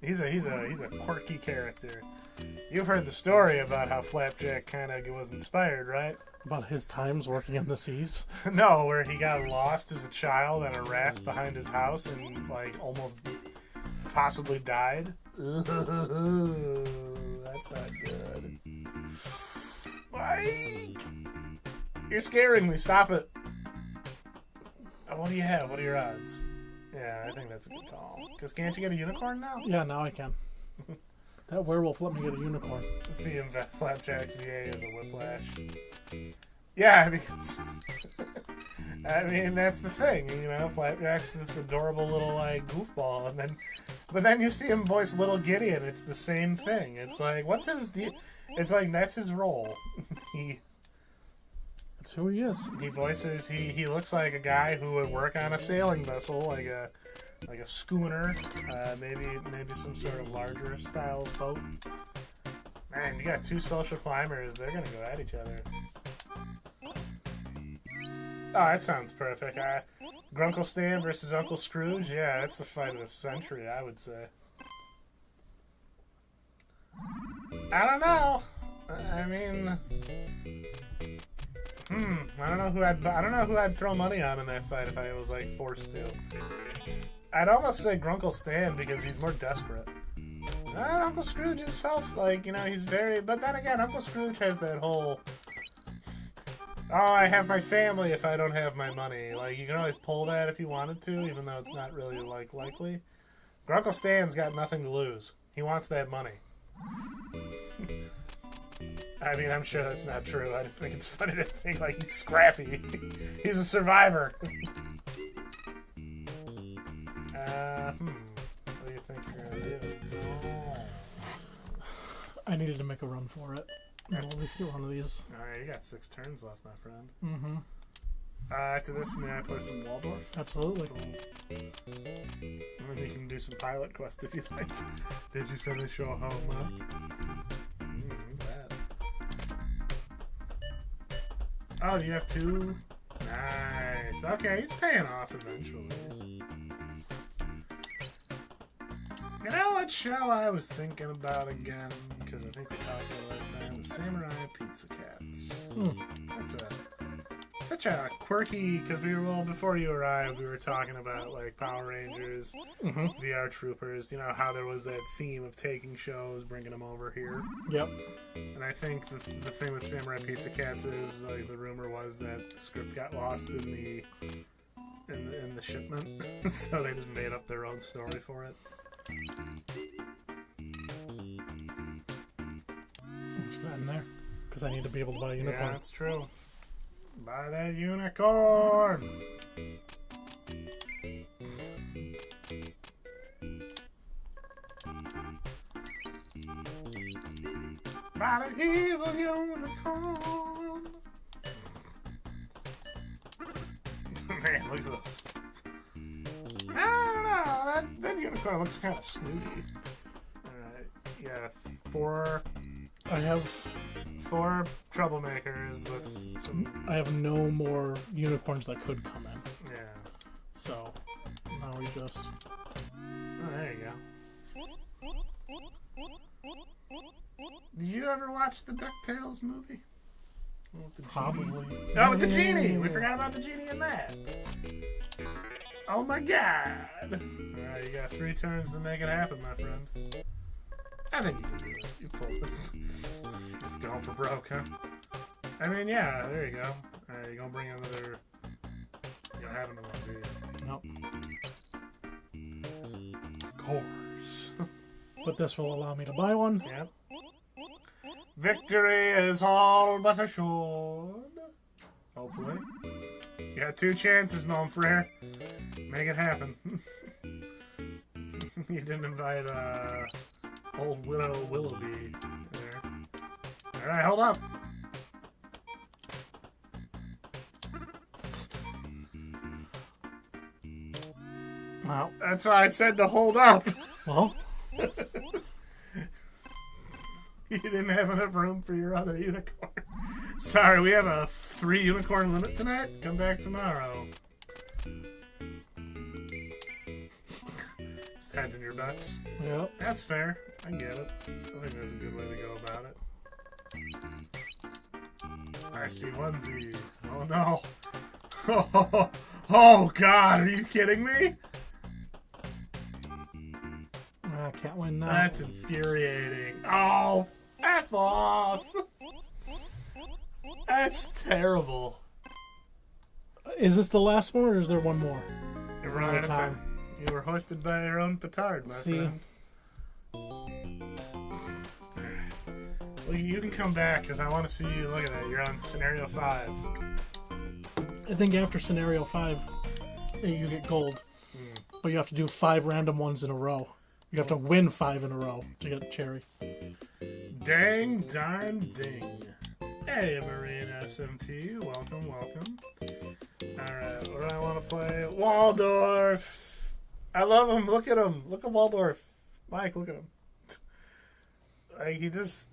He's a quirky character. You've heard the story about how Flapjack kind of was inspired, right? About his times working in the seas. No, where he got lost as a child on a raft behind his house and like almost possibly died. Ooh, that's not good. Mike, you're scaring me. Stop it. What do you have? What are your odds? Yeah, I think that's a good call. Because can't you get a unicorn now? Yeah, now I can. That werewolf let me get a unicorn. See him Flapjack's VA as a whiplash. Yeah, because I mean that's the thing, you know. Flapjack's this adorable little like goofball, but then you see him voice Little Gideon. It's the same thing. It's like, what's his deal? It's like that's his role. That's who he is. He voices. He looks like a guy who would work on a sailing vessel, like a schooner, maybe some sort of larger style boat. Man, you got 2 social climbers. They're gonna go at each other. Oh, that sounds perfect. Grunkle Stan versus Uncle Scrooge. Yeah, that's the fight of the century, I would say. I don't know. I mean, I don't know who I'd throw money on in that fight if I was like forced to. I'd almost say Grunkle Stan because he's more desperate. Uncle Scrooge himself, like, you know, he's very... But then again, Uncle Scrooge has that whole... Oh, I have my family if I don't have my money. Like, you can always pull that if you wanted to, even though it's not really, like, likely. Grunkle Stan's got nothing to lose. He wants that money. I mean, I'm sure that's not true. I just think it's funny to think, like, he's scrappy. He's a survivor. What do you think you're gonna do? I needed to make a run for it. I'll at least get one of these. Alright, you got 6 turns left, my friend. Mm-hmm. After this, may I play some Waldorf? Absolutely. And then you can do some pilot quest if you like. Did you finish your homework? Look at that. Oh, do you have two? Nice. Okay, he's paying off eventually. You know what show I was thinking about again? Because I think we talked about it last time. The Samurai Pizza Cats. That's such a quirky. Because before you arrived, we were talking about like Power Rangers, VR Troopers. You know how there was that theme of taking shows, bringing them over here. Yep. And I think the thing with Samurai Pizza Cats is like the rumor was that the script got lost in the shipment, so they just made up their own story for it. What's that in there? Because I need to be able to buy a unicorn. Yeah, that's true. Buy that unicorn! Buy the evil unicorn! Man, look at this. I don't know. That unicorn looks kind of snooty. Alright, yeah, I have four troublemakers with some. I have no more unicorns that could come in. Yeah. So now we just. Oh, there you go. Did you ever watch the DuckTales movie? With the Probably. genie? Oh, with the genie! We forgot about the genie in that. Oh my god! Alright, you got 3 turns to make it happen, my friend. I think you can do it. You pulled it. Just going for broke, huh? I mean, yeah, there you go. Alright, you gonna bring another. You don't have another one, do you? Nope. Of course. But this will allow me to buy one. Yep. Victory is all but assured. Hopefully. You got 2 chances, mon frere. Make it happen. You didn't invite old Widow Willoughby there. Alright, hold up. Wow. That's why I said to hold up. Well, You didn't have enough room for your other unicorn. Sorry, we have a 3 unicorn limit tonight. Come back tomorrow. Stand in your butts. yep. That's fair. I get it. I think that's a good way to go about it. I see onesie. Oh no. Oh god, are you kidding me? I can't win now. That's infuriating. Oh, F off. That's terrible. Is this the last one, or is there one more? You're running out of time. You were hoisted by your own petard, my friend. Well, you can come back, because I want to see you. Look at that. You're on scenario 5. I think after scenario 5, you get gold. But you have to do 5 random ones in a row. You have to win 5 in a row to get cherry. Dang, darn, ding. Hey, Marine SMT. Welcome, welcome. Alright, what do I want to play? Waldorf. I love him. Look at him. Look at Waldorf. Mike, look at him. Like, he's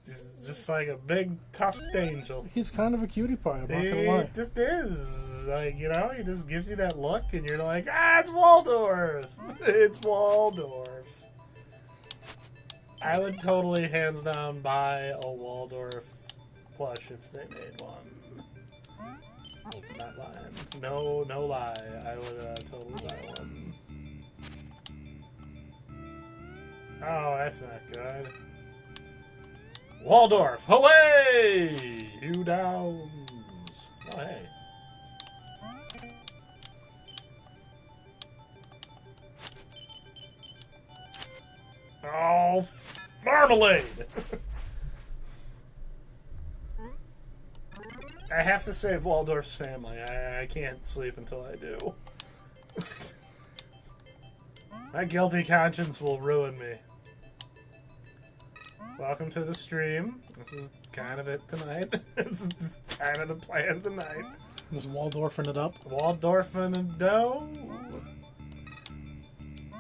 just like a big tusked angel. He's kind of a cutie pie, I'm not gonna He lie. just is. Like, you know, he just gives you that look, and you're like, it's Waldorf. It's Waldorf. I would totally, hands down, buy a Waldorf plush if they made one. Not lying. No lie. I would totally buy one. Oh, that's not good. Waldorf, away! Hugh Downs. Oh, hey. Oh, marmalade! I have to save Waldorf's family. I can't sleep until I do. My guilty conscience will ruin me. Welcome to the stream. This is kind of it tonight. This is kind of the plan tonight. Just Waldorfing it up. Waldorfing and dough.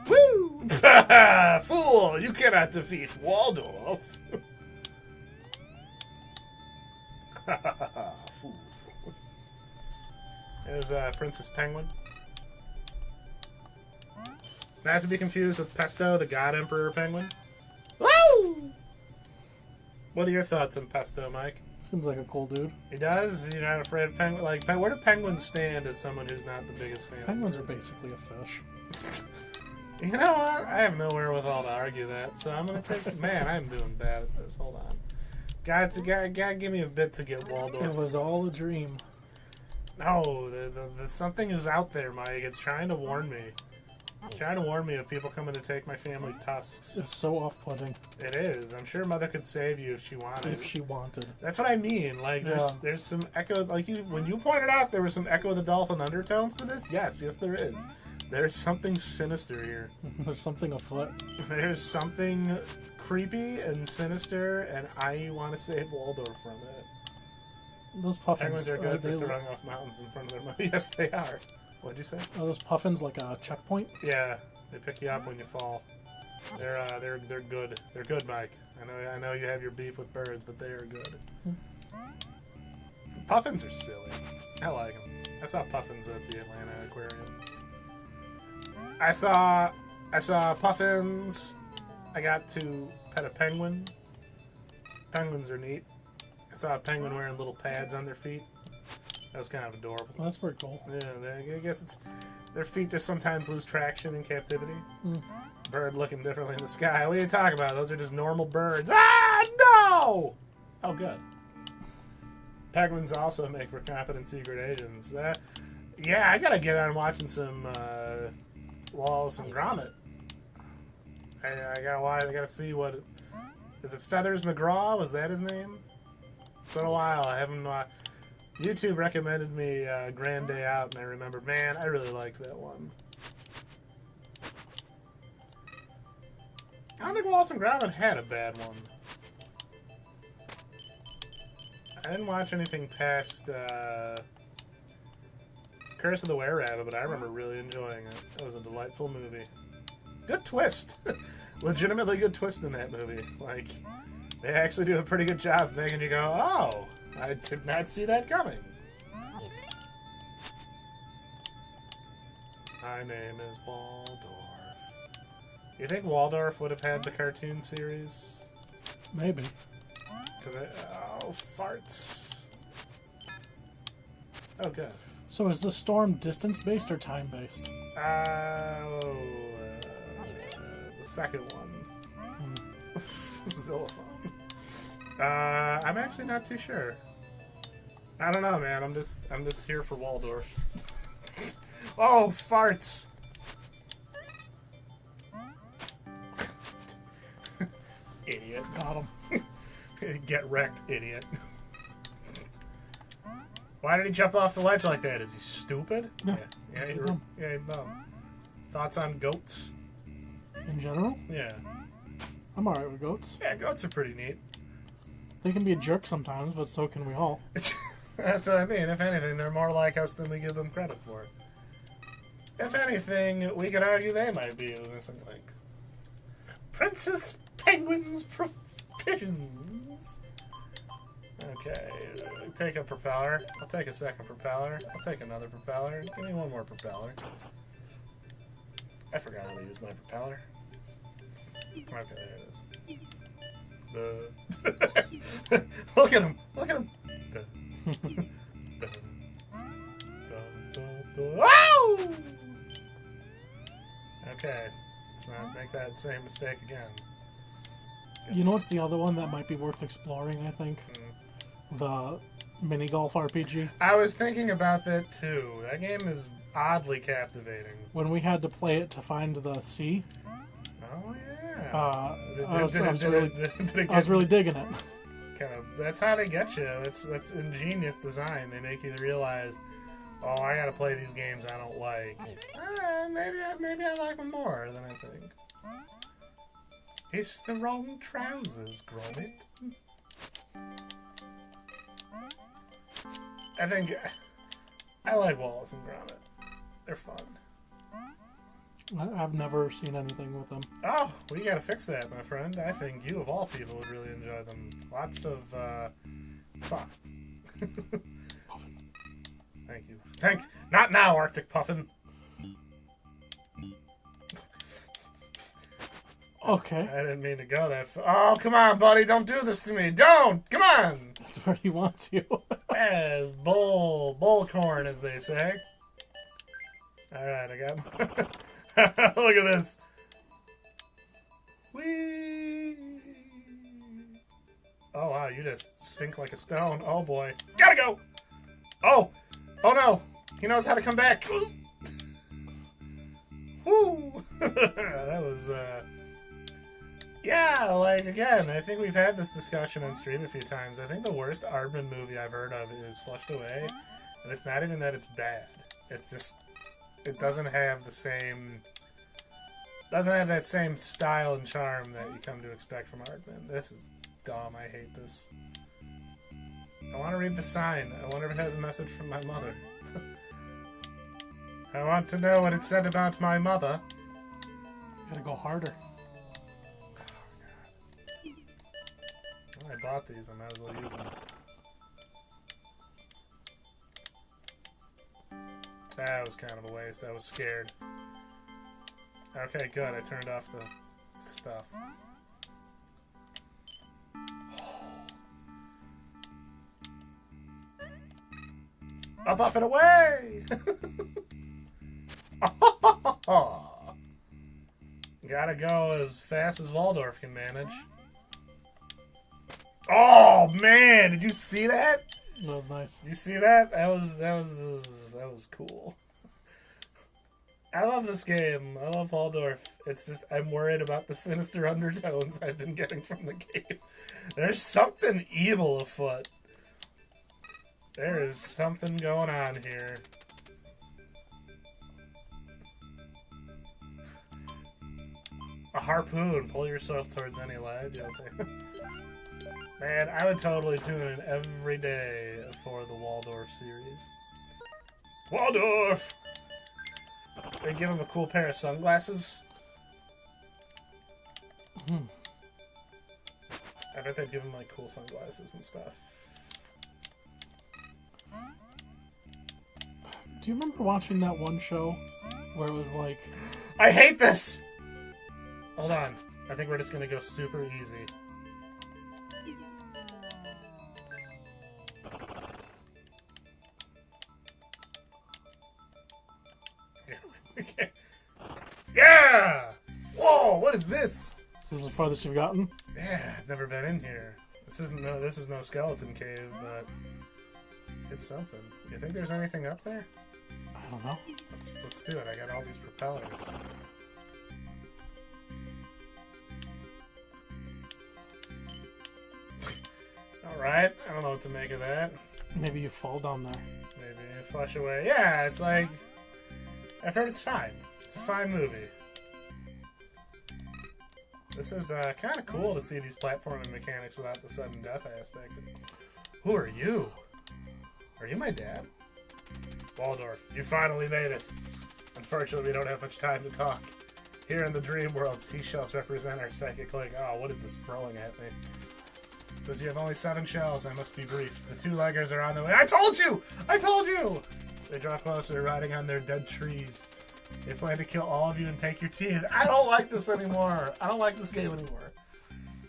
Woo! Fool! You cannot defeat Waldorf. Fool. There's Princess Penguin. Not to be confused with Pesto, the God Emperor Penguin. Woo! What are your thoughts on Pesto, Mike? Seems like a cool dude. He does? You're not afraid of penguin? Like, where do penguins stand as someone who's not the biggest fan? Penguins are basically a fish. You know what? I have no wherewithal to argue that, so I'm gonna take. Man, I'm doing bad at this. Hold on. Gotta give me a bit to get Waldorf. It was all a dream. No, the something is out there, Mike. It's trying to warn me. It's trying to warn me of people coming to take my family's tusks. It's so off-putting. It is. I'm sure Mother could save you if she wanted. If she wanted. That's what I mean. Like, there's some echo. Like when you pointed out, there was some Echo of the Dolphin undertones to this. Yes, there is. There's something sinister here. There's something afoot. There's something creepy and sinister, and I want to save Waldorf from it. Those puffins. Penguins are good for throwing off mountains in front of their mother. Yes, they are. What'd you say? Are those puffins like a checkpoint? Yeah, they pick you up when you fall. They're good. They're good, Mike. I know you have your beef with birds, but they are good. Puffins are silly. I like them. I saw puffins at the Atlanta Aquarium. I saw puffins. I got to pet a penguin. Penguins are neat. I saw a penguin wearing little pads on their feet. That was kind of adorable. Well, that's pretty cool. Yeah, I guess their feet just sometimes lose traction in captivity. Bird looking differently in the sky. What are you talking about? Those are just normal birds. Ah, no! Oh, good. Penguins also make for competent secret agents. Yeah, I gotta get on watching some Wallace and Gromit. I gotta see what. Is it Feathers McGraw? Was that his name? It's been a while. I haven't. YouTube recommended me Grand Day Out, and I remember, man, I really liked that one. I don't think Wallace and Gromit had a bad one. I didn't watch anything past Curse of the Were-Rabbit, but I remember really enjoying it. It was a delightful movie. Good twist. Legitimately good twist in that movie. Like, they actually do a pretty good job of making you go, oh, I did not see that coming. My name is Waldorf. You think Waldorf would have had the cartoon series? Maybe. Because farts. Oh, good. So is the storm distance-based or time-based? The second one. Xylophone. I'm actually not too sure. I don't know, man. I'm just here for Waldorf. Oh, farts. Idiot. Got him. Get wrecked, idiot. Why did he jump off the ledge like that? Is he stupid? Yeah. Yeah, he's dumb. Thoughts on goats? In general? Yeah. I'm alright with goats. Yeah, goats are pretty neat. They can be a jerk sometimes, but so can we all. That's what I mean. If anything, they're more like us than we give them credit for. If anything, we could argue they might be the missing link. Princess Penguin's provisions. Okay, take a propeller. I'll take a second propeller. I'll take another propeller. Give me one more propeller. I forgot how to use my propeller. Okay, there it is. Look at him! Look at him! Wow! Okay, let's not make that same mistake again. You know what's the other one that might be worth exploring, I think? The mini golf RPG. I was thinking about that too. That game is oddly captivating. When we had to play it to find the sea, Oh yeah. I was really digging it. Kind of. That's how they get you. That's ingenious design. They make you realize, oh, I gotta play these games I don't like. Maybe I like them more than I think. It's the wrong trousers, Gromit. I think I like Wallace and Gromit. They're fun. I've never seen anything with them. Oh, we gotta fix that, my friend. I think you, of all people, would really enjoy them. Lots of fun. Thank you. Thanks. Not now, Arctic Puffin. Okay. I didn't mean to go that far. Oh, come on, buddy. Don't do this to me. Don't. Come on. That's where he wants you. As bull corn, as they say. All right, I got. Look at this. Whee! Oh wow, you just sink like a stone. Oh boy, gotta go. Oh no, he knows how to come back. Woo! That was yeah. Like again, I think we've had this discussion on stream a few times. I think the worst Aardman movie I've heard of is Flushed Away, and it's not even that it's bad. It's just it doesn't have the same. Doesn't have that same style and charm that you come to expect from Aardman. This is dumb. I hate this. I want to read the sign. I wonder if it has a message from my mother. I want to know what it said about my mother. Gotta go harder. Well, I bought these. I might as well use them. That was kind of a waste. I was scared. Okay, good. I turned off the stuff. Up and away! Gotta go as fast as Waldorf can manage. Oh man, did you see that? That was nice. You see that? That was cool. I love this game. I love Waldorf. It's just I'm worried about the sinister undertones I've been getting from the game. There's something evil afoot. There is something going on here. A harpoon. Pull yourself towards any ledge. Okay. Man, I would totally tune in every day for the Waldorf series. Waldorf! They give him a cool pair of sunglasses. I bet they'd give him like cool sunglasses and stuff. Do you remember watching that one show where it was like... I hate this! Hold on. I think we're just gonna go super easy. Okay. Yeah! Whoa, what is this? This is the farthest you've gotten? Yeah, I've never been in here. This is no skeleton cave, but it's something. You think there's anything up there? I don't know. Let's do it. I got all these propellers. Alright, I don't know what to make of that. Maybe you fall down there. Maybe flush away. Yeah, it's like... I've heard it's fine. It's a fine movie. This is kind of cool to see these platforming mechanics without the sudden death aspect. Who are you? Are you my dad? Waldorf, you finally made it. Unfortunately, we don't have much time to talk. Here in the dream world, seashells represent our psychic link. Oh, what is this throwing at me? It says you have only 7 shells. I must be brief. The 2-leggers are on the way. I told you! I told you! They draw closer, riding on their dead trees. They plan to kill all of you and take your teeth. I don't like this anymore. I don't like this game anymore.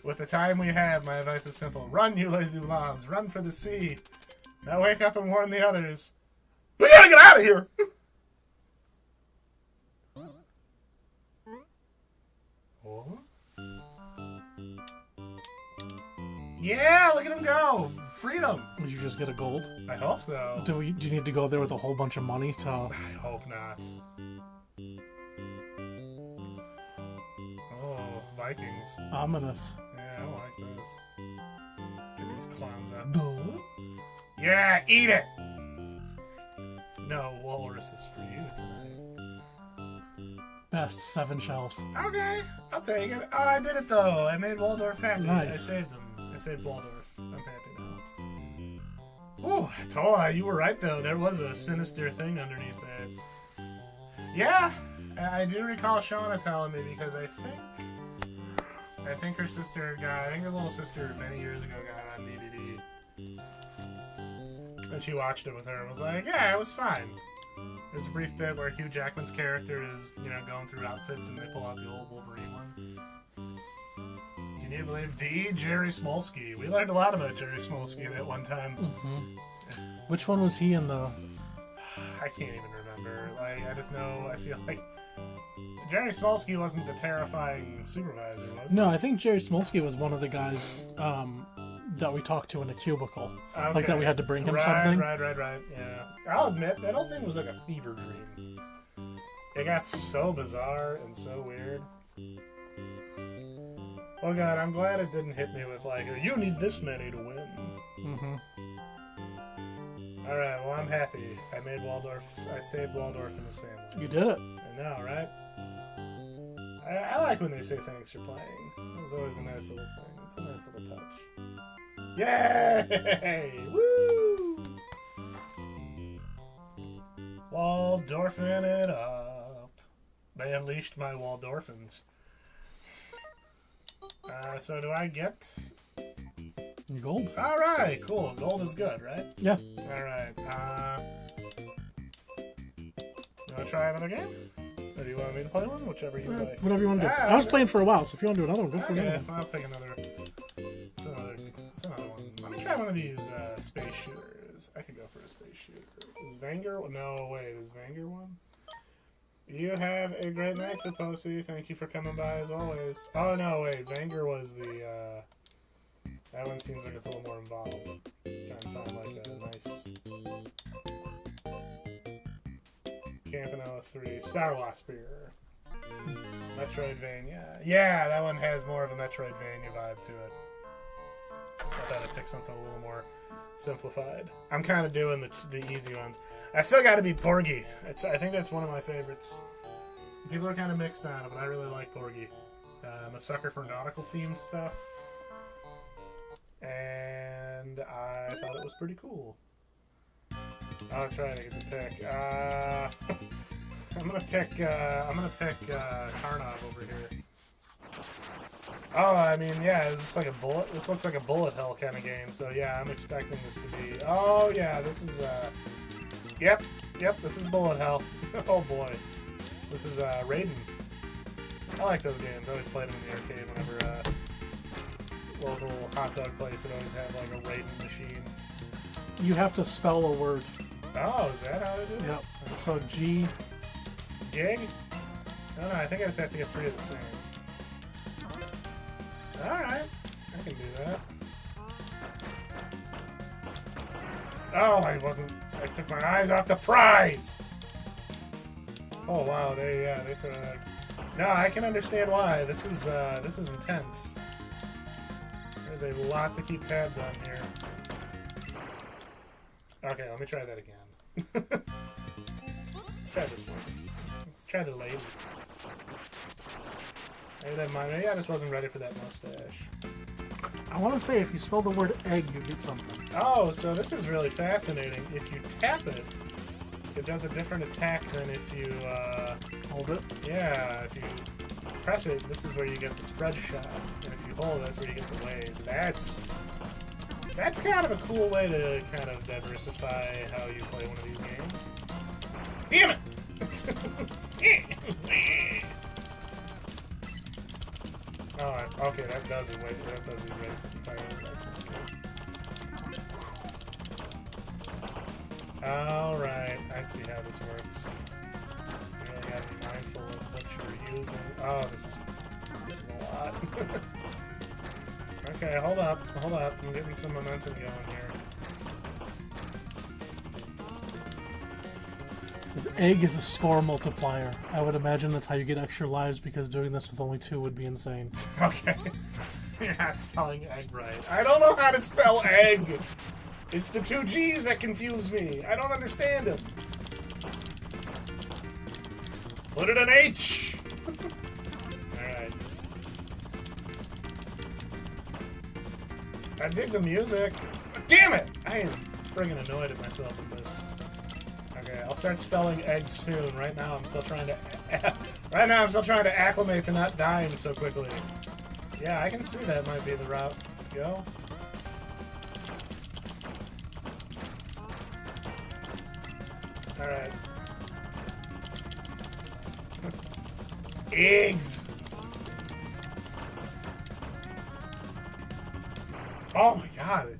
With the time we have, my advice is simple. Run, you lazy blobs. Run for the sea. Now wake up and warn the others. We gotta get out of here! Oh? Yeah, look at him go! Freedom! Did you just get a gold? I hope so. Do you need to go there with a whole bunch of money to... I hope not. Oh, Vikings. Ominous. Yeah, I don't like this. Get these clowns out. Duh. Yeah, eat it! No, walrus is for you tonight. Best 7 shells. Okay, I'll take it. Oh, I did it though. I made Waldorf happy. Nice. I saved him. I saved Waldorf. I'm happy now. Ooh, I told you, you were right though. There was a sinister thing underneath that. Yeah, I do recall Shauna telling me because I think her sister got, I think her little sister many years ago got it on DVD. And she watched it with her and was like, yeah, it was fine. There's a brief bit where Hugh Jackman's character is, going through outfits and they pull out the old Wolverine one. Can you believe the Jerry Smolsky? We learned a lot about Jerry Smolsky that one time. Which one was he in, though? I can't even remember. I just know, I feel like Jerry Smolsky wasn't the terrifying supervisor, was he? No, I think Jerry Smolsky was one of the guys that we talked to in a cubicle. Okay. Like that we had to bring him something. Right, yeah. I'll admit, that whole thing was like a fever dream. It got so bizarre and so weird. Oh god, I'm glad it didn't hit me with you need this many to win. Alright, well I'm happy. I saved Waldorf and his family. You did it. I know, right? I like when they say thanks for playing. It's always a nice little thing. It's a nice little touch. Yay! Woo! Waldorfing it up. They unleashed my Waldorphins. So do I get... Gold. Alright, cool. Gold is good, right? Yeah. Alright, you want to try another game? Or do you want me to play one? Whichever you play. Whatever you want to do. I was playing for a while, so if you want to do another one, go for another one. I'll pick another. It's another one. Let me try one of these space shooters. I could go for a space shooter. Is Vanger? No, wait. Is Vanger one? You have a great night, Posey. Thank you for coming by as always. Oh no, wait. Vanger was the. That one seems like it's a little more involved. Just trying to find a nice. Campanella 3. Star Spear. Metroidvania. Yeah, that one has more of a Metroidvania vibe to it. I thought I'd pick something a little more simplified. I'm kind of doing the easy ones. I still got to be Porgy. I think that's one of my favorites. People are kind of mixed on it, but I really like Porgy. I'm a sucker for nautical themed stuff. And I thought it was pretty cool. I'll try to get the pick. I'm gonna pick Karnov over here. Oh, I mean, yeah, is this like a bullet? This looks like a bullet hell kind of game. So yeah, I'm expecting this to be. Oh yeah, this is. Yep, this is bullet hell. Oh boy, this is Raiden. I like those games. I always played them in the arcade whenever local hot dog place would always have like a Raiden machine. You have to spell a word. Oh, is that how they do it? Yep. So G. Gig? No, I think I just have to get 3 of the same. Alright, I can do that. Oh, I took my eyes off the prize! Oh wow, they put a... No, I can understand why. This is intense. There's a lot to keep tabs on here. Okay, let me try that again. Let's try this one. Let's try the lady. Maybe I just wasn't ready for that mustache. I want to say if you spell the word egg, you get something. Oh, so this is really fascinating. If you tap it, it does a different attack than if you Hold it. Yeah, if you press it, this is where you get the spread shot, and if you hold, that's where you get the wave. That's kind of a cool way to kind of diversify how you play one of these games. Damn it! Oh, okay, that does erase it entirely. That's not good. Alright, I see how this works. You really gotta be mindful of what you're using. Oh, this is a lot. Okay, hold up. I'm getting some momentum going here. This egg is a score multiplier. I would imagine that's how you get extra lives because doing this with only 2 would be insane. Okay. You're not spelling egg right. I don't know how to spell egg. It's the 2 G's that confuse me. I don't understand them. Put it an H. Alright. I dig the music. Damn it! I am friggin' annoyed at myself with this. Okay, I'll start spelling eggs soon. Right now, I'm still trying to acclimate to not dying so quickly. Yeah, I can see that might be the route to go. Alright. Eggs! Oh my god.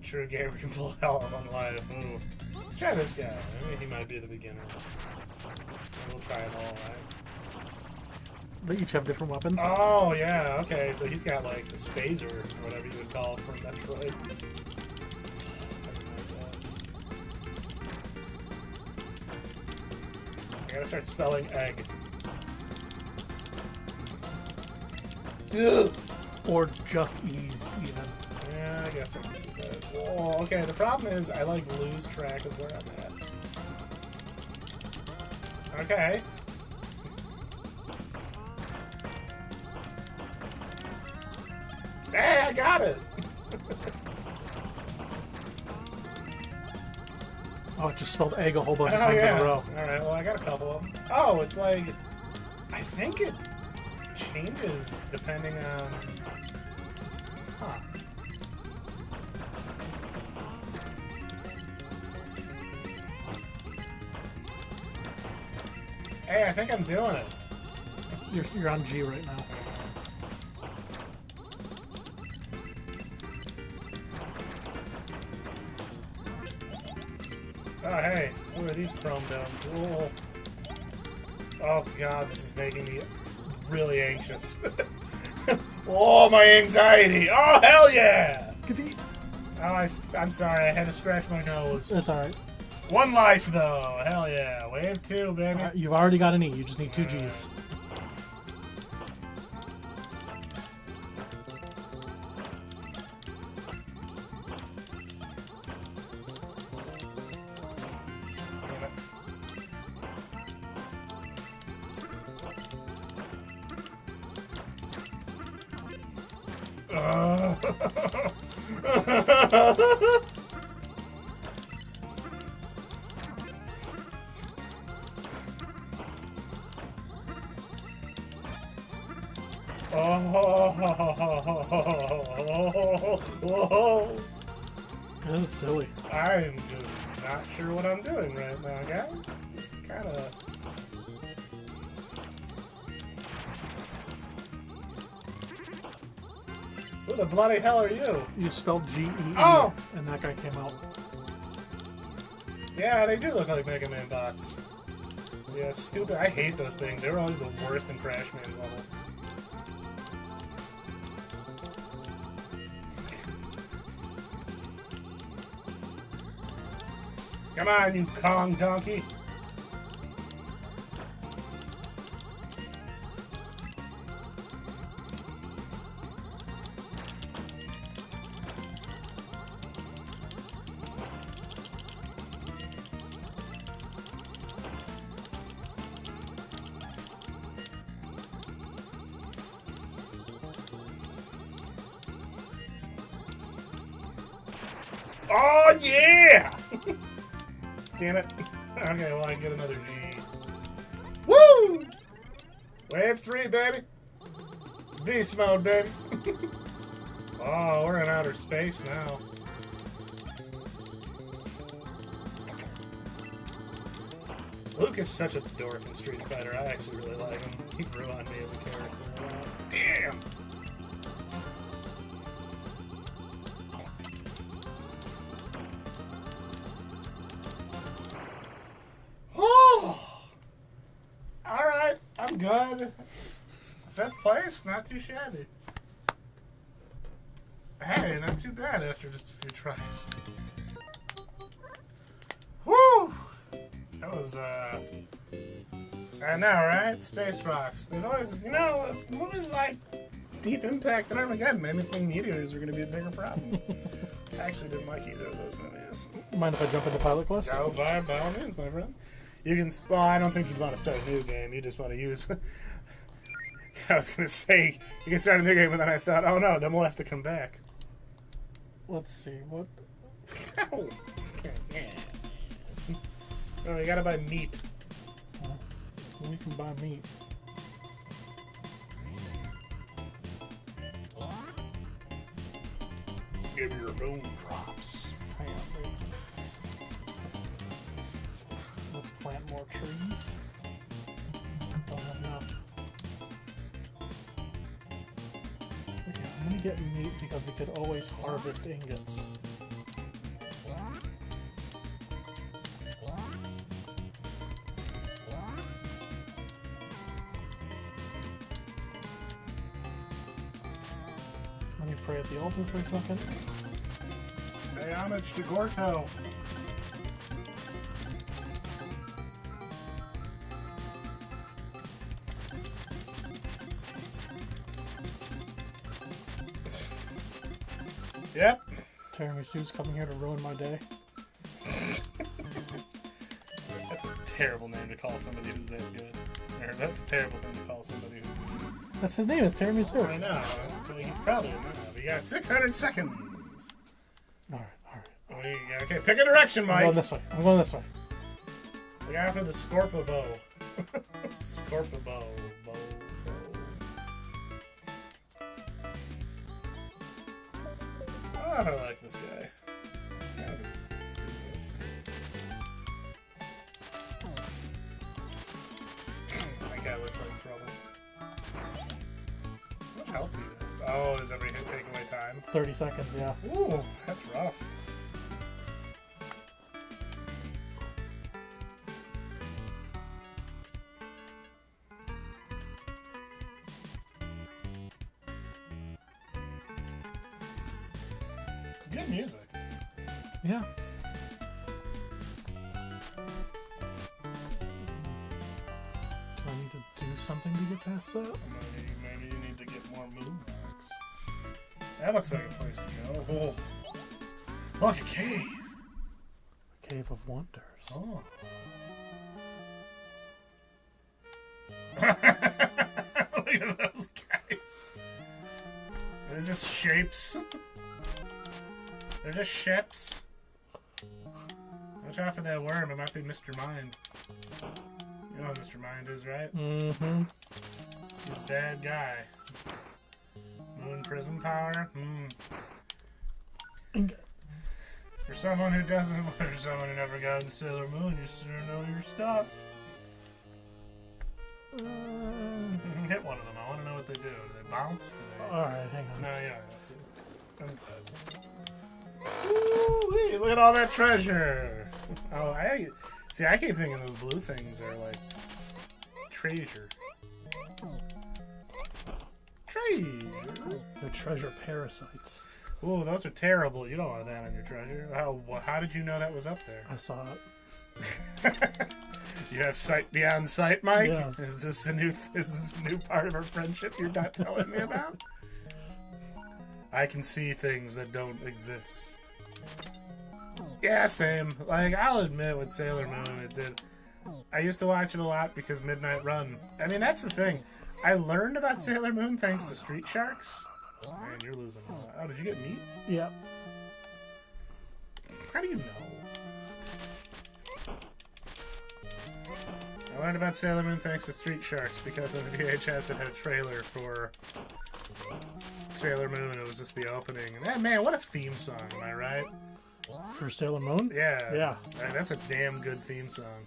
True gamer can pull hell out on live. Ooh. Let's try this guy. I mean, he might be the beginner. We'll try it all, right? They each have different weapons. Oh, yeah, okay. So he's got like a spazer, or whatever you would call it from Metroid. I gotta start spelling egg. Ugh. Or just ease, even. Yeah, I guess I can do that. Whoa, okay, the problem is I like lose track of where I'm at. Okay. Hey, I got it! Oh, it just spelled egg a whole bunch of Oh, times yeah. in a row. Alright, well, I got a couple of them. Oh, it's like... I think it changes depending on... Huh. Hey, I think I'm doing it. You're on G right now. Oh, hey, what are these chrome domes? Whoa. Oh, God, this is making me really anxious. Oh, my anxiety! Oh, hell yeah! Oh, I'm sorry, I had to scratch my nose. That's alright. One life, though. Hell yeah. Wave 2, baby. You've already got an E. You just need 2 Gs. Oh, This is silly. I'm just not sure what I'm doing right now, guys. Just kind of... Who the bloody hell are you? You spelled G-E-E, Oh! and that guy came out. Yeah, they do look like Mega Man bots. Yeah, stupid. I hate those things. They were always the worst in Crash Man's level. Come on, you Kong donkey. Oh, yeah! Damn it. Okay, well, I can get another G. Woo! Wave 3, baby. Beast mode, baby. Oh, we're in outer space now. Luke is such a dork in Street Fighter. I actually really like him. He grew on me as a character. Damn! I'm good. 5th place, not too shabby. Hey, not too bad after just a few tries. Woo! That was, I know, right? Space Rocks. They've always, you know, movies like Deep Impact and Armageddon made me think meteors were going to be a bigger problem. I actually didn't like either of those movies. Mind if I jump into Pilot Quest? Go by all means, my friend. You can, well, I don't think you'd want to start a new game. You just want to use... I was going to say, you can start a new game, but then I thought, oh no, then we'll have to come back. Let's see, what... Oh, you gotta buy meat. You can buy meat. Give your own drops. Hang on, wait. plant more trees. Don't have enough. Okay, I'm gonna get meat because we could always harvest ingots. Let me pray at the altar for a second. Pay homage to Gorto. Yep. Tiramisu's coming here to ruin my day. That's a terrible name to call somebody who's that good. Or that's a terrible thing to call somebody who... That's his name, is Tiramisu. I know. So he's probably enough. We got 600 seconds. Alright. Okay, pick a direction, I'm Mike. going this way. I'm going this way. Look out for the Scorpibo. Scorpibo. Bo. Oh, I like this guy. That guy looks like trouble. What health do you have? Oh, does every hit take away time? 30 seconds, yeah. Ooh, that's rough. Good music. Yeah. Do I need to do something to get past that? Maybe you need to get more moon rocks. That looks like a place to go. Oh. Look, a cave. A cave of wonders. Oh. Look at those guys. They're just shapes. They're just ships. Watch out for that worm. It might be Mr. Mind. You know what Mr. Mind is, right? Mm-hmm. He's a bad guy. Moon prism power? For someone who doesn't, for someone who never got into Sailor Moon, you sure know your stuff. Hit one of them. I want to know what they do. Do they bounce? Do they... Alright, hang on. No, you don't have to. I'm good. Ooh, look at all that treasure. Oh, I keep thinking those blue things are like treasure. Treasure. They're treasure parasites. Ooh, those are terrible. You don't want that on your treasure. How did you know that was up there? I saw it. You have sight beyond sight, Mike? Yes. Is this a new part of our friendship you're not telling me about? I can see things that don't exist. Yeah, same. Like, I'll admit with Sailor Moon, it did. I used to watch it a lot because Midnight Run. I mean, that's the thing. I learned about Sailor Moon thanks to Street Sharks. Man, you're losing a lot. Oh, did you get meat? Yep. How do you know? I learned about Sailor Moon thanks to Street Sharks because on the VHS it had a trailer for Sailor Moon. It was just the opening. And man, what a theme song, am I right? For Sailor Moon? Yeah. Yeah. That's a damn good theme song.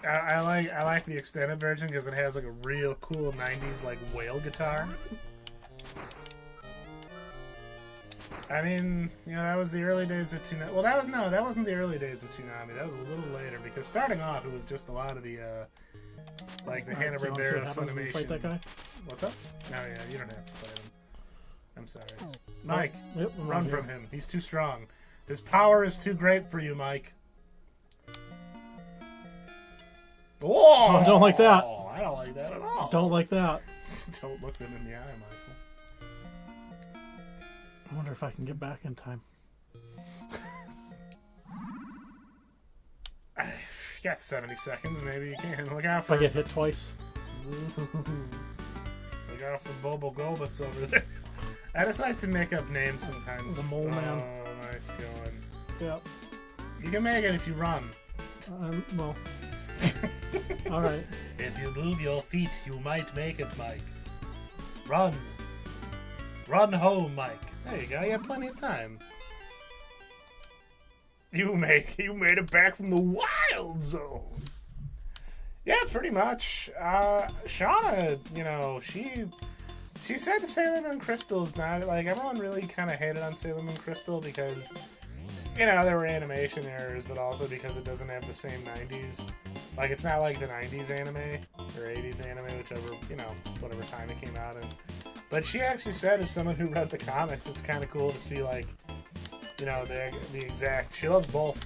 I like the extended version because it has like a real cool 90s like whale guitar. I mean, you know, that was the early days of Toonami. Well, that wasn't the early days of Toonami. That was a little later because starting off it was just a lot of the like the Hanna-Barbera Funimation. Fight that guy? What's up? No, yeah, you don't have to fight him. I'm sorry, Mike. Yep, run from him. He's too strong. His power is too great for you, Mike. Whoa! Oh, I don't like that. I don't like that at all. Don't like that. Don't look them in the eye, Michael. I wonder if I can get back in time. You got 70 seconds. Maybe you can. Look out If for. I get hit twice. Look out for Bobo Gobus over there. I decide to make up names sometimes. The Mole Man. Oh, nice going. Yep. You can make it if you run. Well. Alright. If you move your feet, you might make it, Mike. Run. Run home, Mike. There you go. You have plenty of time. You made it back from the wild zone. Yeah, pretty much. Shauna, you know, she said Sailor Moon Crystal's not like everyone really kind of hated on Sailor Moon Crystal because you know there were animation errors, but also because it doesn't have the same 90s. Like it's not like the 90s anime or 80s anime, whichever whatever time it came out in. But she actually said, as someone who read the comics, it's kind of cool to see like. You know, the exact... She loves both.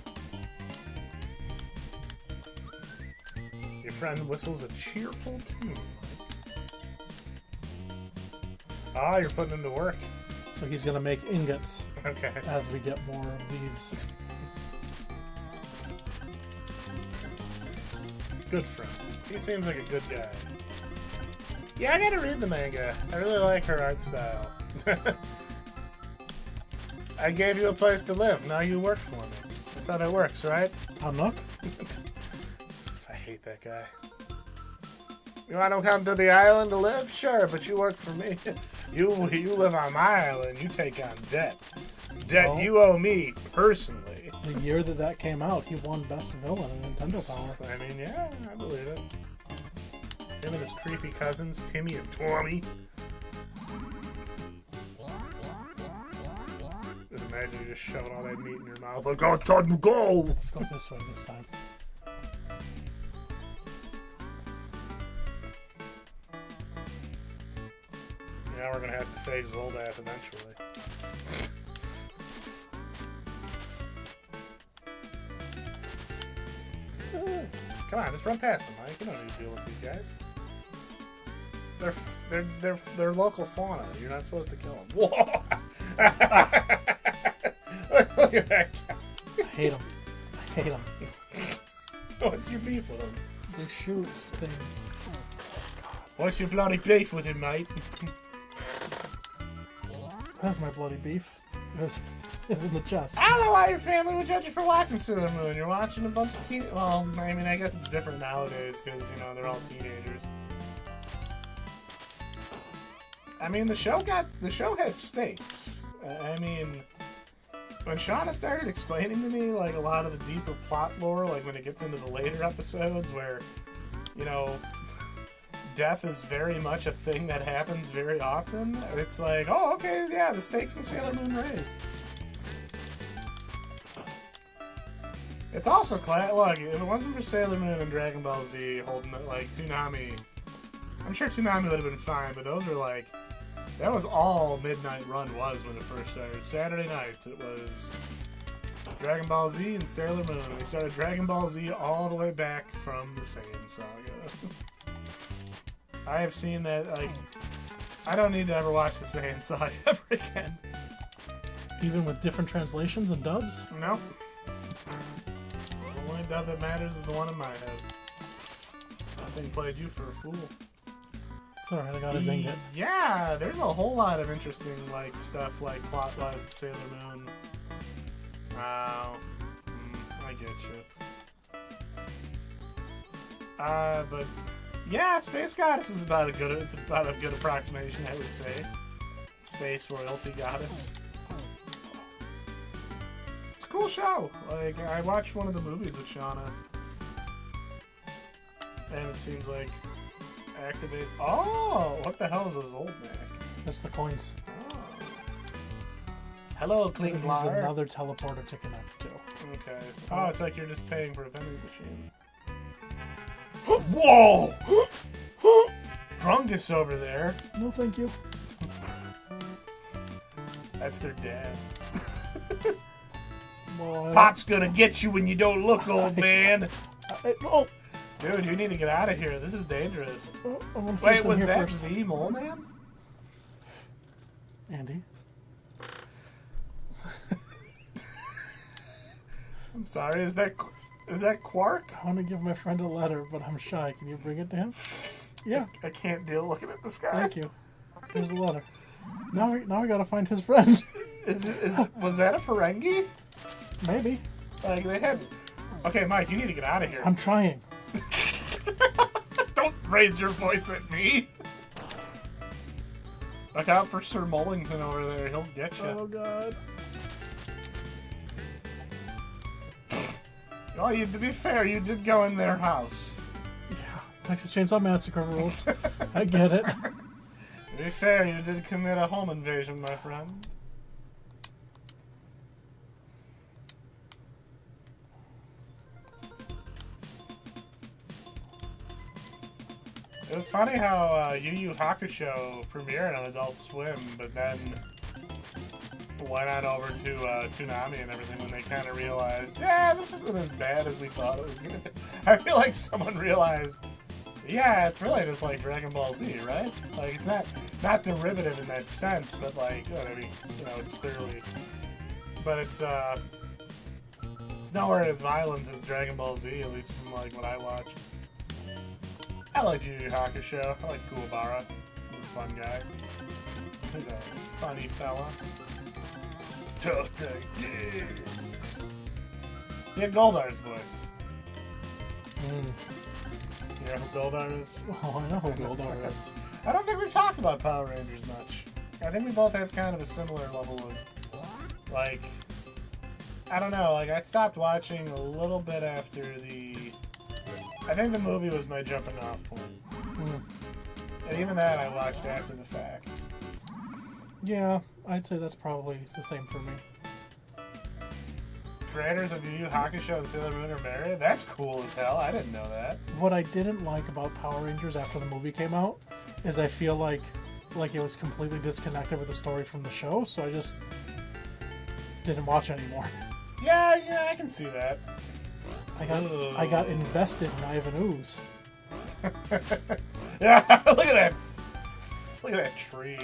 Your friend whistles a cheerful tune. Ah, you're putting him to work. So he's going to make ingots. Okay. As we get more of these. Good friend. He seems like a good guy. Yeah, I gotta read the manga. I really like her art style. I gave you a place to live. Now you work for me. That's how that works, right? Tom Nook? I hate that guy. You want to come to the island to live? Sure, but you work for me. You live on my island. You take on debt. Debt you owe me personally. The year that came out, he won Best Villain in Nintendo Power. I mean, yeah, I believe it. Him and his creepy cousins, Timmy and Tommy. Just imagine you just shoving all that meat in your mouth like, oh, time to go! Let's go this way this time. Now we're gonna have to face Zoldath eventually. Come on, just run past them, Mike. You don't need to deal with these guys. They're local fauna. You're not supposed to kill them. Whoa! Look at that guy. I hate them. I hate them. What's your beef with him? They shoot things. What's your bloody beef with him, mate? That's my bloody beef. It was in the chest. I don't know why your family would judge you for watching Sailor Moon. You're watching a bunch of teen... Well, I mean, I guess it's different nowadays because, you know, they're all teenagers. I mean, the show has stakes. I mean, when Shauna started explaining to me, like, a lot of the deeper plot lore, like, when it gets into the later episodes where, you know, death is very much a thing that happens very often, it's like, oh, okay, yeah, the stakes in Sailor Moon raise. It's also look, if it wasn't for Sailor Moon and Dragon Ball Z holding it, like, Toonami, I'm sure Toonami would have been fine, but those were like, that was all Midnight Run was when it first started. Saturday nights, it was Dragon Ball Z and Sailor Moon. We started Dragon Ball Z all the way back from the Saiyan Saga. I have seen that, like, I don't need to ever watch the Saiyan Saga ever again. Even with different translations and dubs? Nope. The only dub that matters is the one in my head. I think played you for a fool. It's alright, I got his ingot. Yeah, there's a whole lot of interesting, like, stuff, like, plot-wise in Sailor Moon. I get you. But, yeah, Space Goddess is about a good approximation, I would say. Space Royalty Goddess. It's a cool show. Like, I watched one of the movies with Shauna. And it seems like activate. Oh, what the hell is this old Mac? That's the coins. Oh. Hello, There's Klinglar. another teleporter to connect to. Okay. Oh, it's like you're just paying for a vending machine. Whoa! Grungus over there. No, thank you. That's their dad. Well, Pop's gonna get you when you don't look, old man. Oh! Dude, you need to get out of here. This is dangerous. I want to see Wait, what's in was here that first. the Mole Man? Andy? I'm sorry, is that Quark? I want to give my friend a letter, but I'm shy. Can you bring it to him? Yeah. I can't deal looking at the sky. Thank you. Here's the letter. Now we gotta find his friend. Was that a Ferengi? Maybe. Like, they had... Okay, Mike, you need to get out of here. I'm trying. Don't raise your voice at me. Look out for Sir Mullington over there. He'll get you. Oh, God. Well, to be fair, you did go in their house. Yeah, Texas Chainsaw Massacre rules. I get it. To be fair, you did commit a home invasion, my friend. It was funny how Yu Yu Hakusho premiered on Adult Swim, but then went on over to Toonami and everything when they kind of realized, yeah, this isn't as bad as we thought it was going to be. I feel like someone realized, yeah, it's really just like Dragon Ball Z, right? Like, it's not derivative in that sense, but like, I mean, you know, it's clearly, but it's nowhere as violent as Dragon Ball Z, at least from like what I watch. I like Yu Yu Hakusho. I like Kuwabara. He's a fun guy. He's a funny fella. Tough like this. He had Goldar's voice. You know who Goldar is? Oh, I know who Goldar is. I don't think we've talked about Power Rangers much. I think we both have kind of a similar level of, like, I don't know, like, I stopped watching a little bit after I think the movie was my jumping off point. And even that I watched after the fact. Yeah, I'd say that's probably the same for me. Creators of Yu Yu Hakusho and Sailor Moon are married? That's cool as hell. I didn't know that. What I didn't like about Power Rangers after the movie came out is I feel like it was completely disconnected with the story from the show, so I just didn't watch anymore. Yeah, I can see that. I got invested in Ivan Ooze. Yeah, look at that. Look at that tree.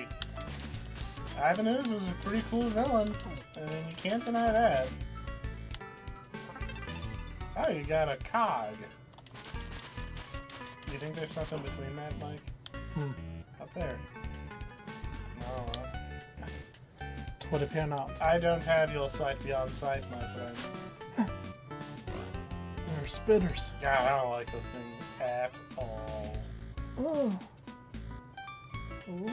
Ivan Ooze was a pretty cool villain. I mean, you can't deny that. Oh, you got a cog. Do you think there's something between that, Mike? Up there. No. Would appear not. I don't have your sight beyond sight, my friend. They're spitters. God, I don't like those things at all. Oh. Ooh.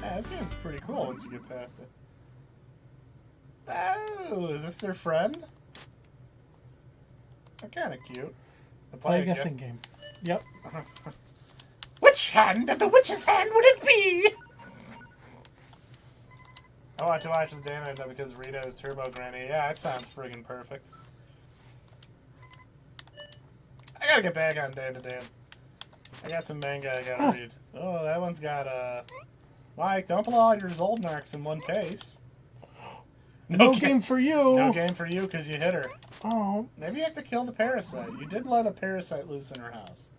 Yeah, this game's pretty cool once you get past it. Oh, is this their friend? They're kind of cute. Play a guessing game. Yep. Which hand of the witch's hand would it be? I want to watch this damage though because Rita is Turbo Granny. Yeah, that sounds friggin' perfect. I gotta get back on Dan to Dan. I got some manga I gotta read. Oh, that one's got Mike, don't pull all your Zoldnarks in one case. No game for you. No game for you because you hit her. Oh. Maybe you have to kill the parasite. You did let a parasite loose in her house.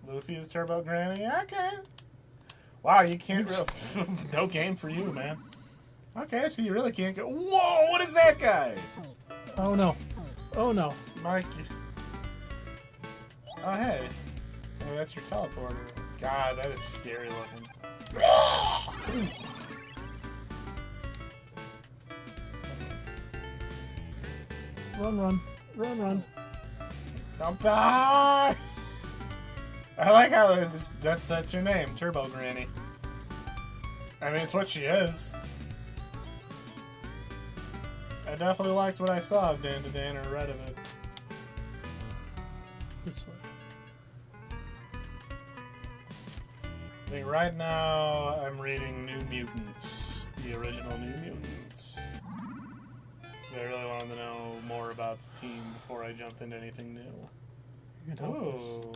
Luffy is Turbo Granny? Okay. Wow, you can't really... No game for you, man. Okay, so you really can't go... Whoa, what is that guy? Oh, no. Oh, no. Mike... Oh, hey. Maybe that's your teleporter. God, that is scary looking. Run, run. Run, run. Don't die! I like how that's your name, Turbo Granny. I mean, it's what she is. I definitely liked what I saw of Dan to Dan or read of it. This way. I think right now I'm reading New Mutants, the original New Mutants. I really wanted to know more about the team before I jumped into anything new. You can help us. Ooh.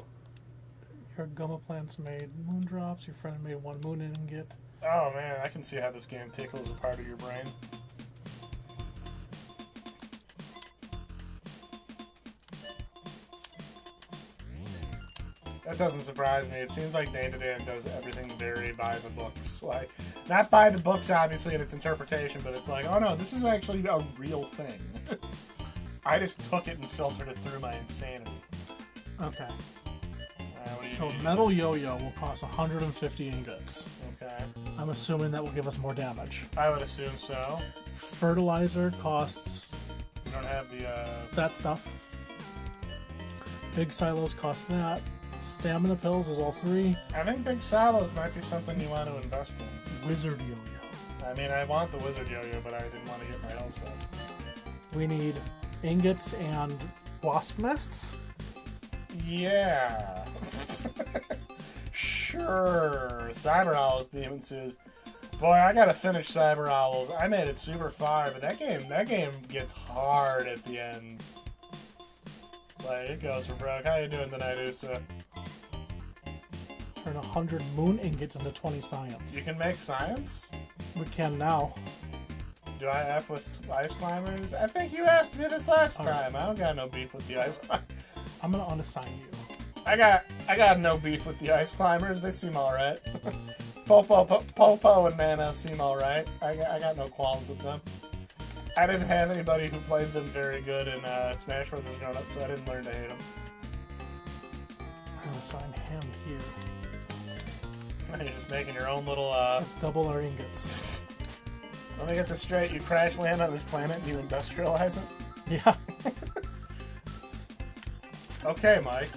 Your Gumma plants made moondrops. Your friend made one moon ingot. Oh man, I can see how this game tickles a part of your brain. That doesn't surprise me. It seems like Day to Day does everything very by the books. Like, not by the books, obviously, in its interpretation, but it's like, oh no, this is actually a real thing. I just took it and filtered it through my insanity. Okay. What do you So need? metal yo-yo will cost 150 ingots. Okay. I'm assuming that will give us more damage. I would assume so. Fertilizer costs We don't have the, that stuff. Big silos cost that. Stamina pills is all 3. I think big silos might be something you want to invest in. Wizard yo-yo. I mean, I want the wizard yo-yo, but I didn't want to get my hopes up. We need ingots and wasp nests. Yeah. Sure. Cyber Owls Demon says, boy, I gotta finish Cyber Owls. I made it super far, but that game gets hard at the end. Like, it goes for broke. How you doing tonight, Usa? Turn 100 moon ingots into 20 science. You can make science? We can now. Do I F with ice climbers? I think you asked me this last All right. time. I don't got no beef with the ice climbers. I'm gonna unassign you. I got no beef with the ice climbers. They seem alright. Popo and Nana seem alright. I got no qualms with them. I didn't have anybody who played them very good in Smash Bros. Growing up, so I didn't learn to hate them. I'm gonna assign him here. You're just making your own little. Let's double our ingots. Let me get this straight. You crash land on this planet and you industrialize it? Yeah. Okay, Mike.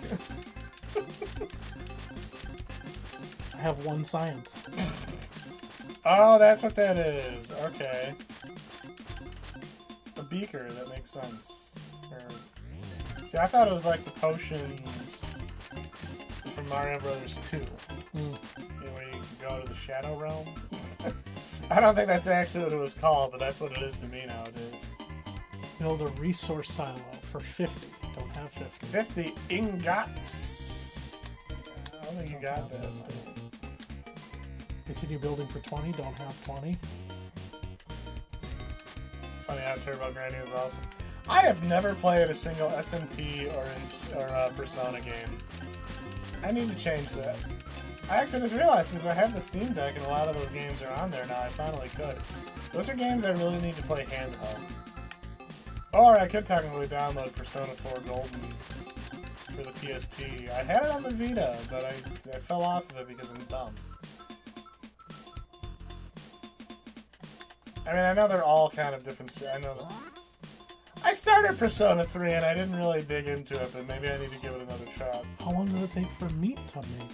I have 1 science. Oh, that's what that is. Okay. A beaker, that makes sense. See, I thought it was like the potions from Mario Brothers 2. Mm. You know, where you can go to the Shadow Realm. I don't think that's actually what it was called, but that's what it is to me nowadays. Build a resource silo for 50. Don't have 50. 50 ingots. I don't think you got that. Continue building for 20. Don't have 20. Funny how Turbo Granny is awesome. I have never played a single SMT or Persona game. I need to change that. I actually just realized since I have the Steam Deck and a lot of those games are on there now, I finally could. Those are games I really need to play handheld. Or I could technically download Persona 4 Golden for the PSP. I had it on the Vita, but I fell off of it because I'm dumb. I mean, I know they're all kind of different. I know that. I started Persona 3 and I didn't really dig into it, but maybe I need to give it another shot. How long does it take for meat to make?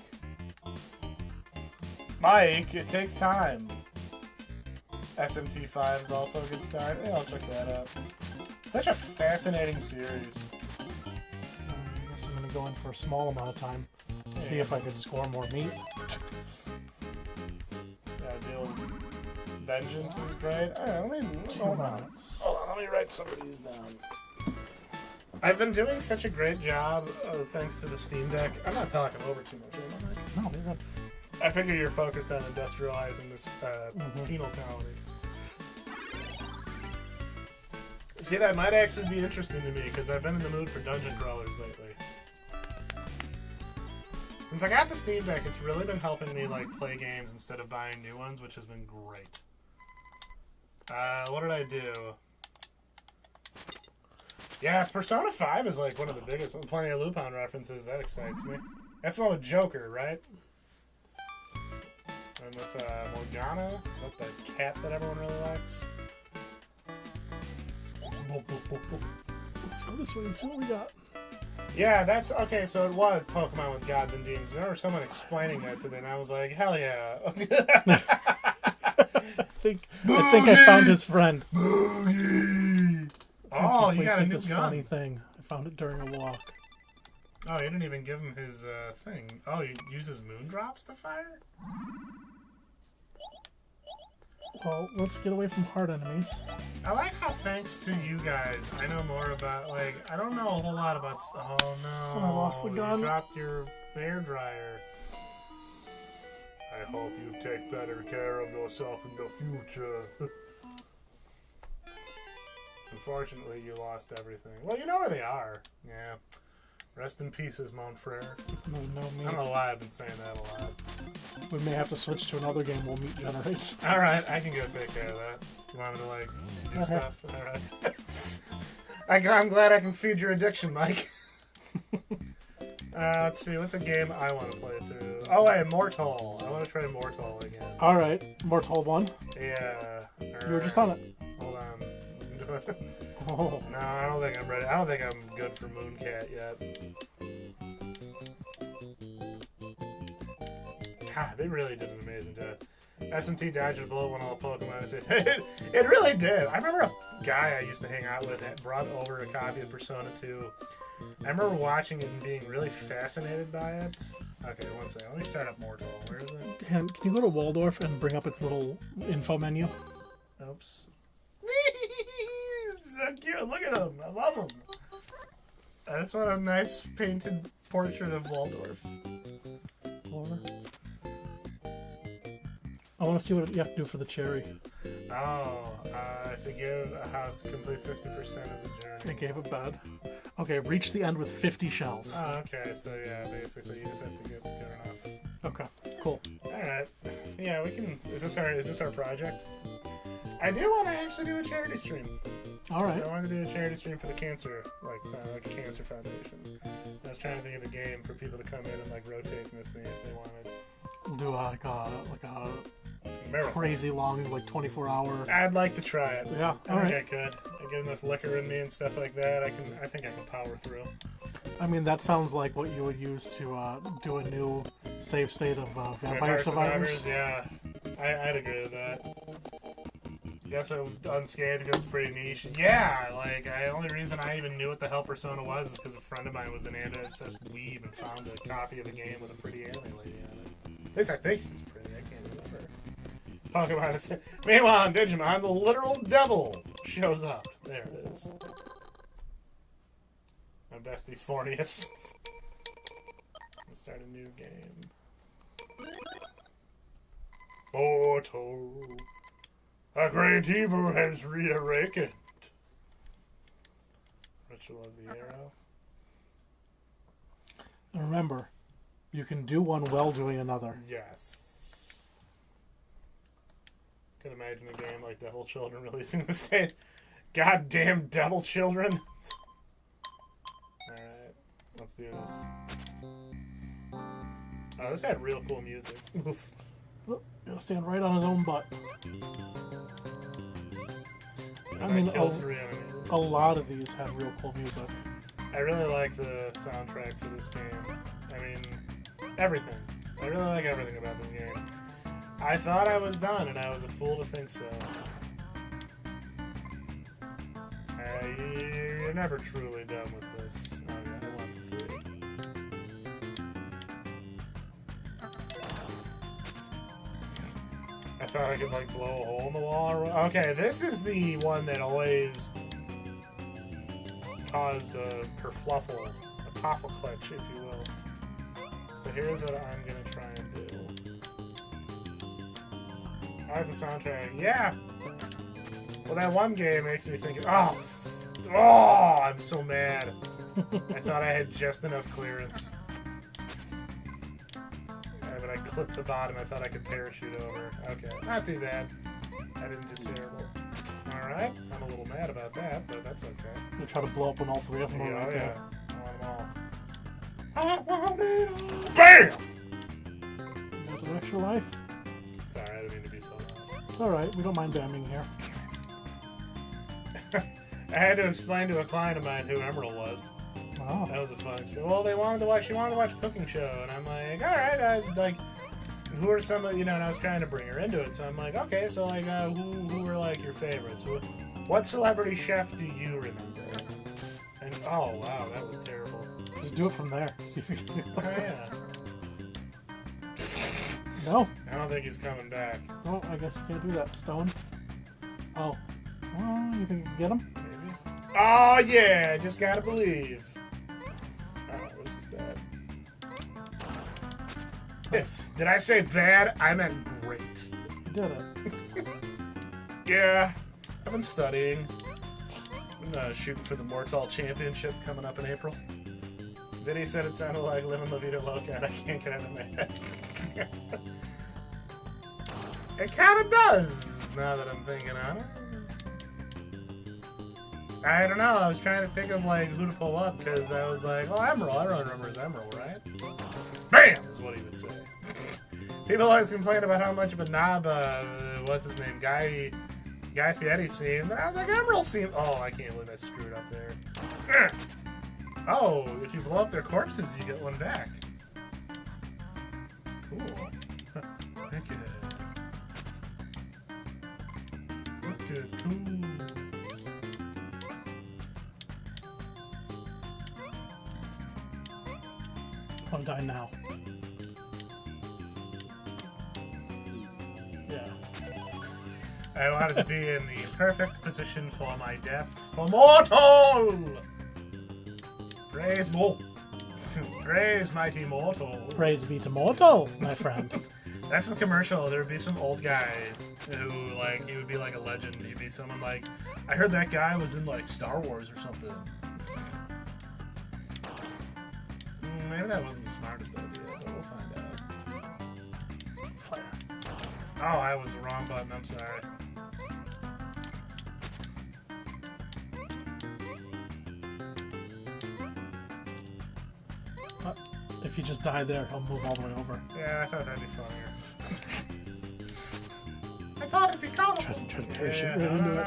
Mike, it takes time. SMT5 is also a good start. Yeah, I'll check that out. Such a fascinating series. I guess I'm going to go in for a small amount of time. See if I could score more meat. Yeah, deal Vengeance is great. Alright, hold on, let me write some of these down. I've been doing such a great job, thanks to the Steam Deck. I'm not talking over too much, am I? No, you're good. I figure you're focused on industrializing this penal colony. See, that might actually be interesting to me, because I've been in the mood for dungeon crawlers lately. Since I got the Steam Deck, it's really been helping me like play games instead of buying new ones, which has been great. What did I do? Yeah, Persona 5 is like one of the biggest. Plenty of Lupin references. That excites me. That's the one with Joker, right? And with Morgana. Is that the cat that everyone really likes? Let's go this way and see what we got. Yeah, that's okay. So it was Pokemon with Gods and Demons. I remember someone explaining that to me, and I was like, "Hell yeah!" I think I found his friend. Boogie! Oh, you got a new this gun. funny thing. I found it during a walk. Oh, you didn't even give him his thing. Oh, you uses moon drops to fire? Well, let's get away from hard enemies. I like how thanks to you guys, I know more about, like, I don't know a whole lot about, oh no. I lost the gun. You dropped your hair dryer. I hope you take better care of yourself in the future. Unfortunately, you lost everything. Well, you know where they are. Yeah. Rest in pieces, mon frere. No I meat. don't know why I've been saying that a lot. We may have to switch to another game while meat generates. Alright, I can go take care of that. You want me to, like, do stuff? Alright. I'm glad I can feed your addiction, Mike. Let's see, what's a game I want to play through? Oh, wait, Mortal. I want to try Mortal again. Alright, Mortal 1. Yeah. You were just on it. Hold on. Oh. No, I don't think I'm ready. I don't think I'm good for Mooncat yet. God, they really did an amazing job. SMT dodged a bullet when all Pokemon. It really did. I remember guy I used to hang out with that brought over a copy of Persona 2. I remember watching it and being really fascinated by it. Okay, one second. Let me start up Mortal. Where is it? Can you go to Waldorf and bring up its little info menu? Oops. So cute. Look at him. I love him. I just want a nice painted portrait of Waldorf. I want to see what you have to do for the cherry. Oh, to give a house complete 50% of the journey. I gave it bad. Okay, reach the end with 50 shells. Oh, okay. So yeah, basically you just have to get good enough. Okay, cool. All right. Yeah, we can. Is this our project? I do want to actually do a charity stream. All right. I wanted to do a charity stream for the cancer, like a cancer foundation. I was trying to think of a game for people to come in and like rotate with me if they wanted. Do like a Marathon. crazy long, like 24-hour. I'd like to try it. Yeah, I all think right. I could. I get enough liquor in me and stuff like that. I think I can power through. I mean, that sounds like what you would use to do a new save state of Vampire Survivors. Yeah, I'd agree with that. Guess Unscathed goes pretty niche. Yeah, like, the only reason I even knew what the hell Persona was is because a friend of mine was an anime-obsessed weeb and found a copy of the game with a pretty alien lady on it. At least I think she's pretty. I can't remember. Talk about it. Meanwhile, on Digimon, the literal devil shows up. There it is. My bestie Fornius. We'll start a new game. Portal. A great evil has reawakened. Ritual of the Arrow. And remember, you can do one while doing another. Yes. Can imagine a game like Devil Children releasing the state. Goddamn Devil Children. Alright, let's do this. Oh, this had real cool music. Oof. Oh, he'll stand right on his own butt. I mean, killed 3 enemies. a lot of these have real cool music. I really like the soundtrack for this game. I mean, everything. I really like everything about this game. I thought I was done, and I was a fool to think so. You're never truly done with this. Oh yeah, I want the 3. I thought I could, like, blow a hole in the wall. Okay, this is the one that always caused a kerfluffle, a toffleclutch, if you will. So here's what I'm gonna try and do. I like the soundtrack. Yeah! Well, that one game makes me think, oh, I'm so mad. I thought I had just enough clearance. But I clipped the bottom. I thought I could parachute over. Okay, not too bad. I didn't do terrible. Alright, I'm a little mad about that, but that's okay. They try to blow up when all 3 of them are right there. I want them all. I want it all. BAM! You got an extra life? Sorry, I didn't mean to be so loud. It's alright, we don't mind damning here. I had to explain to a client of mine who Emerald was. Wow. That was a fun experience. Well, she wanted to watch a cooking show, and I'm like, alright, who are some of, and I was trying to bring her into it, so I'm like, okay, so, who were, your favorites? What celebrity chef do you remember? And, oh, wow, that was terrible. Just do it from there. See if you can do it. Oh, yeah. No. I don't think he's coming back. No, I guess you can't do that. Stone. Oh. Well, you think you can get him? Maybe. Oh, yeah, just gotta believe. Oh, this is bad. Yes. Did I say bad? I meant great. You did it. Yeah, I've been studying. I'm shooting for the Mortal Championship coming up in April. Vinny said it sounded like Living La Vida Loca, and I can't get out of my head. It kind of does, now that I'm thinking on it. I don't know, I was trying to think of, who to pull up, because I was like, oh, Emerald, everyone remembers Emerald, right? BAM! Is what he would say. People always complain about how much of a knob, what's his name, Guy Fieri seemed, and I was like, Emerald seemed... Oh, I can't believe I screwed up there. Oh, if you blow up their corpses, you get one back. Cool. Look at it. Look at it. Cool. want to die now. Yeah. I wanted to be in the perfect position for my death. For mortal! Praise Praise mighty mortal. Praise be to mortal, my friend. That's the commercial. There'd be some old guy who, like, he would be like a legend. He'd be someone like, I heard that guy was in, like, Star Wars or something. Maybe that wasn't the smartest idea, but we'll find out. Fire. Oh, I was the wrong button. I'm sorry. If you just die there, he'll move all the way over. Yeah, I thought that'd be funnier. I thought it'd be comical. Try to parachute Yeah, right into it.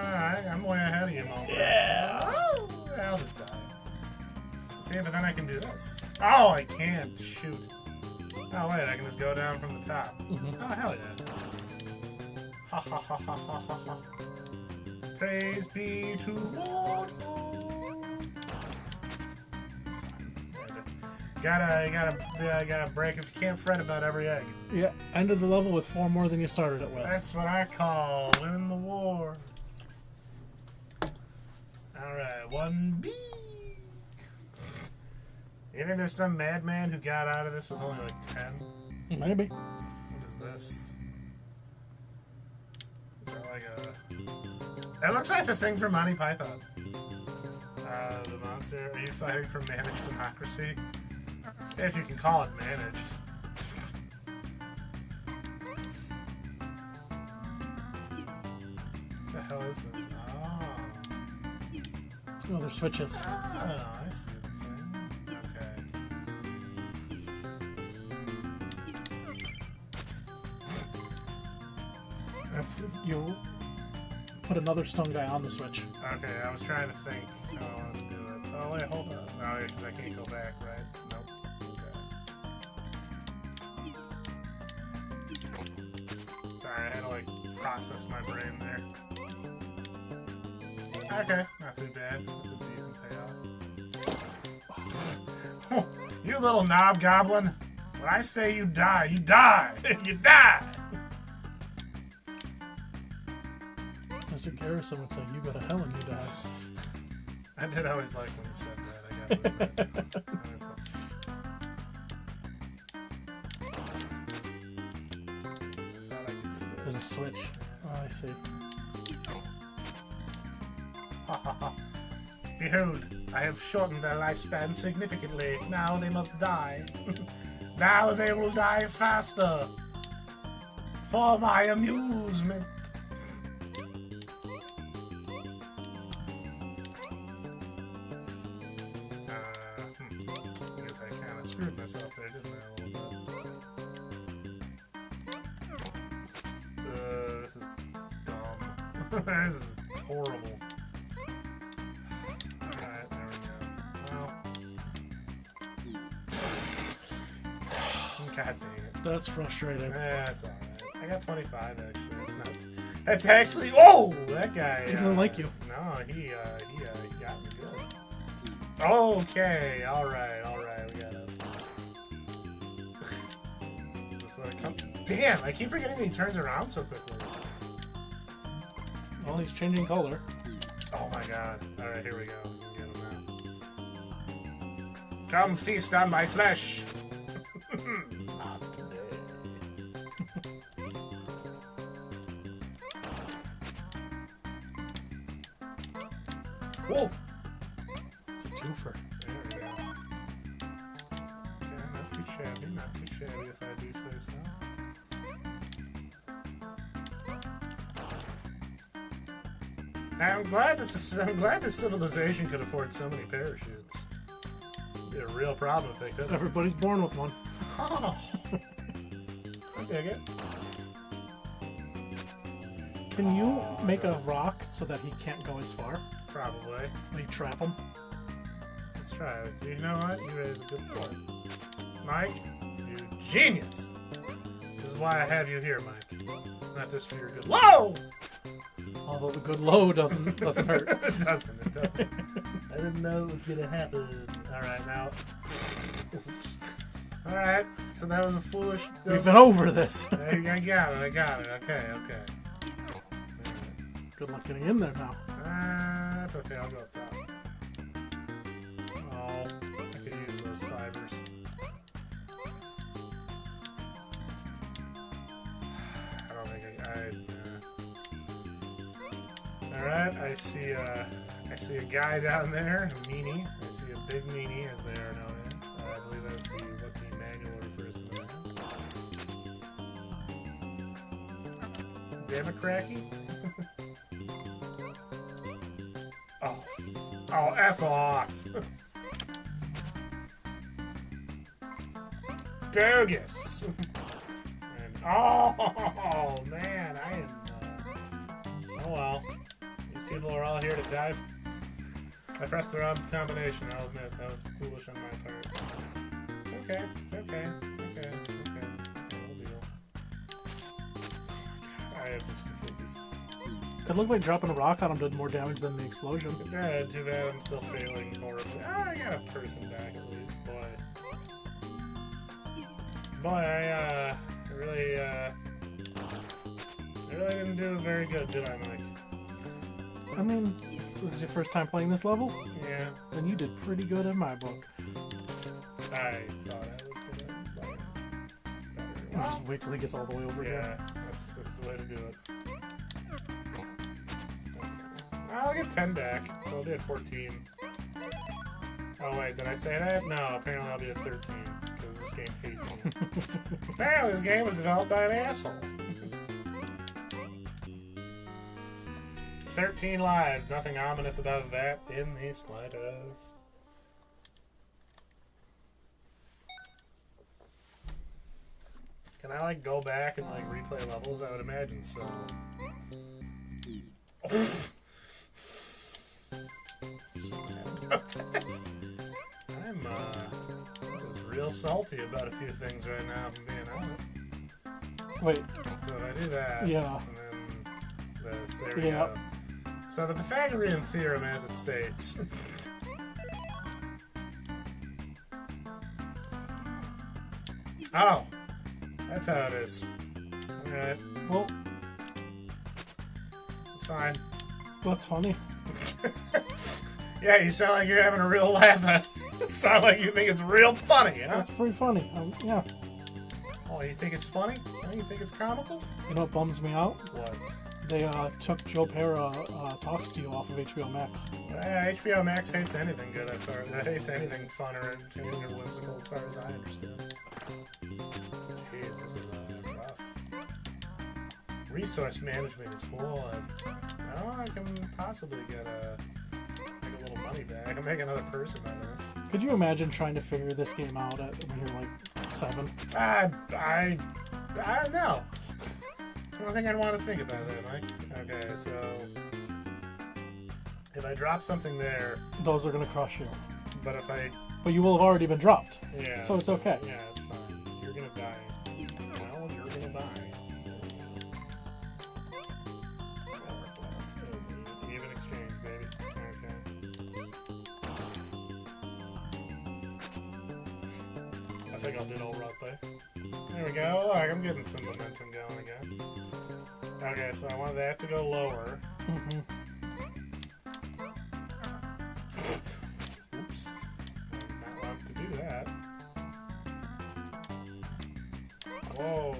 I'm way ahead of you, Mo. Yeah. Oh, I'll just die. See, but then I can do this. Oh, I can't. Shoot. Oh, wait, I can just go down from the top. Mhm. Oh, hell yeah. Ha ha ha ha ha ha ha. Praise be to mortal. It's fine. Gotta break if you can't fret about every egg. Yeah, ended the level with 4 more than you started it with. That's what I call winning the war. Alright, 1B. You think there's some madman who got out of this with only like 10? Maybe. What is this? Is that like a... That looks like the thing from Monty Python. The monster. Are you fighting for managed democracy? If you can call it managed. What the hell is this? Oh, there's switches. Oh, I see the thing. Okay. That's You put another stone guy on the switch. okay. I was trying to think how I want to do it. Oh wait, hold on. No, because I can't go back, right? Nope. Okay. Sorry, I had to like process my brain there. Okay, not too bad. That's a decent payoff. You little knob goblin! When I say you die, you die! You die! Mr. Garrison would say, you go to hell and you die. I did always like when you said that. I always thought- thought I could do There's a this. switch. Oh, I see. Ha ha ha. Behold, I have shortened their lifespan significantly. Now they must die. Now they will die faster. For my amusement. I guess I kind of screwed myself there, didn't I, a little bit? This is dumb. This is horrible. Alright, there we go. Well. God dang it. That's frustrating. That's alright. I got 25 actually. It's not. That's actually. Oh! That guy. He doesn't like you. No, he got me good. Okay, alright. We gotta. This way it comes. Damn, I keep forgetting that he turns around so quickly. Well, he's changing color. Oh my god. Alright, here we go. We can get him now. Come feast on my flesh! Not today. Whoa! It's a twofer. There we go. Yeah, not too shabby, if I do say so. I'm glad this civilization could afford so many parachutes. It'd be a real problem if they couldn't. Everybody's born with one. Oh. I dig it. Can you make a rock so that he can't go as far? Probably. Will you trap him? Let's try it. You know what? You raise a good point. Mike, you genius. This is why I have you here, Mike. It's not just for your good. Whoa! Although the good low doesn't hurt. It doesn't. I didn't know it was gonna happen. Alright, now. Oops. Alright, so that was a foolish... We've been over this. I got it. Okay. Good luck getting in there now. That's okay, I'll go up top. Oh, I could use those fibers. I don't think Alright, I see a guy down there, a meanie. I see a big meanie, as they are known as. I believe that's what the manual refers to them as. Democracy? Oh, F off! Bogus! And, oh, man, I am... oh, well. These people are all here to die. I pressed the wrong combination, I'll admit. That was foolish on my part. It's okay. No deal. I have this completely... It looked like dropping a rock on him did more damage than the explosion. Too bad, I'm still failing horribly. I got a person back at least, boy. I really didn't do very good, did I, Mike? I mean, this is your first time playing this level? Yeah. Then you did pretty good in my book. I thought I was gonna better. Just wait till he gets all the way over here. Yeah, that's the way to do it. I'll get 10 back, so I'll be at 14. Oh wait, did I say that? No, apparently I'll be at 13, because this game hates me. Apparently this game was developed by an asshole. 13 lives, nothing ominous about that in the slightest. Can I, like, go back and, like, replay levels? I would imagine so. I'm just real salty about a few things right now, if I'm being honest. Wait. So if I do that, Yeah. and then this, there we Yeah. go. So the Pythagorean theorem, as it states. Oh, that's how it is. Alright, Well, it's fine. that's funny. Yeah, you sound like you're having a real laugh at it. Sound like you think it's real funny, huh? That's pretty funny. Yeah. Oh, you think it's funny? Huh? You think it's comical? You know what bums me out? What? They took Joe Pera Talks to You off of HBO Max. HBO Max hates anything good as far as hates anything fun or entertaining or whimsical as far as I understand. Jeez, this is rough. Resource management is what? No, I can possibly make a little money back. I can make another person out of this. Could you imagine trying to figure this game out when you're like 7? I don't know. I don't think I'd want to think about that, Mike. Okay, so if I drop something there, Those are gonna crush you. but if I But you will have already been dropped. yeah, So it's okay. Yeah, it's fine. You're gonna die. Well, you're gonna die. Even exchange, baby. Okay. I think I'll do it all right there. There we go. Look, I'm getting some momentum going again. Okay, so I want that to go lower. Mm-hmm. Oops. I did not want to do that. Whoa.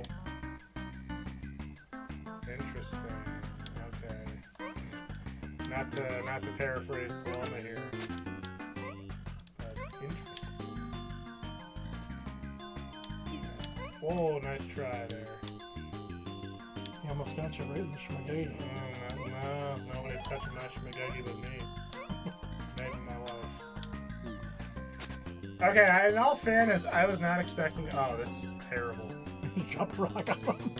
Interesting. Okay. Not to paraphrase Paloma here. But interesting. Whoa, nice try there. You almost got you right in the schmaggy. No, nobody's touching my schmagegi but me. Maybe my wife. Okay, in all fairness, I was not expecting... Oh, this is terrible. Drop a rock on them.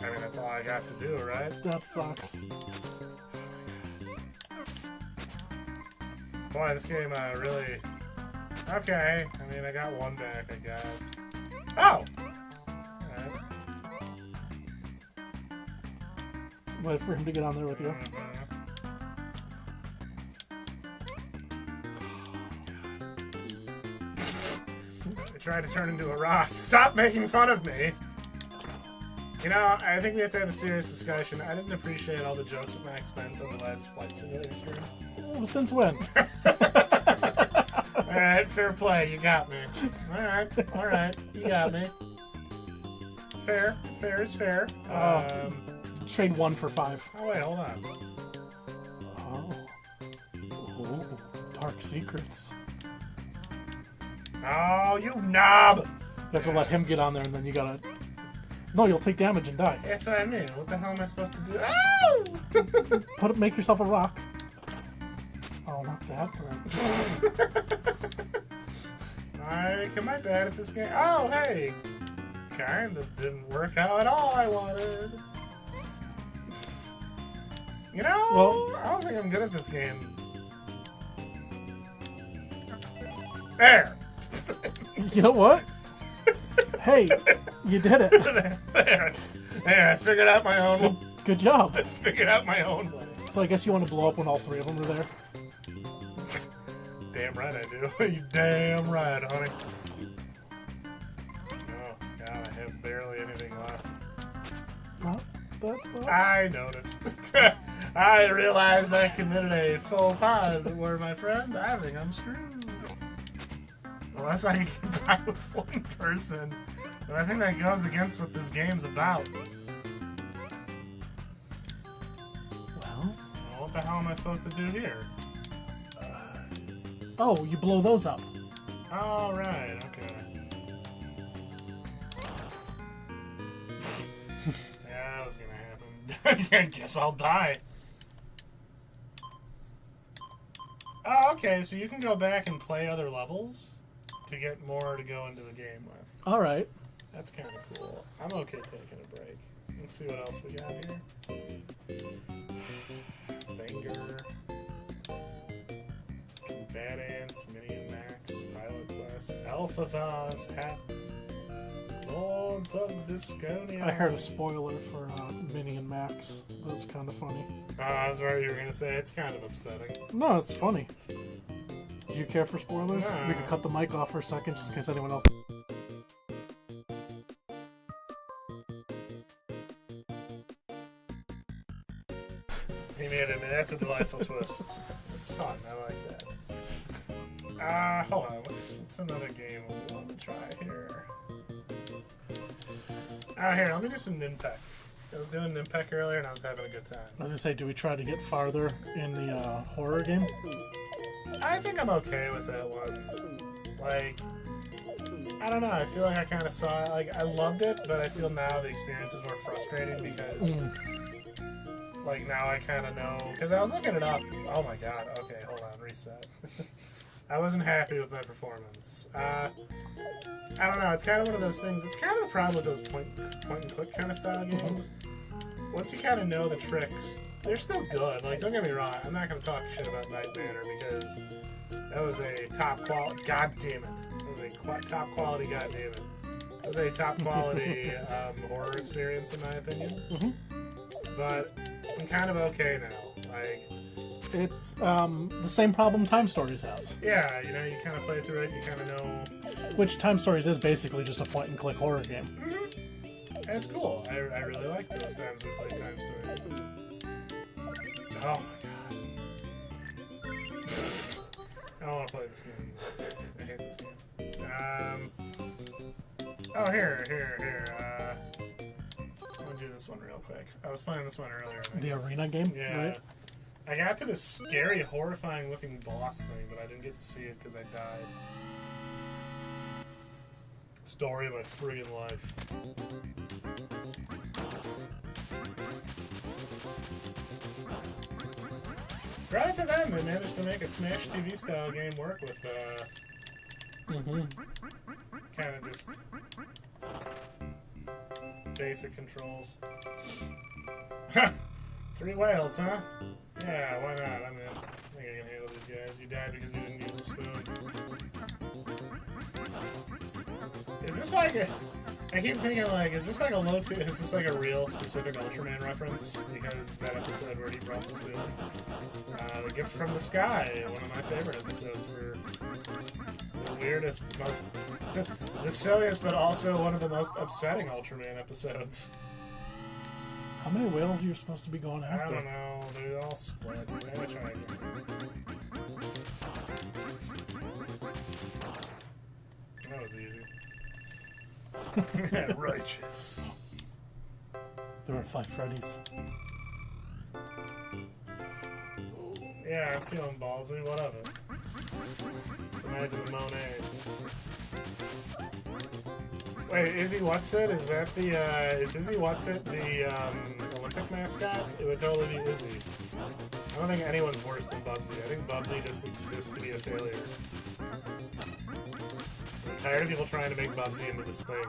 I mean, that's all I got to do, right? That sucks. Boy, this game really... Okay, I mean, I got one back, I guess. Oh! Alright. Wait for him to get on there with you. tried to turn into a rock. Stop making fun of me! You know, I think we have to have a serious discussion. I didn't appreciate all the jokes at my expense on the last Flight Simulator stream. Well, since when? Alright, fair play. You got me. Alright. You got me. Fair. Fair is fair. Trade 1 for 5. Oh, wait, hold on. Oh. Ooh, dark secrets. Oh, you knob! You have to let him get on there, and then you gotta... No, you'll take damage and die. That's what I mean. What the hell am I supposed to do? Oh! Make yourself a rock. Oh, not that. Am I bad at this game? Oh, hey! Kind of didn't work out at all I wanted. You know, Well, I don't think I'm good at this game. There! You know what? Hey, you did it. There, I figured out my own way. Good job. I figured out my own way. So I guess you want to blow up when all 3 of them are there? Damn right I do. You damn right, honey. Oh, God, I have barely anything left. Well, that's fine. I noticed. I realized I committed a faux pas, as it were, my friend. I think I'm screwed. Unless I can get by with one person. But I think that goes against what this game's about. Well, What the hell am I supposed to do here? oh, you blow those up. Oh, right, okay. Yeah, that was gonna happen. I guess I'll die. Oh, okay, so you can go back and play other levels to get more to go into the game with. All right. That's kind of cool. I'm okay taking a break. Let's see what else we got here. Banger. Bad Ants, Mini and Max, Pilot Quest, Alphazaz, Hat, Lords of Disconia. I heard a spoiler for Minnie and Max. That was kind of funny. Oh, I was worried you were going to say it's kind of upsetting. No, it's funny. Do you care for spoilers? Nah. We could cut the mic off for a second just in case anyone else... He made it, man. That's a delightful twist. It's fun. I like that. Hold on. What's another game we want to try here? Here, let me do some Ninpek. I was doing Ninpek earlier and I was having a good time. I was going to say, do we try to get farther in the horror game? I think I'm okay with that one. Like, I don't know. I feel like I kind of saw it. Like, I loved it, but I feel now the experience is more frustrating because, like, now I kind of know. Because I was looking it up. Oh my god. Okay, hold on. Reset. I wasn't happy with my performance. I don't know. It's kind of one of those things. It's kind of the problem with those point and click kind of style games. Once you kind of know the tricks, they're still good. Like, don't get me wrong. I'm not going to talk shit about Night Manor because that was a top quality. God damn it. It was a top quality. God damn it. It was a top quality horror experience in my opinion. But I'm kind of okay now. Like, It's the same problem Time Stories has. yeah, you know, you kind of play through it. You kind of know. Which Time Stories is basically just a point-and-click horror game. And it's cool. I really like those times we play Time Stories. Oh my god. I don't want to play this game. I hate this game. Oh, here. I'm gonna do this one real quick. I was playing this one earlier. The arena game, Yeah. right? I got to this scary, horrifying looking boss thing, but I didn't get to see it because I died. Story of my friggin' life. Credit to them, they managed to make a Smash TV style game work with kind of just basic controls. 3 whales, huh? Yeah, why not? I think I can handle these guys. You died because you didn't use a spoon. Is this like a... I keep thinking, like, is this like a is this like a real specific Ultraman reference? Because that episode where he brought the spoon. The Gift from the Sky, one of my favorite episodes for the weirdest, most the silliest, but also one of the most upsetting Ultraman episodes. How many whales are you supposed to be going I after? don't know. They're all split. Maybe I'll try again. That was easy. Righteous. There were 5 Freddies. Yeah, I'm feeling ballsy. What of it? Let's imagine the Monet. Wait, Izzy What's-It? Is that the, is Izzy What's-It the, Olympic mascot? It would totally be Izzy. I don't think anyone's worse than Bubsy. I think Bubsy just exists to be a failure. I'm tired of people trying to make Bubsy into this thing.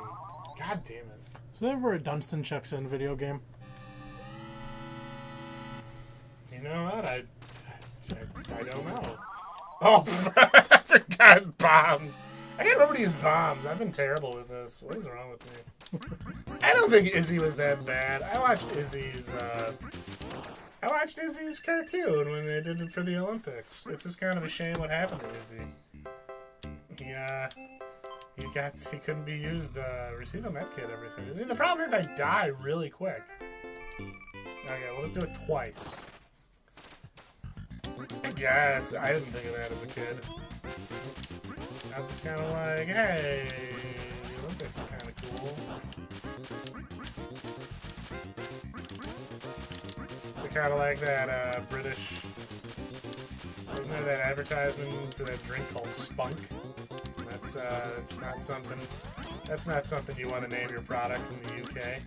God damn it. Is there ever a Dunstan Checks In video game? You know what? I don't know. Oh, I forgot bombs. I can't remember to use bombs. I've been terrible with this. What is wrong with me? I don't think Izzy was that bad. I watched Izzy's cartoon when they did it for the Olympics. It's just kind of a shame what happened to Izzy. He couldn't be used, receive a medkit, everything. See, the problem is I die really quick. Okay, well, let's do it twice. I guess. I didn't think of that as a kid. I was just kind of like, hey, the Olympics are kind of cool. They're kind of like that British... Wasn't there that advertisement for that drink called Spunk? That's not something... That's not something you want to name your product in the UK.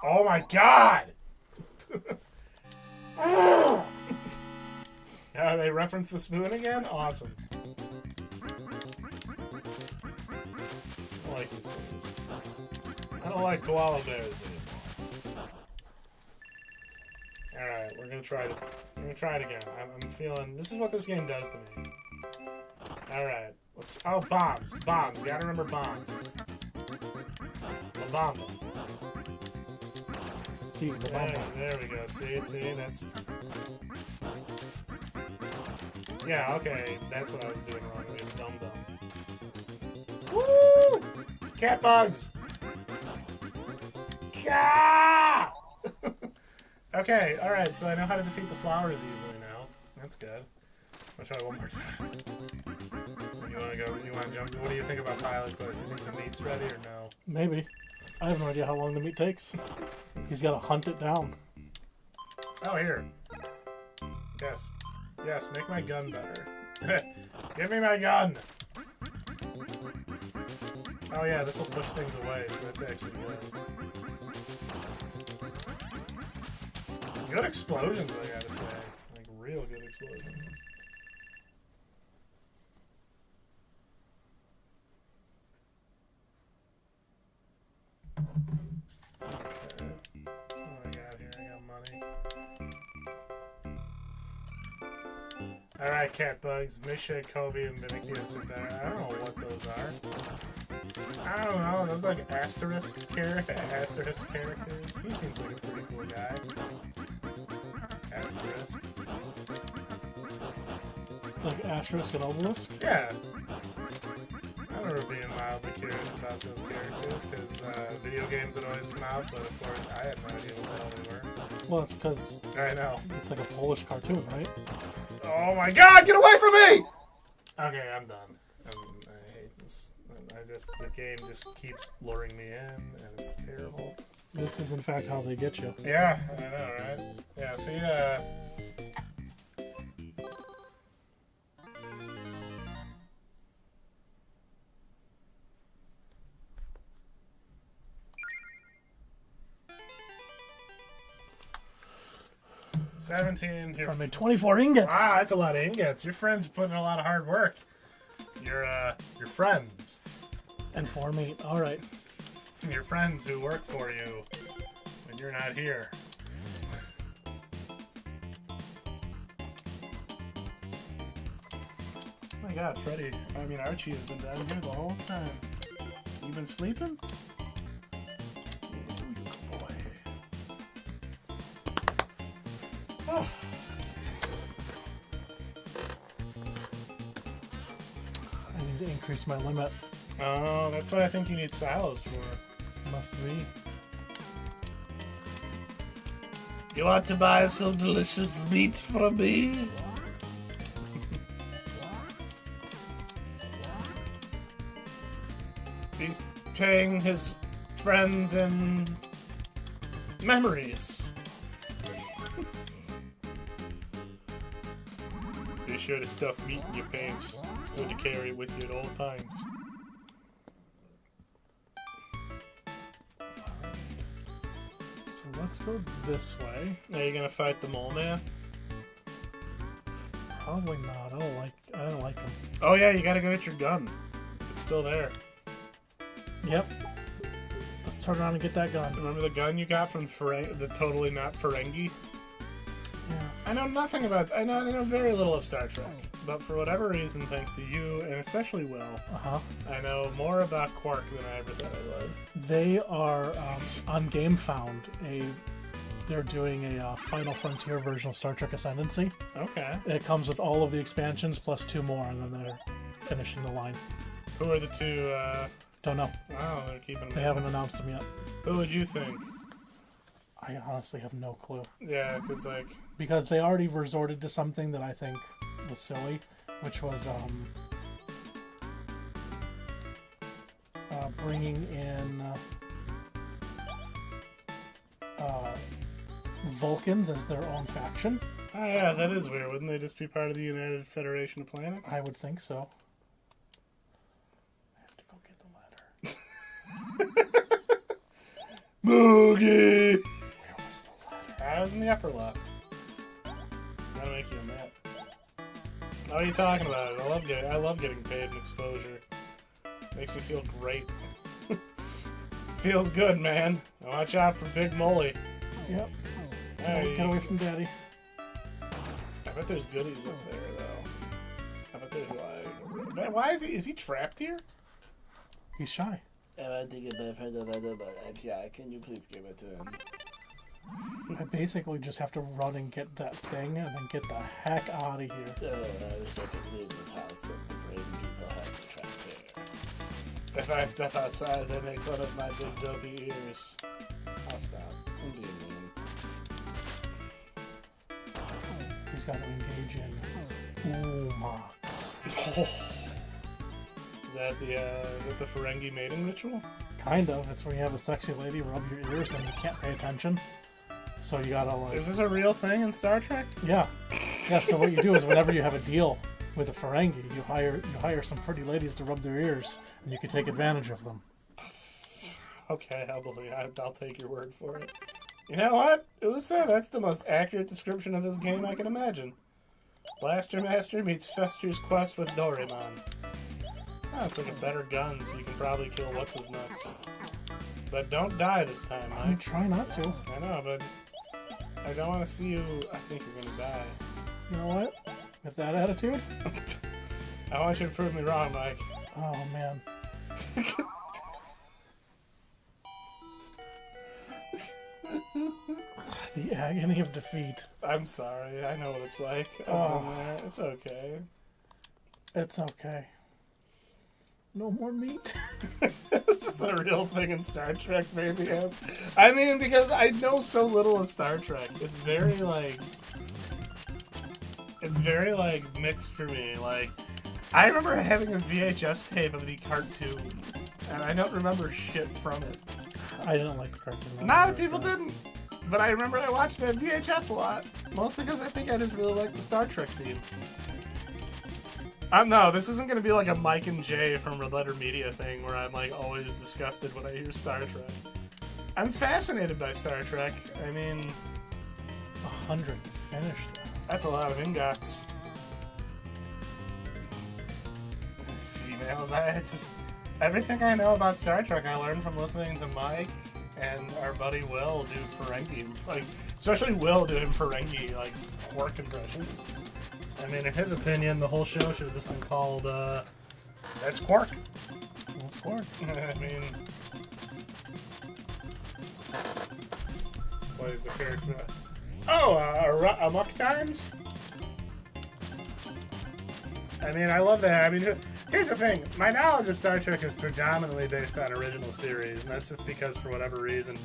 Oh my god! They referenced the spoon again? Awesome. I like these things. I don't like koala bears anymore. Alright, we're gonna try this. We're gonna try it again. I'm feeling... This is what this game does to me. Alright. Let's... Oh, bombs. Bombs. Gotta remember bombs. La bomba. See, the bomba. There we go. See, that's... Yeah, okay. That's what I was doing wrong. We have dum-dum. Woo! Cat bugs! Gah! Okay, alright, so I know how to defeat the flowers easily now. That's good. I'll try one more time. You wanna go? You wanna jump? What do you think about Pilot Quest? You think the meat's ready or no? Maybe. I have no idea how long the meat takes. He's got to hunt it down. Oh, here. Yes. Yes, make my gun better. Give me my gun! Oh yeah, this will push things away, so that's actually good. Good explosions, I gotta say. Like, real good explosions. Okay. What do I got here? I got money. Alright, cat bugs. Misha, Kobe, and Mimikius are better. I don't know what those are. I don't know. Those like asterisk characters. He seems like a pretty cool guy. Asterisk. Like Asterisk and Obelisk? Yeah. I remember being mildly curious about those characters because video games would always come out, but of course I had no idea what the hell they were. Well, it's because I know. it's like a Polish cartoon, right? Oh my god, get away from me! Okay, I'm done. I hate this. The game just keeps luring me in, and it's terrible. This is, in fact, how they get you. Yeah, I know, right? Yeah, see, 17. From me 24 ingots. Ah, that's a lot of ingots. Your friends are putting in a lot of hard work. Your friends. And 4 meat. All right. Your friends who work for you when you're not here. Oh my god, Freddy. I mean, Archie has been down here the whole time. You been sleeping? Boy. Oh. I need to increase my limit. Oh, that's what I think you need silos for. Must be. You want to buy some delicious meat from me? He's paying his friends in memories. Be sure to stuff meat in your pants. It's good to carry it with you at all times. So let's go this way. Are you gonna fight the mole man? Probably not. I don't like them. Oh yeah, you gotta go get your gun. It's still there. Yep. Let's turn around and get that gun. Remember the gun you got from the Totally Not Ferengi? Yeah. I know nothing about. I know very little of Star Trek, but for whatever reason, thanks to you and especially Will, I know more about Quark than I ever thought I would. They are on GameFound. They're doing a Final Frontier version of Star Trek Ascendancy. Okay. It comes with all of the expansions plus 2 more, and then they're finishing the line. Who are the two? Don't know. Oh, they're keeping. They haven't announced them yet. Who would you think? I honestly have no clue. Yeah, because they already resorted to something that I think was silly, which was bringing in Vulcans as their own faction. Oh yeah, that is weird. Wouldn't they just be part of the United Federation of Planets? I would think so. I have to go get the ladder. Boogie! Where was the ladder? I was in the upper left. Gotta make you a map. What are you talking about? I love getting paid in exposure. Makes me feel great. Feels good, man. Now watch out for Big Molly. Yep. Hey. Get away from Daddy. I bet there's goodies up there, though. I bet there's like... Man, why is he trapped here? He's shy. I think I've heard of that, but I'm shy. Can you please give it to him? I basically just have to run and get that thing and then get the heck out of here. I wish I could leave this house, but the brave people have to track there. If I step outside, they make fun of my big dopey ears. I'll stop. I'm being mean. He's got to engage in Mox. Is that the Ferengi mating ritual? Kind of. It's when you have a sexy lady rub your ears and you can't pay attention. So you gotta like... Is this a real thing in Star Trek? Yeah. Yeah, so what you do is whenever you have a deal with a Ferengi, you hire some pretty ladies to rub their ears, and you can take advantage of them. Okay, I'll take your word for it. You know what? That's the most accurate description of this game I can imagine. Blaster Master meets Fester's quest with Doraemon. Oh, it's like a better gun, so you can probably kill what's-his-nuts. But don't die this time, I Mike. try not to. I know, but I don't want to see you... I think you're gonna die. You know what? With that attitude? I want you to prove me wrong, Mike. Oh, man. The agony of defeat. I'm sorry. I know what it's like. Oh. It's okay. It's okay. No more meat. This is a real thing in Star Trek, baby. Yes. I mean, because I know so little of Star Trek. It's very, mixed for me. Like, I remember having a VHS tape of the cartoon, and I don't remember shit from it. I didn't like the cartoon. A lot of people didn't. But I remember I watched that VHS a lot. Mostly because I think I just really like the Star Trek theme. No, this isn't going to be like a Mike and Jay from Red Letter Media thing where I'm like always disgusted when I hear Star Trek. I'm fascinated by Star Trek. I mean... 100 finished. That's a lot of ingots. Females. Everything I know about Star Trek I learned from listening to Mike and our buddy Will do Ferengi. Like, especially Will doing Ferengi, like, Quark impressions. I mean, in his opinion, the whole show should have just been called, That's Quark. That's Quark. I mean... What is the character? Oh, Amok Times? I mean, I love that. I mean, here's the thing. My knowledge of Star Trek is predominantly based on original series, and that's just because, for whatever reason,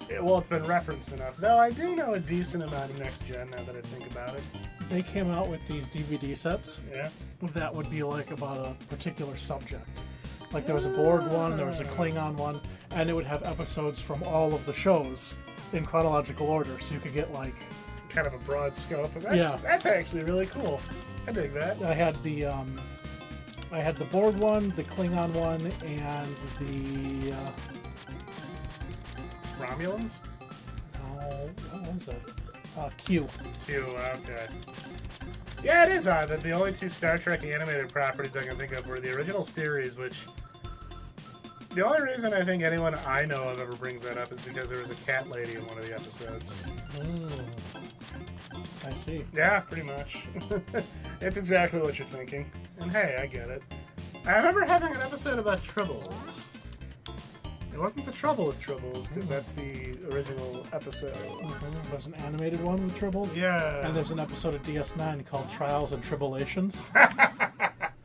it's been referenced enough. Though I do know a decent amount of Next Gen now that I think about it. They came out with these DVD sets Yeah. that would be like about a particular subject. Like there was a Borg one, there was a Klingon one, and it would have episodes from all of the shows in chronological order, so you could get like... Kind of a broad scope. And Yeah. That's actually really cool. I dig that. I had the Borg one, the Klingon one, and the Romulans? no, what was it? Q. Q, okay. Yeah, it is odd that the only two Star Trek animated properties I can think of were the original series, which... The only reason I think anyone I know of ever brings that up is because there was a cat lady in one of the episodes. I see. Yeah, pretty much. It's exactly what you're thinking. And hey, I get it. I remember having an episode about Tribbles. It wasn't the Trouble with Tribbles, because that's the original episode. There's an animated one with Tribbles. Yeah. And there's an episode of DS9 called Trials and Tribulations,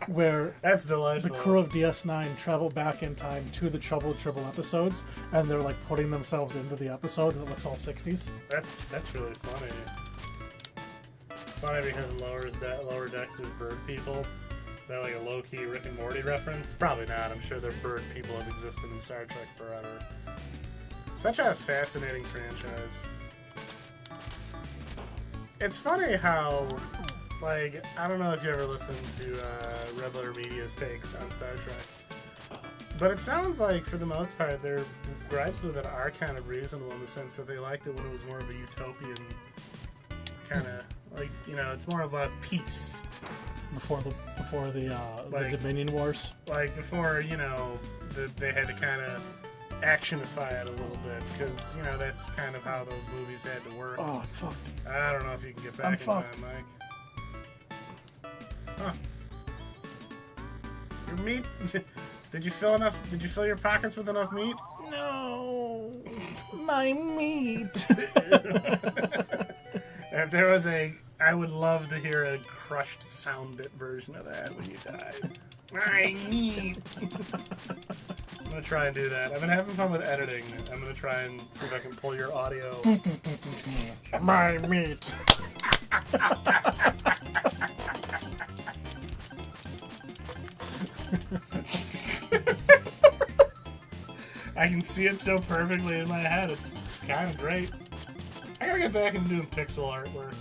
where That's the delightful. crew of DS9 travel back in time to the Trouble episodes, and they're like putting themselves into the episode, and it looks all 60s. That's really funny. Funny because Lower Decks is bird people. Is that like a low-key Rick and Morty reference? Probably not. I'm sure their bird people have existed in Star Trek forever. Such a fascinating franchise. It's funny how, like, I don't know if you ever listened to Red Letter Media's takes on Star Trek, but it sounds like, for the most part, their gripes with it are kind of reasonable in the sense that they liked it when it was more of a utopian kind of, like, you know, it's more about peace. Before the Like- Dominion Wars. Like, before, you know, they had to kind of actionify it a little bit, because, you know, that's kind of how those movies had to work. Oh, I'm fucked. I don't know if you can get back I'm in time, fucked. Mike. Huh. Your meat? Did you fill your pockets with enough meat? No, my meat. If there was I would love to hear a crushed sound bit version of that when you died. My meat. I'm gonna try and do that. I've been having fun with editing. I'm gonna try and see if I can pull your audio. My meat. I can see it so perfectly in my head. It's kind of great. I gotta get back into doing pixel artwork.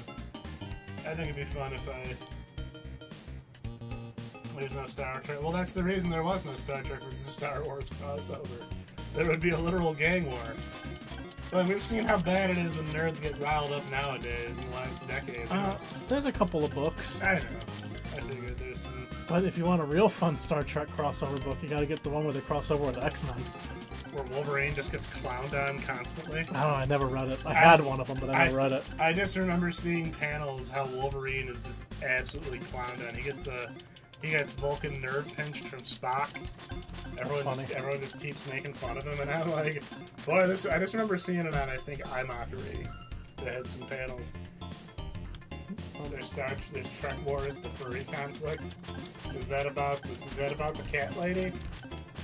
I think it'd be fun if there's no Star Trek. Well, that's the reason there was no Star Trek, was the Star Wars crossover. There would be a literal gang war. But we've seen how bad it is when nerds get riled up nowadays in the last decade. There's a couple of books, I know. I figured there's some... but if you want a real fun Star Trek crossover book, you got to get the one where they cross over with X-Men. where Wolverine just gets clowned on constantly. I don't know, I never read it. I had one of them, but I never read it. I just remember seeing panels how Wolverine is just absolutely clowned on. He gets Vulcan nerve pinched from Spock. Everyone just keeps making fun of him, and I'm like, boy, I just remember seeing it on, I think, iMockery. They had some panels. There's Trek Wars, the furry conflict. Is that about the cat lady?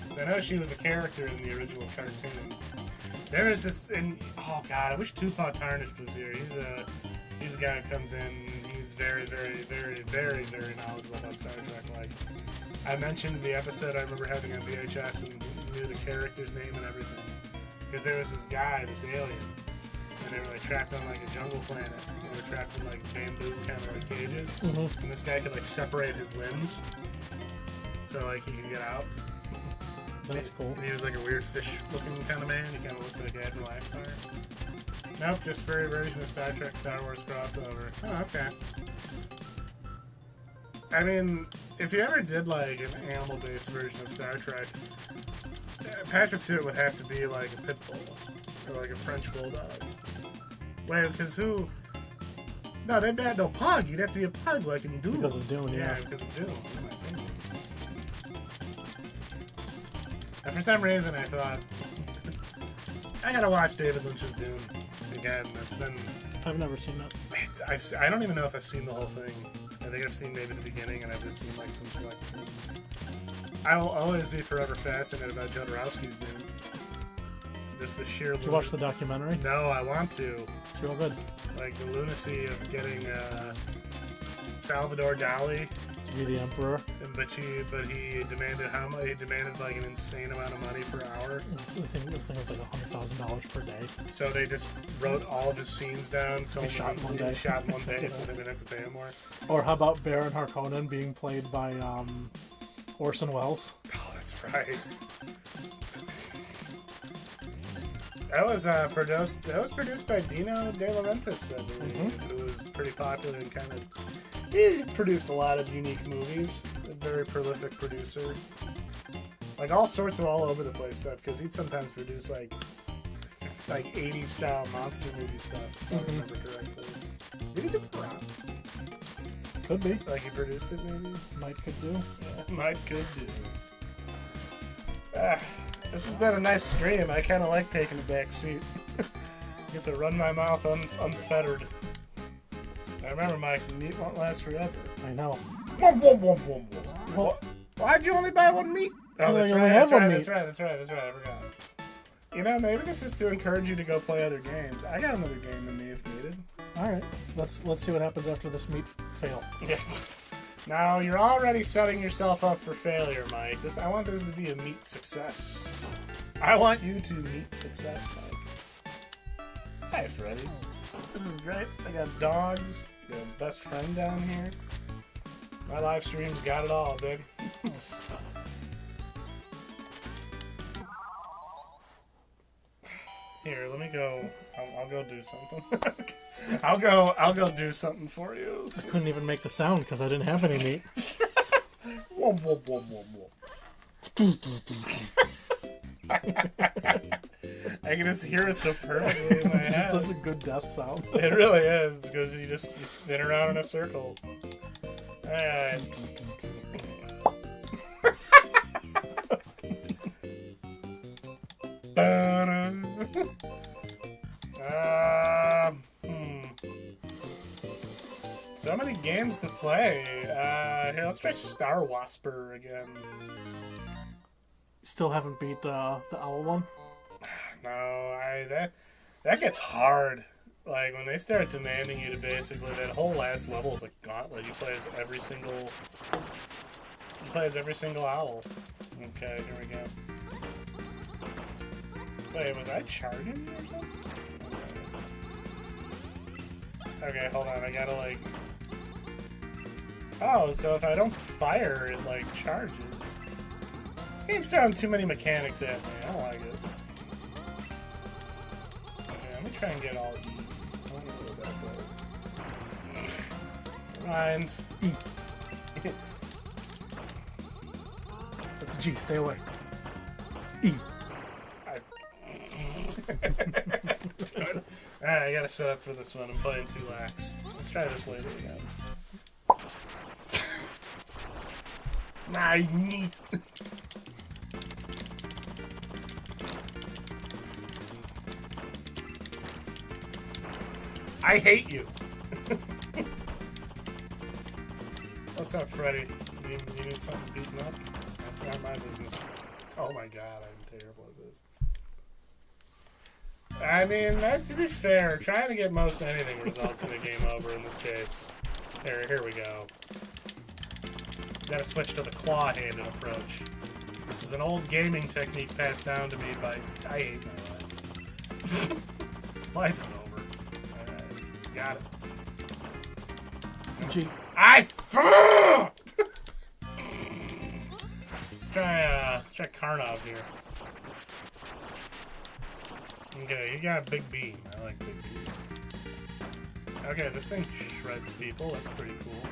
'Cause I know she was a character in the original cartoon. There is this, and oh god, I wish Tupac Tarnished was here. He's a guy who comes in. And he's very, very, very, very, very knowledgeable about Star Trek. Like, I mentioned the episode I remember having on VHS and knew the character's name and everything. Because there was this guy, this alien, and they were like trapped on like a jungle planet. They were trapped in like bamboo kind of like cages, and this guy could like separate his limbs, so like he could get out. That's cool. And he was like a weird fish-looking kind of man. He kind of looked like a Admiral Ackbar. Nope, just furry version of Star Trek Star Wars crossover. Oh, okay. I mean, if you ever did like an animal-based version of Star Trek, Patrick Stewart would have to be like a pit bull or like a French bulldog. Wait, because who? No, they'd be no pug. You'd have to be a pug like in Dune. Because of Dune, yeah. Because of Dune. What am I thinking? And for some reason, I thought I gotta watch David Lynch's Dune again. I've never seen it. I don't even know if I've seen the whole thing. I think I've seen maybe the beginning, and I've just seen like some select scenes. I will always be forever fascinated about Jodorowsky's dude. Just the sheer. Did you watch the documentary? No, I want to. It's real good. Like the lunacy of getting Salvador Dali, To be the emperor. but he demanded how much? He demanded like an insane amount of money per hour. I think it was like $100,000 per day. So they just wrote all of his scenes down, filmed shot in one day. shot in one day, so they didn't have to pay him more. Or how about Baron Harkonnen being played by Orson Welles? Oh, that's right. That was produced by Dino De Laurentiis, I believe, who was pretty popular and kind of. He produced a lot of unique movies. A very prolific producer. Like all sorts of all over the place stuff, because he'd sometimes produce like 80s style monster movie stuff, if I remember correctly. Did he do Prop? Could be. Like he produced it, maybe? Might could do. Yeah, might could do. This has been a nice stream. I kind of like taking a back seat. Get to run my mouth unfettered. I remember, Mike, meat won't last forever. I know. Why'd you only buy one meat? Oh, that's you right, only had that's one right, meat. that's right, that's right, that's right, I forgot. You know, maybe this is to encourage you to go play other games. I got another game in me if needed. All right. Let's see what happens after this meat fail. Yeah. Now, you're already setting yourself up for failure, Mike. I want this to be a meet success. I want you to meet success, Mike. Hi, Freddy. This is great. I got dogs. Got a best friend down here. My live stream's got it all, baby. Here, let me go. I'll go do something. I'll go do something for you. I couldn't even make the sound because I didn't have any meat. Whoa, whoa, whoa, whoa, whoa. I can just hear it so perfectly in my It's just head. such a good death sound. It really is, because you spin around in a circle. Alright. So many games to play. Here, let's try Star Wasper again. Still haven't beat the owl one. No, that gets hard. Like when they start demanding you to basically that whole last level is a gauntlet. You play as every single owl. Okay, here we go. Wait, was I charging or something? Okay, hold on. I gotta like. Oh, so if I don't fire, it like charges. This game's throwing too many mechanics at me. I don't like it. Okay, let me try and get all E's. I don't know where that goes. Never mind. That's a G. Stay away. E. Alright, I gotta set up for this one. I'm playing 2 lax. Let's try this later again. Nah, neat. I hate you. What's up, Freddy? You need something beaten up? That's not my business. Oh my god, I'm terrible at this. I mean, to be fair, trying to get most anything results in a game over in this case. Here we go. Gotta switch to the claw-handed approach. This is an old gaming technique passed down to me by... I hate my life. Life is over. Alright, got it. It's a G. I fucked! Let's try Karnov here. Okay, you got a big beam. I like big beams. Okay, this thing shreds people. That's pretty cool.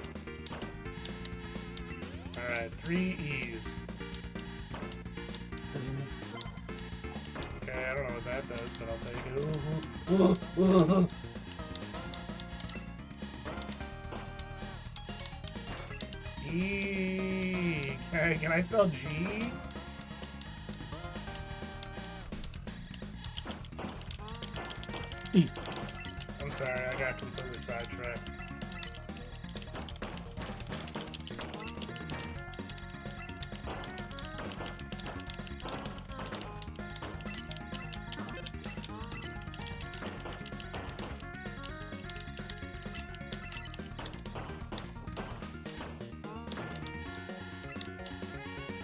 Alright, 3 E's. Okay, I don't know what that does, but I'll take it. E. Can I spell G? I'm sorry, I got completely sidetracked.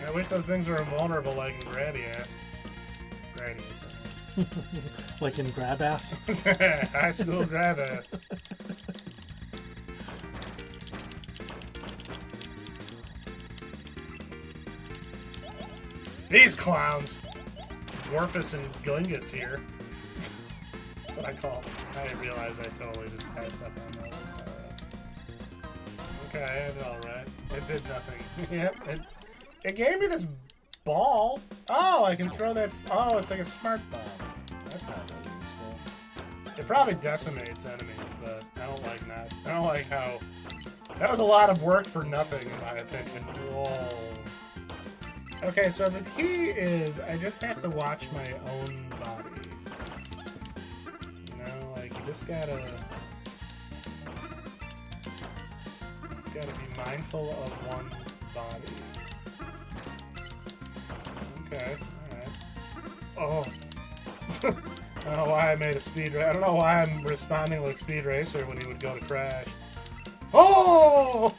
I wish those things were invulnerable like in Gradius. Gradius. Like in Grab Ass. High school Gradius. These clowns. Dwarfus and Glingus here. That's what I call them. I didn't realize I totally just passed up on those. Okay, it's alright. It did nothing. Yep, it gave me this ball. Oh, I can throw that. Oh, it's like a smart bomb. That's not really useful. It probably decimates enemies, but I don't like that. I don't like how. That was a lot of work for nothing, in my opinion. Whoa. Okay, so the key is I just have to watch my own body. You know, like you just gotta. It's gotta be mindful of one's body. Okay, alright. Oh. I don't know why I made a speed racer. I don't know why I'm responding like Speed Racer when he would go to crash. Oh!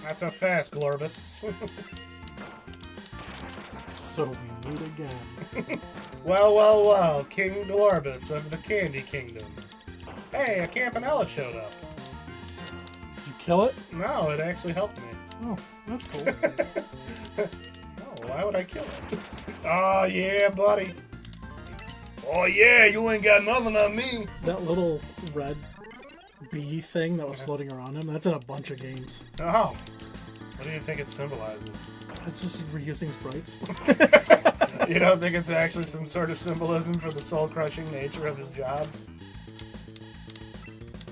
Not so fast, Glorbus. So we meet again. Well, well, well, King Glorbus of the Candy Kingdom. Hey, a Campanella showed up. Did you kill it? No, it actually helped me. Oh, that's cool. Oh, why would I kill it? Oh, yeah, buddy. Oh, yeah, you ain't got nothing on me. That little red bee thing that was floating around him, that's in a bunch of games. Oh. What do you think it symbolizes? It's just reusing sprites. You don't think it's actually some sort of symbolism for the soul-crushing nature of his job?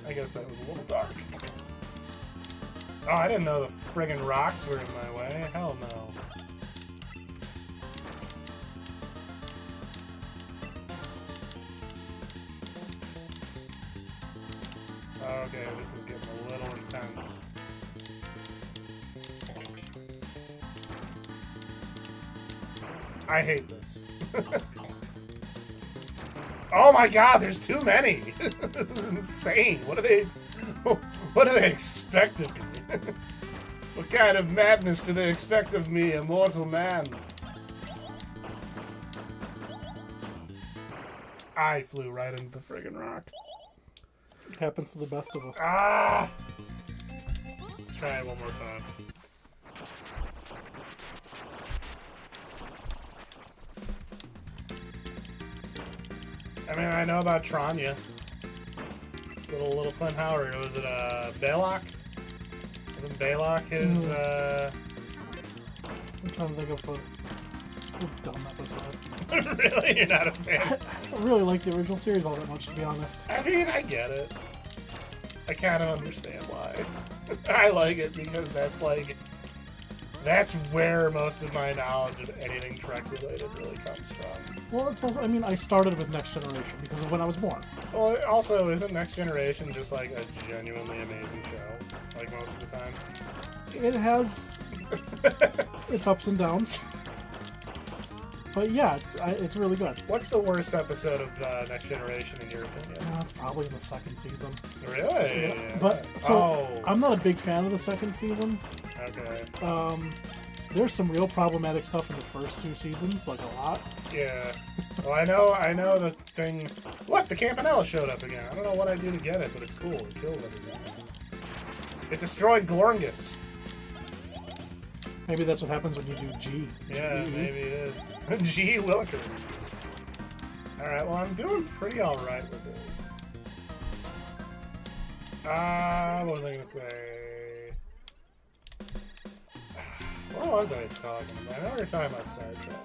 I guess that was a little dark. Oh, I didn't know the friggin' rocks were in my way. Hell no. Okay, this is getting a little intense. I hate this. Oh my god, there's too many! This is insane. What do they expect of me? What kind of madness do they expect of me, a mortal man? I flew right into the friggin' rock. It happens to the best of us. Ah! Let's try it one more time. I mean, I know about Tranya. Little Clint Howard. Was it Baylock? Wasn't Baylock his? I'm trying to think of a dumb episode. Really, you're not a fan? I don't really like the original series all that much, to be honest. I mean, I get it. I kind of understand why. I like it because that's where most of my knowledge of anything Trek related really comes from. Well, it's also, I mean, I started with Next Generation because of when I was born. Well, it also, isn't Next Generation just like a genuinely amazing show? Like most of the time? It has its ups and downs. But yeah, it's really good. What's the worst episode of Next Generation in your opinion? That's probably in the second season. Really? Yeah. But, so, I'm not a big fan of the second season. Okay. There's some real problematic stuff in the first two seasons, like a lot. Yeah. Well, I know the thing. Look, the Campanella showed up again. I don't know what I do to get it, but it's cool. It kills everything. It destroyed Glorngus. Maybe that's what happens when you do G. Yeah, G-E. maybe it is. G. Willikers. Alright, well, I'm doing pretty alright with this. What was I going to say? What was I talking about? I know we were talking about Star Trek.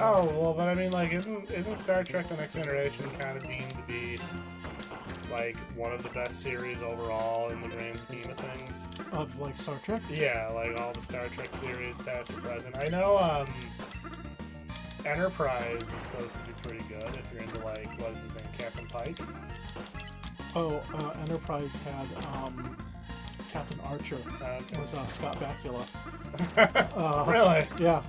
Oh, well, but I mean, like, isn't Star Trek The Next Generation kind of deemed to be, like one of the best series overall in the grand scheme of things. Of like Star Trek. Yeah, like all the Star Trek series, past or present. I know Enterprise is supposed to be pretty good if you're into like what is his name, Captain Pike. Oh, Enterprise had Captain Archer. Okay. Was Scott Bakula. Really? Yeah.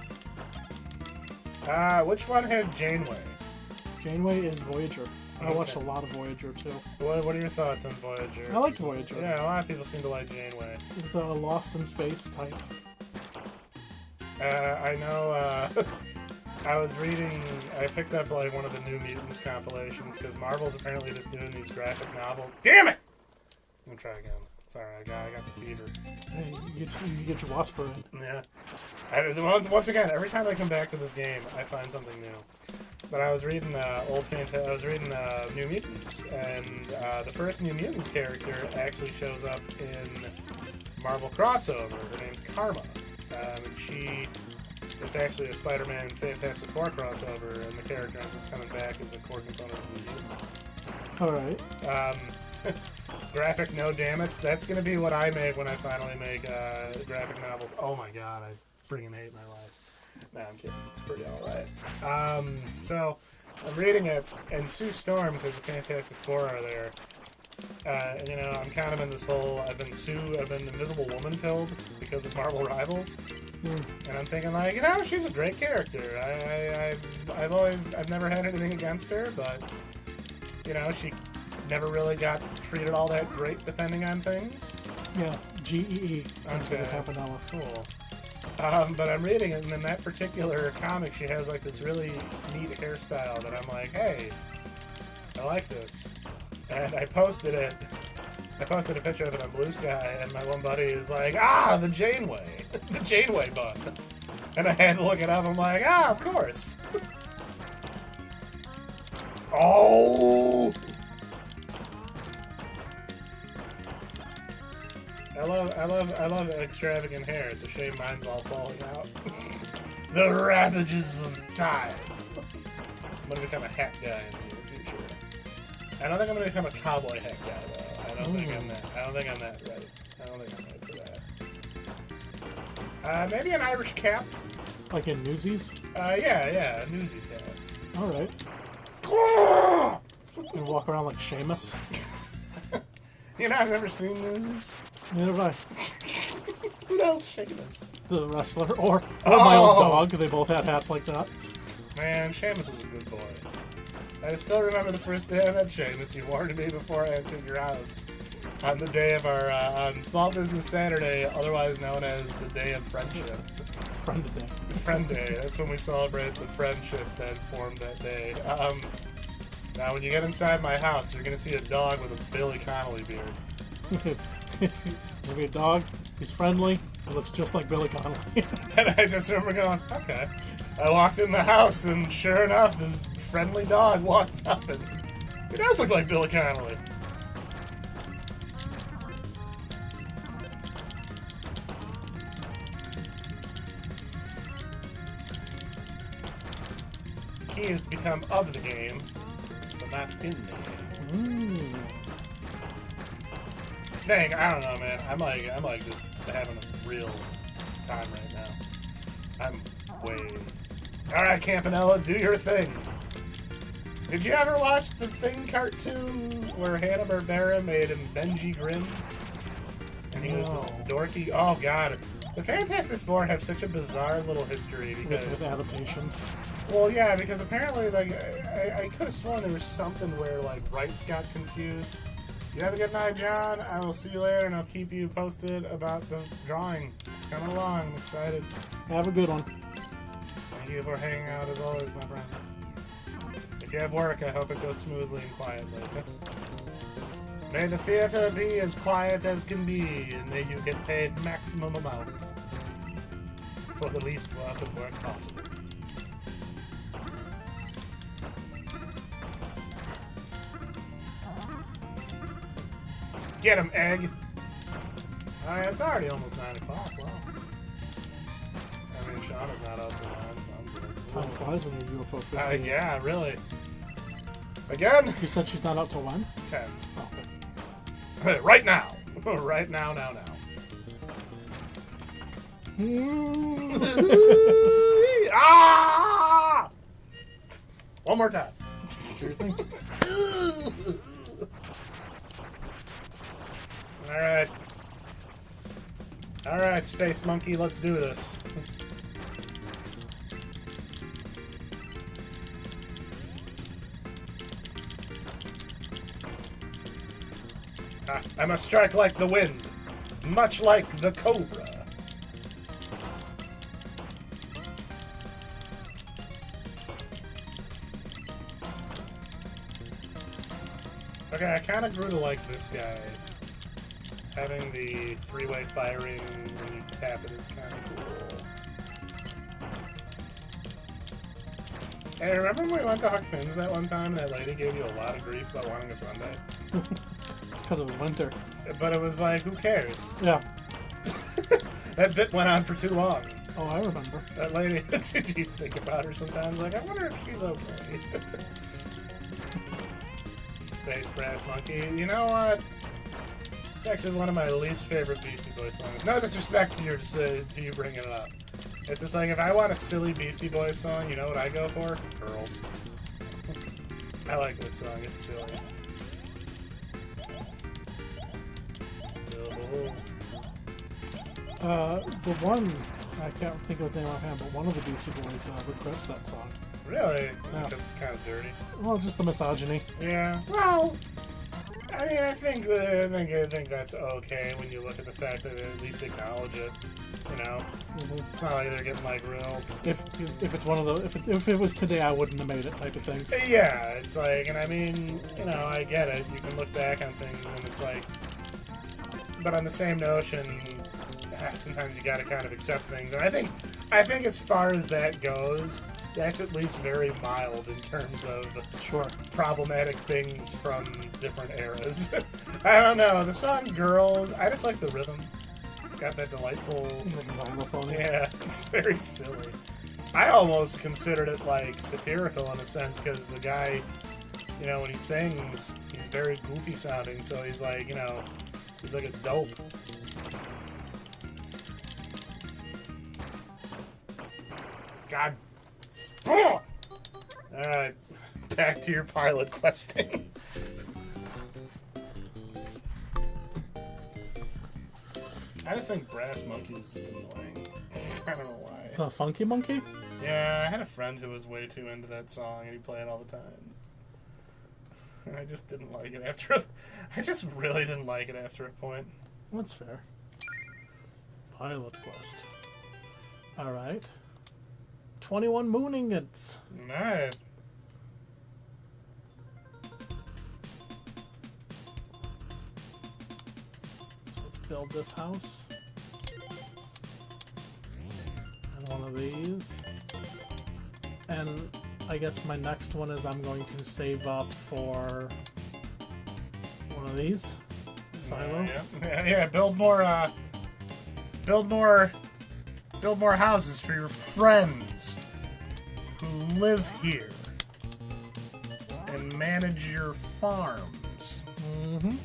Which one had Janeway? Janeway is Voyager. I watched a Okay. lot of Voyager too. What are your thoughts on Voyager? I liked Voyager. Yeah, a lot of people seem to like Janeway. It's a Lost in Space type. I know, I was reading, I picked up like one of the New Mutants compilations because Marvel's apparently just doing these graphic novels. Damn it! I'm gonna try again. Sorry, I got the fever. Hey, you get your Wasper in. Yeah. Once again, every time I come back to this game, I find something new. But I was reading New Mutants, and the first New Mutants character actually shows up in Marvel crossover. Her name's Karma, and it's actually a Spider-Man Fantastic Four crossover, and the character ends up coming back as a core component of New Mutants. All right. Graphic no dammits. That's gonna be what I make when I finally make graphic novels. Oh my god, I freaking hate my life. Nah, I'm kidding. It's pretty alright. So, I'm reading it, and Sue Storm, because the Fantastic Four are there. And, you know, I'm kind of in this whole, I've been Invisible Woman pilled because of Marvel Rivals. And I'm thinking, like, you know, she's a great character. I've never had anything against her, but, you know, she never really got treated all that great depending on things. Yeah, GEE. Okay. The Campanella. Cool. But I'm reading it, and in that particular comic, she has like this really neat hairstyle that I'm like, hey, I like this. And I posted it. I posted a picture of it on Blue Sky, and my one buddy is like, the Janeway. The Janeway bun. And I had to look it up. I'm like, of course. Oh! I love extravagant hair. It's a shame mine's all falling out. The ravages of time. I'm gonna become a hat guy in the near future. I don't think I'm gonna become a cowboy hat guy though. I don't think I'm that ready. I don't think I'm ready for that. Maybe an Irish cap. Like in Newsies? Yeah, a Newsies hat. All right. And walk around like Seamus. You know, I've never seen Newsies. Neither have I. Who the hell's Seamus? The wrestler or my old dog. They both had hats like that. Man, Seamus was a good boy. I still remember the first day I met Seamus. You warned me before I entered your house. On the day of our, on Small Business Saturday, otherwise known as the Day of Friendship. It's Friend Day. Friend Day. That's when we celebrate the friendship that formed that day. Now, when you get inside my house, you're going to see a dog with a Billy Connolly beard. There's gonna be a dog. He's friendly. He looks just like Billy Connolly. And I just remember going, okay. I walked in the house, and sure enough, this friendly dog walked up, and he does look like Billy Connolly. The key is to become of the game, but not in the game. Thing, I don't know, man. I'm like just having a real time right now. I'm way. All right, Campanella, do your thing. Did you ever watch the Thing cartoon where Hanna-Barbera made him Benji Grimm? And he was this dorky. Oh God, the Fantastic Four have such a bizarre little history because with adaptations. Well, yeah, because apparently, like, I could have sworn there was something where like rights got confused. You have a good night, John. I will see you later, and I'll keep you posted about the drawing. It's coming along. I'm excited. Have a good one. Thank you for hanging out as always, my friend. If you have work, I hope it goes smoothly and quietly. May the theater be as quiet as can be, and may you get paid maximum amount for the least work of work possible. Get him, Egg! Alright, it's already almost 9 o'clock. Wow. I mean, Shauna's not out till 9, so I'm good. Time flies when you're UFO 15. Yeah, really. Again? You said she's not out till when? 10. Okay. Right now. Right now, now. Ah! One more time. Seriously? All right, Space Monkey, let's do this. I must strike like the wind, much like the cobra. Okay, I kind of grew to like this guy. Having the three-way firing when you tap it is kind of cool. Hey, remember when we went to Huck Finn's that one time and that lady gave you a lot of grief about wanting a sundae? It's because it was winter. But it was like, who cares? Yeah. That bit went on for too long. Oh, I remember. That lady, do you think about her sometimes? Like, I wonder if she's okay. Space Brass Monkey. You know what? It's actually one of my least favorite Beastie Boys songs. No disrespect to you bringing it up. It's just like, if I want a silly Beastie Boys song, you know what I go for? Girls. I like that song. It's silly. The one, I can't think of his name offhand, but one of the Beastie Boys regrets that song. Really? Yeah. Because it's kind of dirty. Well, just the misogyny. Yeah. Well, I mean, I think that's okay when you look at the fact that they at least acknowledge it. You know, it's not like they're getting like real. If it's one of the if it was today, I wouldn't have made it type of things. Yeah, it's like, and I mean, you know, I get it. You can look back on things, and it's like, but on the same notion, sometimes you got to kind of accept things. And I think as far as that goes, that's at least very mild in terms of Sure. problematic things from different eras. I don't know. The song "Girls," I just like the rhythm. It's got that delightful. Xylophone. Yeah, it's very silly. I almost considered it like satirical in a sense because the guy, you know, when he sings, he's very goofy sounding. So he's like, you know, he's like a dope. God. Alright, back to your pilot questing. I just think Brass Monkey is just annoying. I don't know why. The Funky Monkey? Yeah, I had a friend who was way too into that song and he'd play it all the time. And I just didn't like it I just really didn't like it after a point. That's fair. Pilot quest. Alright. 21 moon ingots. Nice. So let's build this house. And one of these. And I guess my next one is I'm going to save up for one of these. Silo. Yeah, build more houses for your friends who live here and manage your farms. Mm-hmm.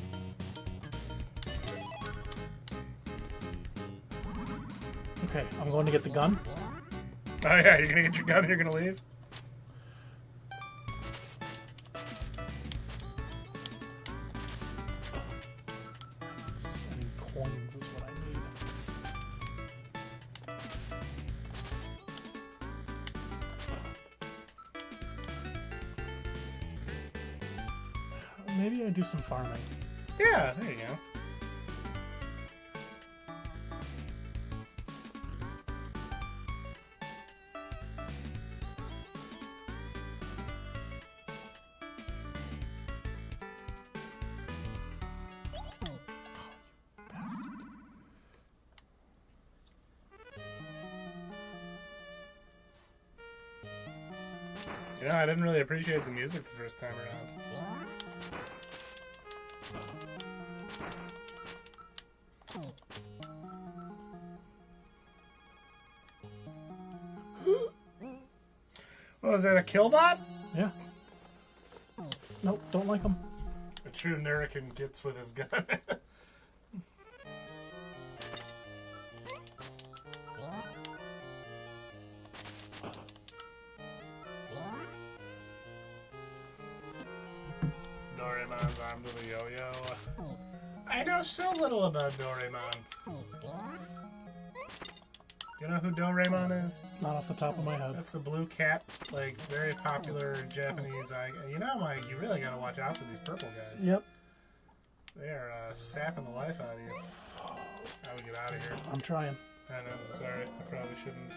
Okay, I'm going to get the gun. Oh yeah, you're gonna get your gun and you're gonna leave? And coins is what I need. Maybe I do some farming. Yeah, there you go. You know, I didn't really appreciate the music the first time around. What was that, a killbot? Yeah. Nope, don't like them. A true Nurican gets with his gun. Doraemon's arm to the yo-yo. I know so little about Doraemon. You know who Doraemon is? Not off the top of my head. That's the blue cat, like, very popular Japanese. You know, Mike, you really gotta watch out for these purple guys. Yep. They are sapping the life out of you. I would get out of here. I'm trying. I know, sorry. I probably shouldn't.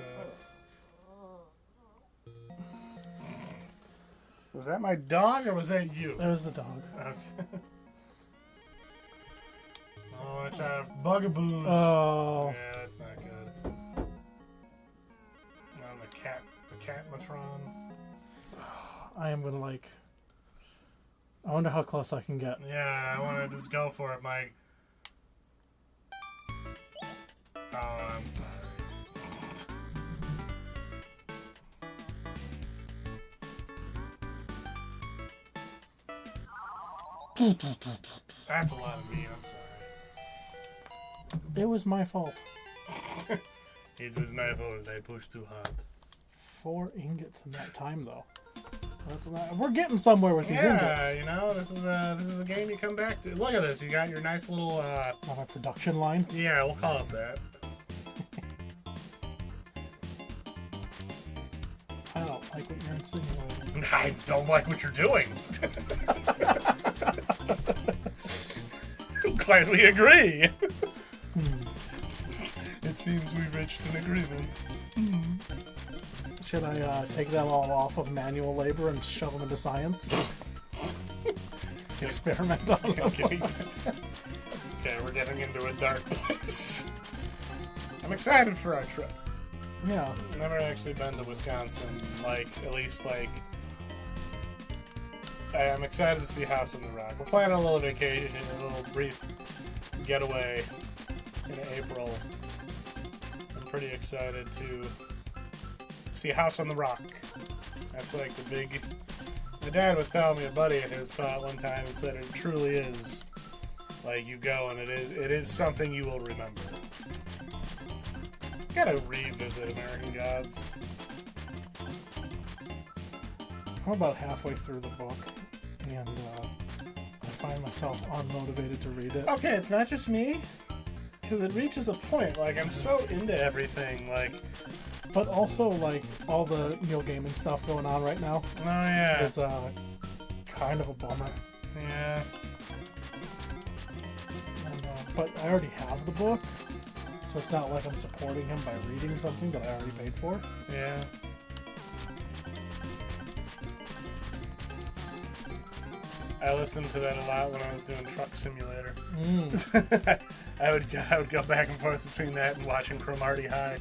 Was that my dog or was that you? There's the dog. Okay. Oh, watch out. Bugaboos. Oh. Yeah, that's not good. Now the catmatron. I am gonna like. I wonder how close I can get. Yeah, I want to just go for it, Mike. Oh, I'm sorry. That's a lot of me, I'm sorry. It was my fault. It was my fault, I pushed too hard. 4 ingots in that time, though. That's not, we're getting somewhere with these Yeah, ingots. you know, this is a game you come back to. Look at this, you got your nice little, On our production line. yeah, we'll call it that. I don't like what you're insinuating. I don't like what you're doing. Quietly agree. It seems we've reached an agreement. Should I take them all off of manual labor and shove them into science? Experiment on them. Okay, we're getting into a dark place. I'm excited for our trip. Yeah. I've never actually been to Wisconsin, like, at least, like... I'm excited to see House on the Rock. We're planning a little vacation, a little brief getaway in April. I'm pretty excited to see House on the Rock. That's like the big... My dad was telling me a buddy of his saw it one time and said it truly is. Like, you go and it is something you will remember. Gotta revisit American Gods. I'm about halfway through the book, and I find myself unmotivated to read it. Okay, it's not just me, because it reaches a point. Like, I'm so into everything. Like, But also, like, all the Neil Gaiman stuff going on right now oh yeah, is kind of a bummer. yeah. And, but I already have the book, so it's not like I'm supporting him by reading something that I already paid for. Yeah. I listened to that a lot when I was doing Truck Simulator. I would go back and forth between that and watching Cromartie High.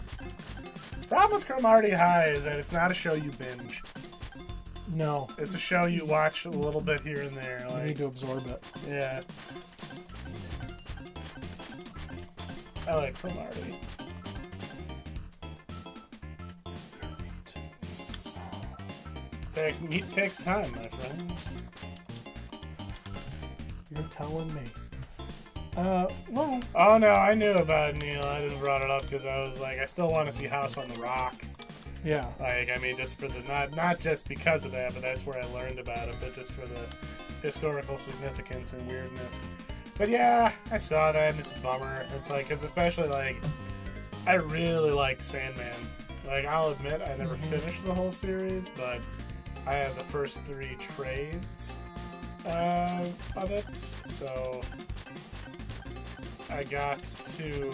Problem with Cromartie High is that it's not a show you binge. No, It's a show you watch a little bit here and there. I Like, need to absorb it. yeah. I like Cromartie. Meat takes time, my friend. You're telling me. Well, Oh no, I knew about Neil. I just brought it up because I was like, I still want to see House on the Rock. yeah. Like, I mean, just for the not just because of that, but that's where I learned about it, but just for the historical significance and weirdness. But yeah, I saw that, and it's a bummer. It's like, because especially like, I really liked Sandman. Like, I'll admit, I never finished the whole series, but I have the first 3 trades of it, so I got to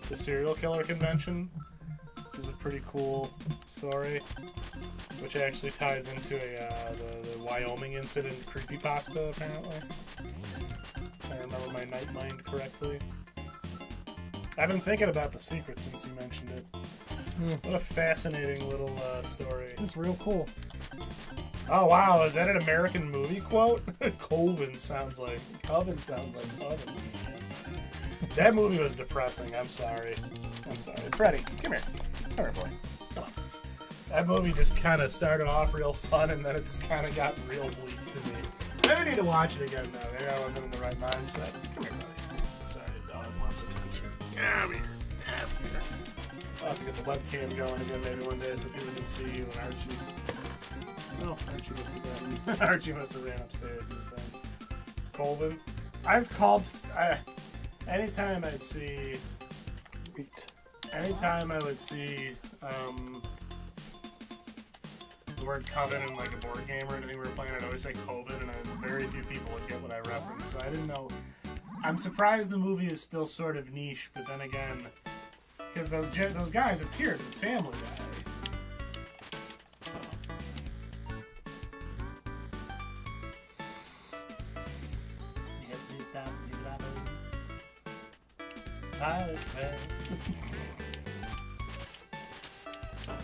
the serial killer convention, which is a pretty cool story, which actually ties into the Wyoming incident creepypasta, apparently. If I remember my night mind correctly. I've been thinking about The Secret since you mentioned it. What a fascinating little story. It's real cool. Oh wow, is that an American movie quote? Coven sounds like Coven. That movie was depressing. I'm sorry. Freddy, come here. Come here, boy. Come on. That movie just kind of started off real fun, and then it just kind of got real bleak to me. Maybe I need to watch it again, though. Maybe I wasn't in the right mindset. Come here, buddy. Sorry, dog wants attention. Come here. Come here. I'll have to get the webcam going again maybe one day so people can see you and Archie. Oh, Archie must have ran upstairs. Colvin. I've called... anytime I'd see... Anytime I would see... the word coven in like a board game or anything we were playing, I'd always say COVID, and very few people would get what I referenced, so I didn't know. I'm surprised the movie is still sort of niche, but then again, because those guys appeared in Family Guy.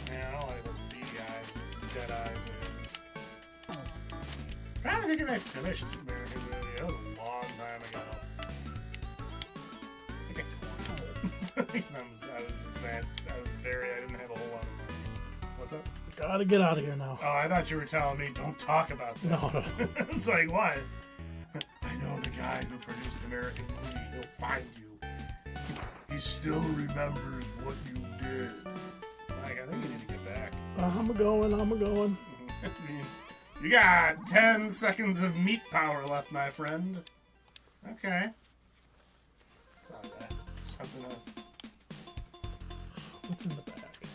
Man, I don't like those B guys, Jedi's is. I'm trying to think if I finished American movie. That was a long time ago. I think I told it. Because I didn't have a whole lot of money. What's up? Gotta get out of here now. Oh, I thought you were telling me don't talk about that. No. It's like, what? I know the guy who produced American movie. He'll find you. He still remembers what you did. Like, I think you need to get back. I'm going. I mean, you got 10 seconds of meat power left, my friend. Okay. It's not bad. Something else. What's in the bag?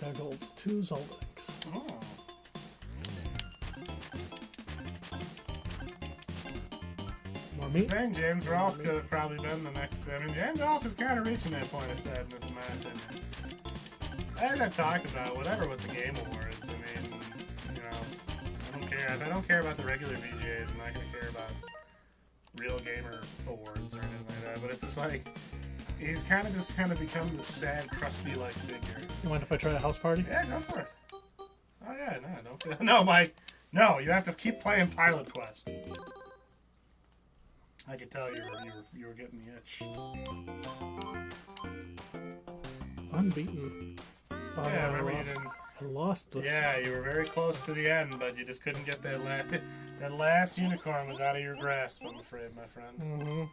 Bag holds 2 Zoldycks. Oh. More meat? I think James Rolfe could have probably been the next. I mean, James Rolfe is kind of reaching that point of sadness, in my opinion. As I've talked about, whatever with the Game Awards, I mean, you know, I don't care. If I don't care about the regular VGAs, I'm not going to care about Real Gamer Awards or anything like that. But it's just like, he's kind of become this sad, crusty-like figure. You mind if I try a house party? Yeah, go for it. Oh yeah, no, Mike. No, you have to keep playing Pilot Quest. I could tell you were getting the itch. Unbeaten. Oh, Yeah, remember you didn't. I lost this. Yeah, you were very close to the end, but you just couldn't get that last unicorn was out of your grasp. I'm afraid, my friend. Mm-hmm.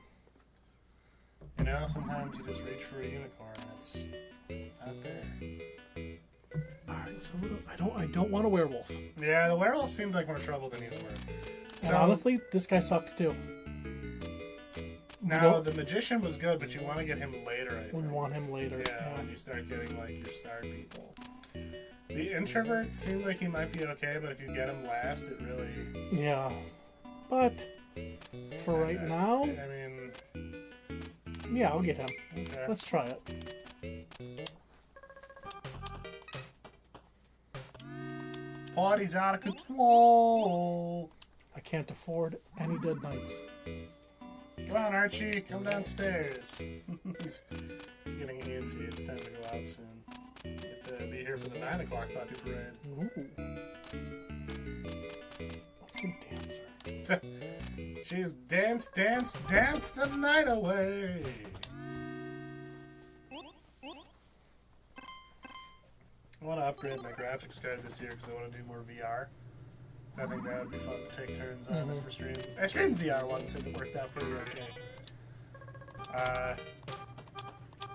You know, sometimes you just reach for a unicorn and it's out there. Alright, so I don't want a werewolf. Yeah, the werewolf seems like more trouble than he's worth. And honestly, this guy sucked too. Now, the magician was good, but you want to get him later, I think. We want him later. Yeah, when you start getting, like, your star people. The introvert seems like he might be okay, but if you get him last, it really... Yeah. But, for right now, I mean... yeah, I'll get him. Okay. Let's try it. Party's out of control! I can't afford any dead nights. Come on, Archie, come downstairs. he's getting antsy. It's time to go out soon. Get to be here for the 9 o'clock puppy parade. Ooh. Let's go dancer. She's dance the night away. I want to upgrade my graphics card this year because I want to do more VR. So I think that would be fun to take turns on if we're streaming. I streamed VR once and it worked out pretty okay.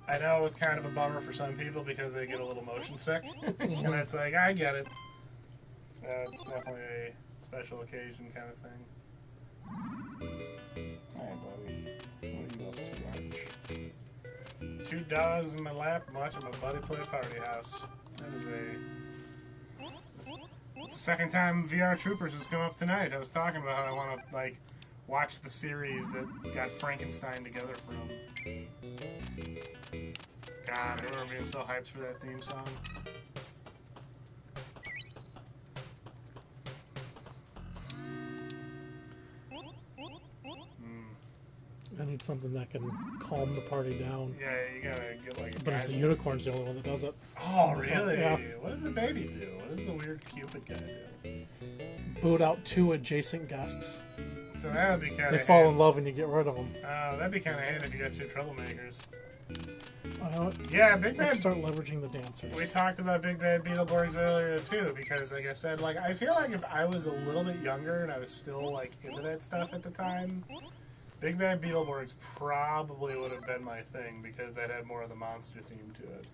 I know it was kind of a bummer for some people because they get a little motion sick. And it's like, I get it. It's definitely a special occasion kind of thing. Hi, buddy. What are you up to, Arch? 2 dogs in my lap watching my buddy play Party House. That is it's the second time VR Troopers has come up tonight. I was talking about how I want to, like, watch the series that got Frankenstein together from. God, I remember being so hyped for that theme song. I need something that can calm the party down. Yeah, you gotta get like a But it's the guidance. unicorn's the only one that does it. Oh, really? Yeah. What does the baby do? What does the weird Cupid guy do? Boot out 2 adjacent guests. So that would be kind of They fall in love and you get rid of them. Oh, that'd be kind of handy if you got 2 troublemakers. Yeah, Big Let's Bad. start leveraging the dancers. We talked about Big Bad Beetleborgs earlier too, because like I said, like I feel like if I was a little bit younger and I was still like into that stuff at the time, Big Bad Beetleborgs probably would have been my thing because that had more of the monster theme to it.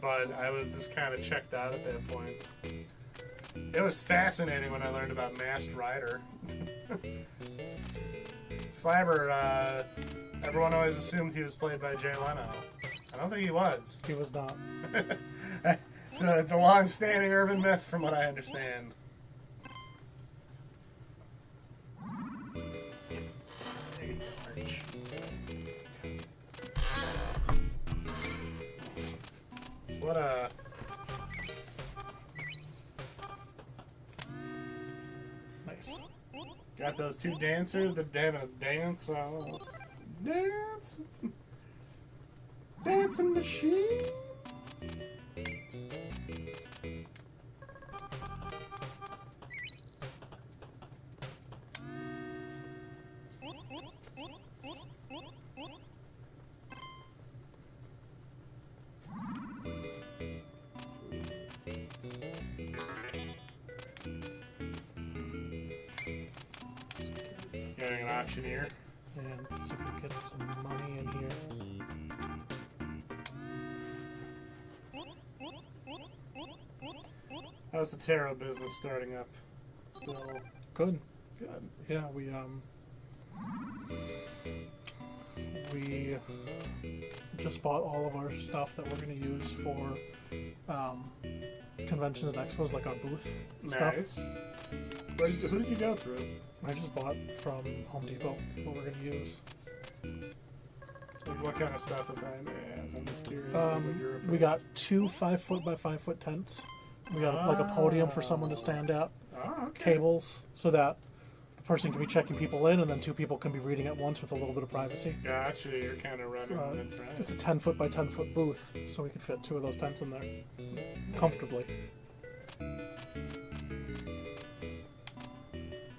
But I was just kind of checked out at that point. It was fascinating when I learned about Masked Rider. Flabber, everyone always assumed he was played by Jay Leno. I don't think he was. He was not. So it's a long-standing urban myth from what I understand. What a... Nice. Got those two dancers that having a dance. Dance? Dancing machine? Getting an auctioneer. And see if we can get some money in here. How's the tarot business starting up? Still Good. good. Yeah, we just bought all of our stuff that we're going to use for conventions and expos, like our booth stuff. Nice. Who did you go through? I just bought from Home Depot what we're going to use. Like what kind of stuff, if I may ask? I'm just curious. What your We got 2 5-foot by 5-foot tents. We got like a podium for someone to stand at, Oh, okay. tables so that the person can be checking people in, and then 2 people can be reading at once with a little bit of privacy. Gotcha. You're kind of running. That's right. It's a 10-foot by 10-foot booth, so we could fit 2 of those tents in there comfortably.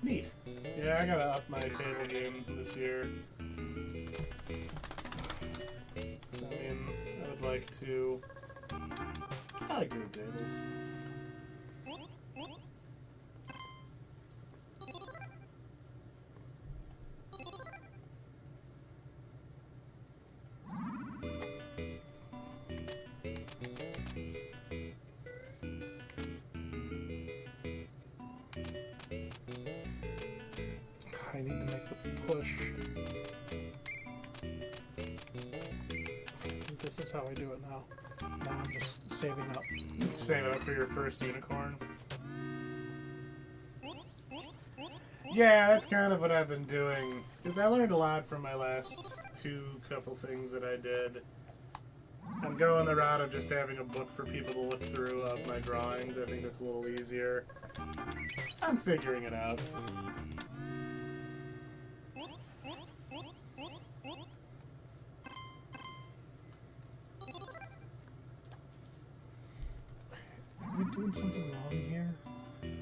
Neat. Yeah, I gotta up my table game this year. So, I mean, I would like to. I like doing tables. I need to make the push. This is how I do it now. Now I'm just saving up. Save it up for your first unicorn. Yeah, that's kind of what I've been doing. Because I learned a lot from my last couple things that I did. I'm going the route of just having a book for people to look through of my drawings. I think that's a little easier. I'm figuring it out. Are we doing something wrong here?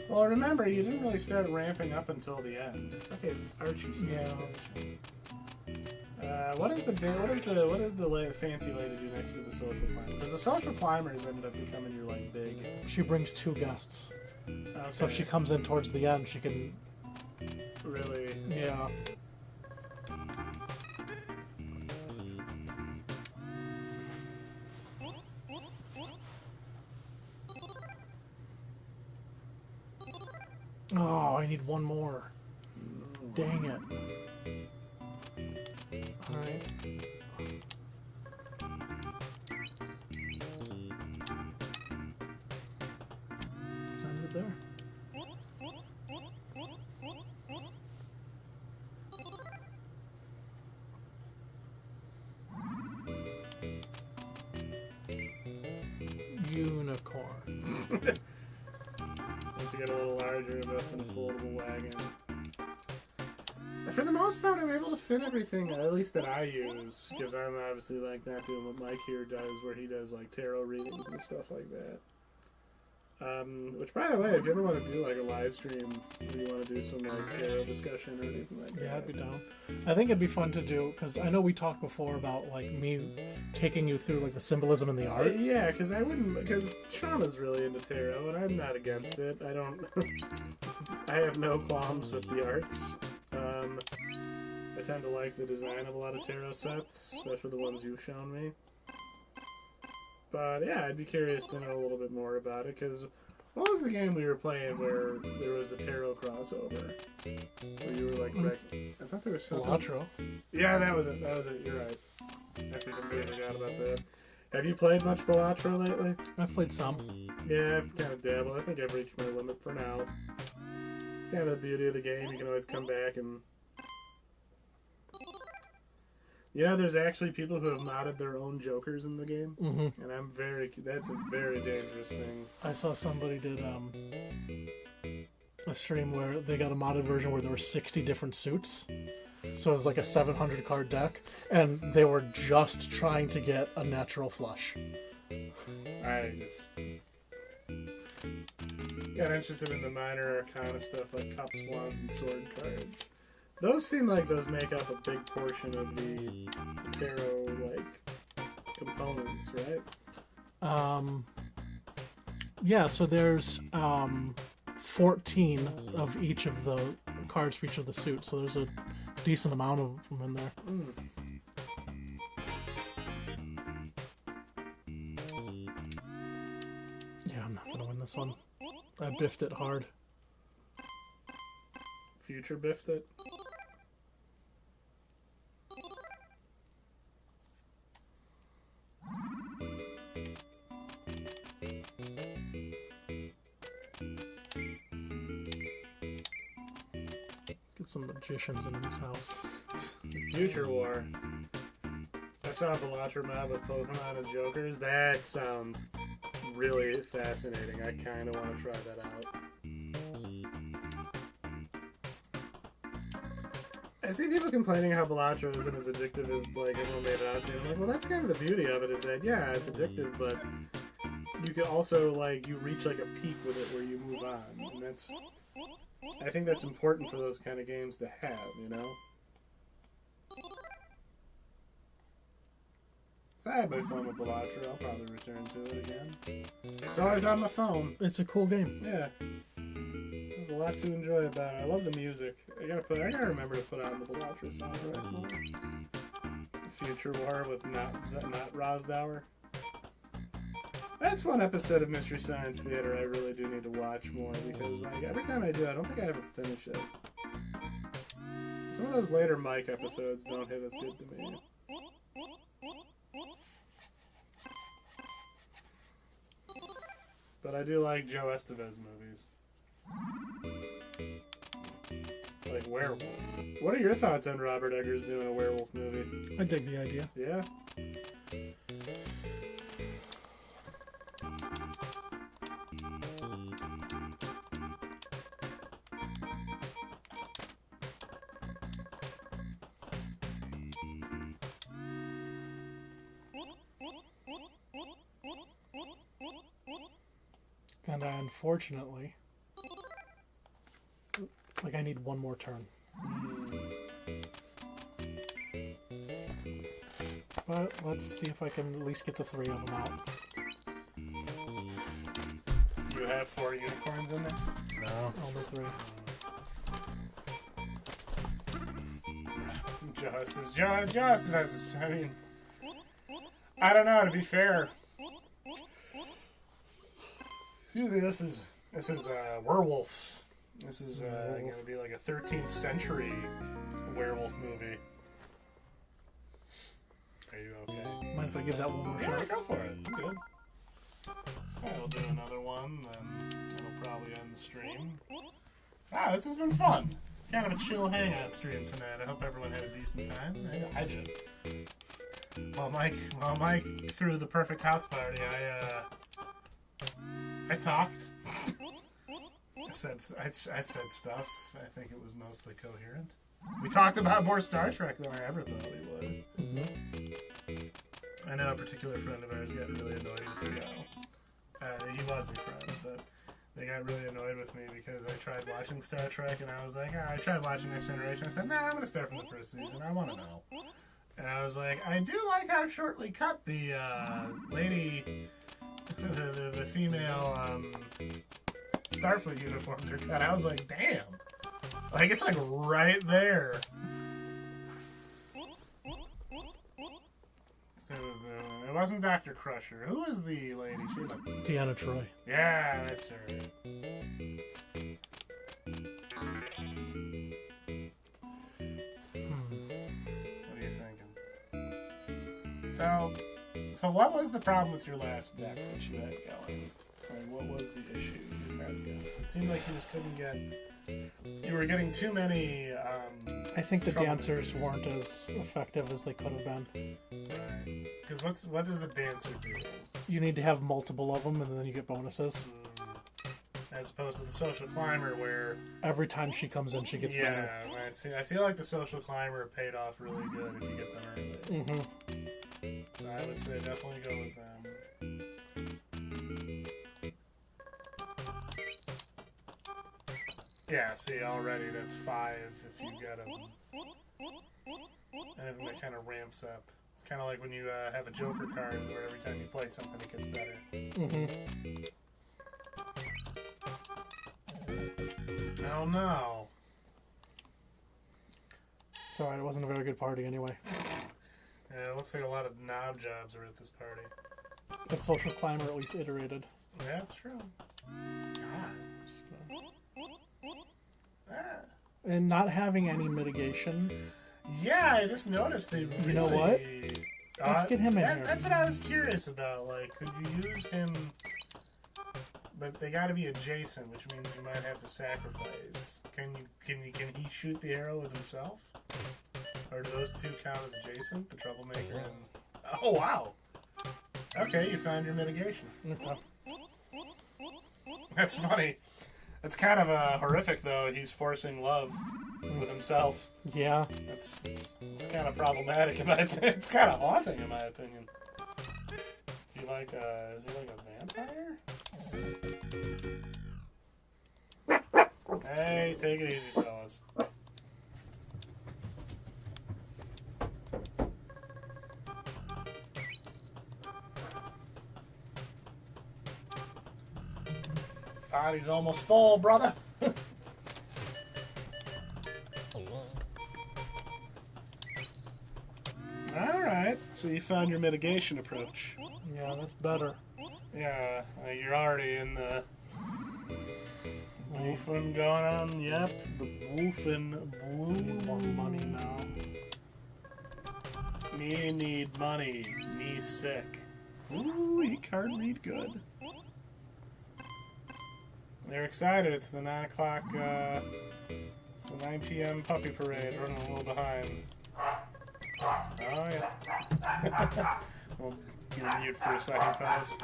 Well, remember, you didn't really start ramping up until the end. Okay, Archie stuff. What is the fancy lady do next to the social climber? Because the social climbers ended up becoming your like big. She brings 2 guests. Okay. So if she comes in towards the end, she can. Really. Yeah. Oh, I need 1 more. Dang it. Alright. Let's end it there. Unicorn. Once you get a little larger, invest in a foldable wagon. For the most part, I'm able to fit everything, at least that I use, because I'm obviously like not doing what Mike here does, where he does like tarot readings and stuff like that. Which, by the way, if you ever want to do like a live stream, if you want to do some like tarot discussion or anything like that, Yeah, I'd be down. I think it'd be fun to do because I know we talked before about like me taking you through like the symbolism in the art. Yeah, because I wouldn't. Because Shauna's really into tarot, and I'm not against it. I don't. I have no qualms with the arts. I tend to like the design of a lot of tarot sets, especially the ones you've shown me. But yeah, I'd be curious to know a little bit more about it, because what was the game we were playing where there was the tarot crossover? Where you were like, I thought there was something. Cilantro. Yeah, that was it. That was it. You're right. I completely forgot about that. Have you played much Balatro lately? I've played some. Yeah, I've kind of dabbled. I think I've reached my limit for now. It's kind of the beauty of the game. You can always come back and... You know, there's actually people who have modded their own Jokers in the game. Mm-hmm. And that's a very dangerous thing. I saw somebody did a stream where they got a modded version where there were 60 different suits. So it was like a 700 card deck, and they were just trying to get a natural flush. I just got interested in the minor arcana stuff like cups, wands, and sword cards. Those seem like those make up a big portion of the tarot like components, right? Yeah, so there's 14 of each of the cards for each of the suits, so there's a decent amount of them in there. Yeah, I'm not gonna win this one. I biffed it hard. Future biffed it. Get some magicians in this house. Future War. I saw a Balatro mob with Pokemon as Jokers. That sounds really fascinating. I kind of want to try that out. I see people complaining how Balatro isn't as addictive as like everyone made it out to be. I'm like, well, that's kind of the beauty of it, is that yeah, it's addictive, but you can also like you reach like a peak with it where you move on, and that's. I think that's important for those kind of games to have, you know? So I had my fun with Balatro. I'll probably return to it again. It's always on my phone. It's a cool game. Yeah. There's a lot to enjoy about it. I love the music. I gotta remember to put on the Balatro soundtrack more. Future War with not Rosdower. That's one episode of Mystery Science Theater I really do need to watch more, because like every time I do, I don't think I ever finish it. Some of those later Mike episodes don't hit as good to me. But I do like Joe Estevez movies. Like Werewolf. What are your thoughts on Robert Eggers doing a werewolf movie? I dig the idea. Yeah? And unfortunately, like I need one more turn. But let's see if I can at least get the 3 of them out. You have 4 unicorns in there? No. Only 3. Joe Estevez is, I mean, I don't know, to be fair. Excuse me, this is Werewolf. This is going to be like a 13th century werewolf movie. Are you okay? Mind if I give that one more Yeah, shot? go for it. I'm good. So I'll do another one, then it'll probably end the stream. Ah, this has been fun. Kind of a chill hangout stream tonight. I hope everyone had a decent time. I did. While Mike threw the perfect house party, I talked. I said stuff. I think it was mostly coherent. We talked about more Star Trek than I ever thought we would. Mm-hmm. I know a particular friend of ours got really annoyed with the go. He was a friend, but got really annoyed with me because I tried watching Star Trek and I was like, I tried watching Next Generation. I said, nah, I'm going to start from the first season. I want to know. And I was like, I do like how shortly cut the lady, the female Starfleet uniforms are cut. I was like, damn. Like, it's like right there. So it wasn't Dr. Crusher. Who was the lady? She was like, Deanna Troy. yeah, that's her. What are you thinking? So what was the problem with your last deck that you had going? Like, what was the issue you had going? It seemed like you just couldn't get. You were getting too many. I think the dancers weren't as effective as they could have been. Right. Because what does a dancer do? You need to have multiple of them, and then you get bonuses. As opposed to the social climber, where Every time she comes in, she gets better. yeah, right. See, I feel like the social climber paid off really good if you get them early. Mm-hmm. So I would say definitely go with them. Yeah, see, already that's 5 if you get them. And then it kind of ramps up. It's kind of like when you have a Joker card where every time you play something it gets better. Mm-hmm. Oh no. It's alright, it wasn't a very good party anyway. Yeah, it looks like a lot of knob jobs are at this party. But Social Climber at least iterated. Yeah, that's true. God. Ah. And not having any mitigation. Yeah, I just noticed they really... You know what? Let's get him in here. That's what I was curious about. Like, could you use him... But they got to be adjacent, which means you might have to sacrifice. Can he shoot the arrow with himself? Or do those two count as adjacent? The troublemaker and... Oh, wow! Okay, you found your mitigation. Okay. That's funny. It's kind of horrific, though. He's forcing love with himself. Yeah. It's kind of problematic in my opinion. It's kind of haunting in my opinion. Is he like a vampire? Hey, take it easy, fellas. Body's almost full, brother. Alright, so you found your mitigation approach. Yeah, that's better. Yeah, you're already in the woofing going on. Yep, the woofing. Need more money now. Me need money. Me sick. Ooh, he can't read good. They're excited. It's the 9 o'clock, it's the 9 p.m. puppy parade. Running a little behind. Oh, yeah. We'll be mute for a second, fellas.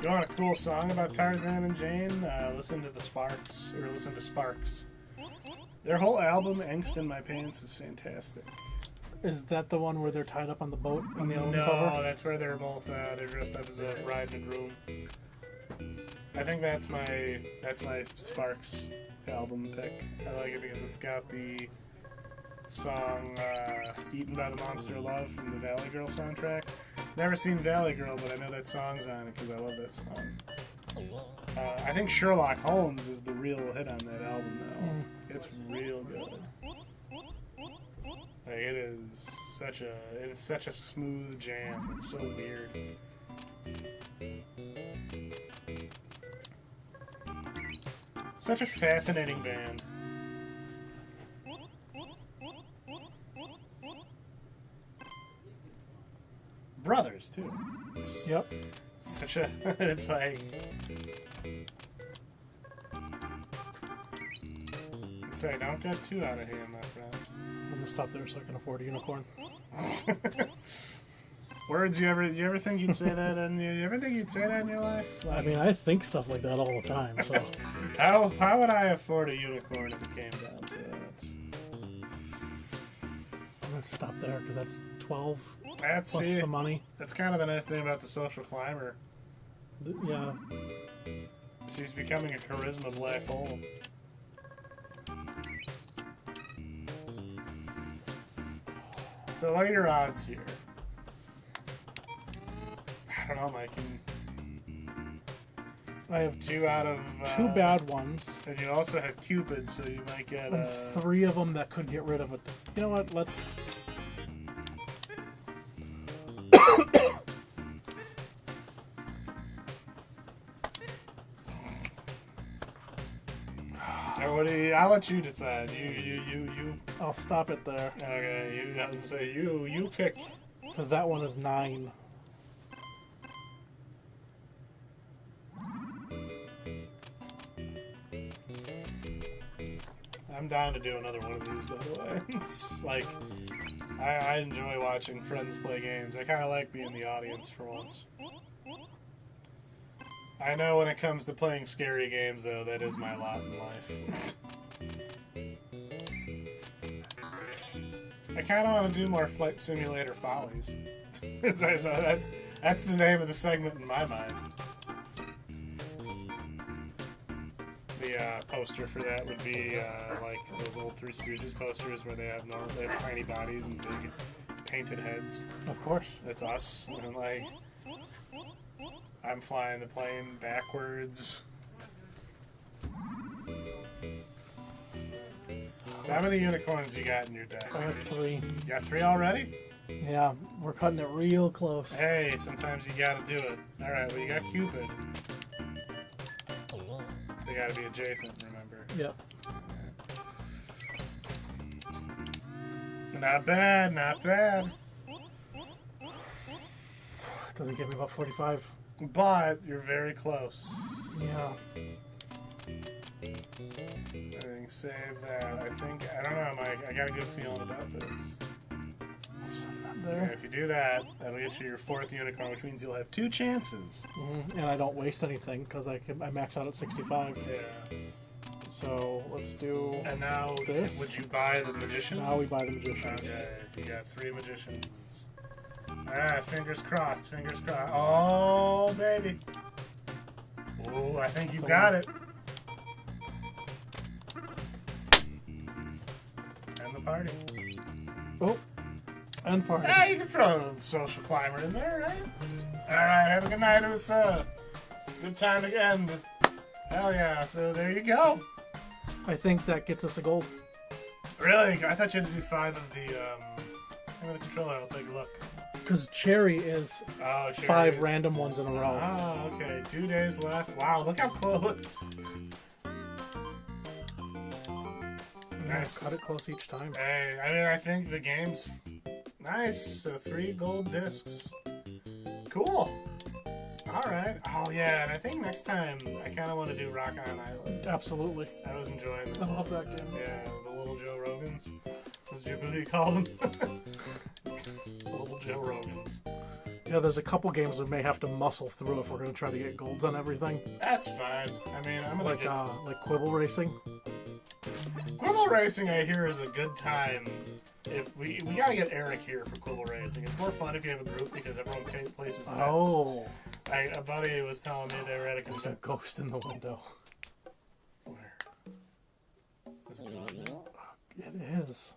You want a cool song about Tarzan and Jane? Listen to Sparks. Their whole album, Angst in My Pants, is fantastic. Is that the one where they're tied up on the boat on the album No, cover? that's where they're both they're dressed up as a bride and groom. I think that's my Sparks album pick. I like it because it's got the song Eaten by the Monster of Love from the Valley Girl soundtrack. Never seen Valley Girl, but I know that song's on it because I love that song. I think Sherlock Holmes is the real hit on that album, though. It's real good. Like, it is such a smooth jam. It's so weird. Such a fascinating band. Brothers too. Yep. Such a it's like say don't get too out of hand, my friend. I'm gonna stop there so I can afford a unicorn. Words you ever think you'd say that in your life? I mean, I think stuff like that all the time. So How would I afford a unicorn if it came down to it? I'm gonna stop there because that's 12 That's plus some money. That's kind of the nice thing about the social climber. Yeah. She's becoming a charisma black hole. So what are your odds here? I don't know, Mike. I have 2 out of... 2 bad ones. And you also have Cupid, so you might get... And 3 of them that could get rid of it. You know what? Let's... Or what do you... I'll let you decide. You... I'll stop it there. Okay, I was gonna say, you pick... Because that one is 9. I'm down to do another one of these, by the way. It's like, I enjoy watching friends play games. I kind of like being the audience for once. I know when it comes to playing scary games, though, that is my lot in life. I kind of want to do more Flight Simulator Follies. That's the name of the segment in my mind. The poster for that would be like those old Three Stooges posters where they have tiny bodies and big painted heads. Of course. That's us. And like, I'm flying the plane backwards. So how many unicorns you got in your deck? I have 3. You got 3 already? Yeah, we're cutting it real close. Hey, sometimes you gotta do it. Alright, well you got Cupid. They gotta be adjacent, remember? Yep. Not bad, not bad. Doesn't give me about 45. But you're very close. Yeah. I think save that. I don't know, Mike. I got a good feeling about this. There. If you do that, that'll get you your 4th unicorn, which means you'll have 2 chances. And I don't waste anything because I max out at 65. Yeah. So let's do. And now, this. Would you buy the magician? Now we buy the magicians. Okay, you got 3 magicians. Alright, fingers crossed, fingers crossed. Oh, baby. Oh, I think you got it. And the party. Oh, and party. Yeah, you can throw the social climber in there, right? Alright, have a good night. It was a good time to end. Hell yeah, so there you go. I think that gets us a gold. Really? I thought you had to do 5 of the, the controller. I'll take a look. Because Cherry is Oh, 5 random ones in a row. Oh, okay. 2 days left. Wow, look how close. Nice. Cut it close each time. Hey, I mean, I think the game's nice. So 3 gold discs. Cool. Alright. Oh, yeah, and I think next time I kind of want to do Rock on Island. Absolutely. I was enjoying I it. love that game. Yeah, the little Joe Rogans. Was Djibouti called them? Little Joe Rogans. Yeah, there's a couple games we may have to muscle through if we're going to try to get golds on everything. That's fine. I mean, I'm gonna Like Quibble Racing. Quibble Racing, I hear, is a good time. If we gotta get Eric here for Quibble Racing. It's more fun if you have a group because everyone places bets. Oh. A buddy was telling me they were at a There's a ghost in the window. Where? Is it It is.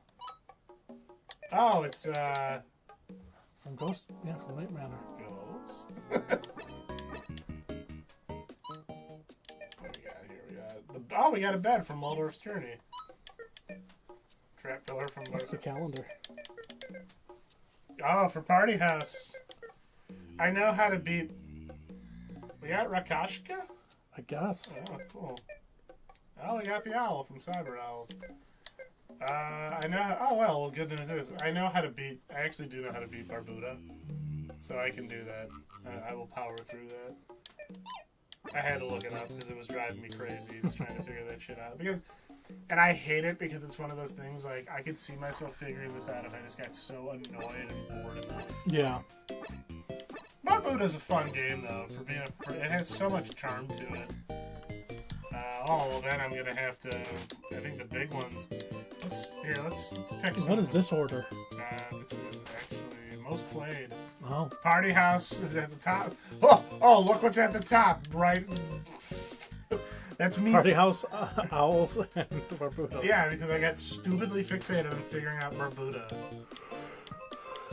Oh, it's From Ghost? Yeah, from Night Manor. Ghost. What we got here? We got a bed from Waldorf's Journey. Trapdoor from What's the calendar? Oh, for Party House. I know how to beat. We got Rakashka? I guess. Oh, cool. Oh, we got the owl from Cyber Owls. I know. Oh, well, good news is I know how to beat. I actually do know how to beat Barbuda. So I can do that. I will power through that. I had to look it up because it was driving me crazy just trying to figure that shit out. And I hate it because it's one of those things, like, I could see myself figuring this out if I just got so annoyed and bored enough. Yeah. Barbuda's a fun game though. It has so much charm to it. Well, then I'm gonna have to. I think the big ones. Let's pick some. What is this order? This is actually most played. Oh, Party House is at the top. Oh, look what's at the top, right? That's me. Party House, Owls, and Barbuda. Yeah, because I got stupidly fixated on figuring out Barbuda.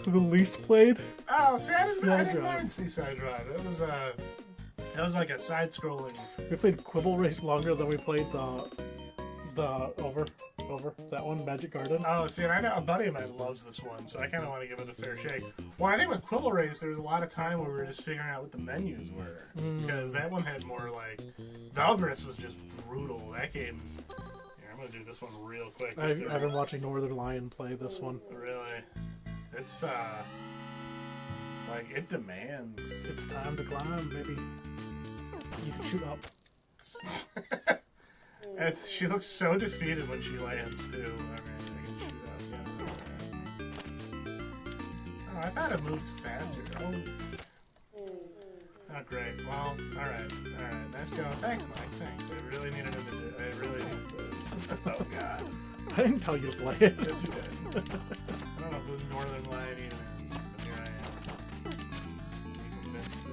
The least played? Oh, see, I didn't Drive. mind Seaside Drive. That was like a side-scrolling. We played Quibble Race longer than we played the over that one, Magic Garden. Oh, see, and I know a buddy of mine loves this one, so I kind of want to give it a fair shake. Well, I think with Quibble Race, there was a lot of time where we were just figuring out what the menus were. Because that one had more like... Valgriss was just brutal. That game is... Here, I'm going to do this one real quick. I've been watching Northern Lion play this one. Really? It's, like, it demands. It's time to climb, baby. You can shoot up. She looks so defeated when she lands, too. I can shoot up, yeah. Oh, I thought it moved faster. Oh, great. Well, alright. Nice going. Thanks, Mike. Thanks. I really needed this. Oh, God. I didn't tell you to play it. Yes, you did. I don't know who Northern Lion even is, but here I am. You convinced me.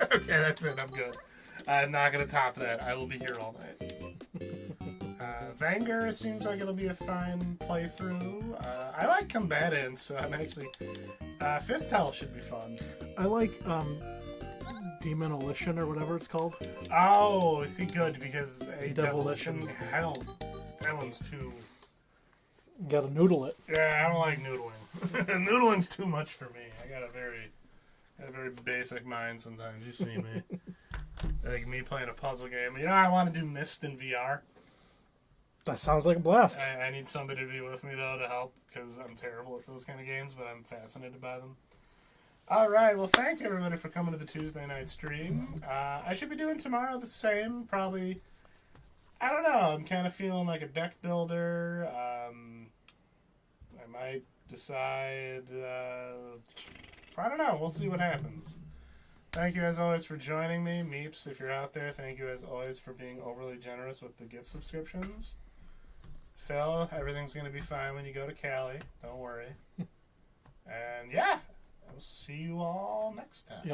Okay, that's it. I'm good. I'm not going to top that. I will be here all night. Vanguard seems like it'll be a fine playthrough. I like combatants, so I'm actually... Fistel should be fun. I like Demolition or whatever it's called. Oh, is he good? Because a Demolition. demolition... That one's too... You gotta noodle it. Yeah, I don't like noodling. Noodling's too much for me. I got a very basic mind sometimes. You see me. Like me playing a puzzle game. You know, I want to do Myst in VR. That sounds like a blast. I need somebody to be with me, though, to help, because I'm terrible at those kind of games, but I'm fascinated by them. All right, well, thank you, everybody, for coming to the Tuesday night stream. I should be doing tomorrow the same, probably. I don't know. I'm kind of feeling like a deck builder. I might decide... I don't know. We'll see what happens. Thank you, as always, for joining me. Meeps, if you're out there, thank you, as always, for being overly generous with the gift subscriptions. Phil, everything's going to be fine when you go to Cali. Don't worry. And, yeah, I'll see you all next time.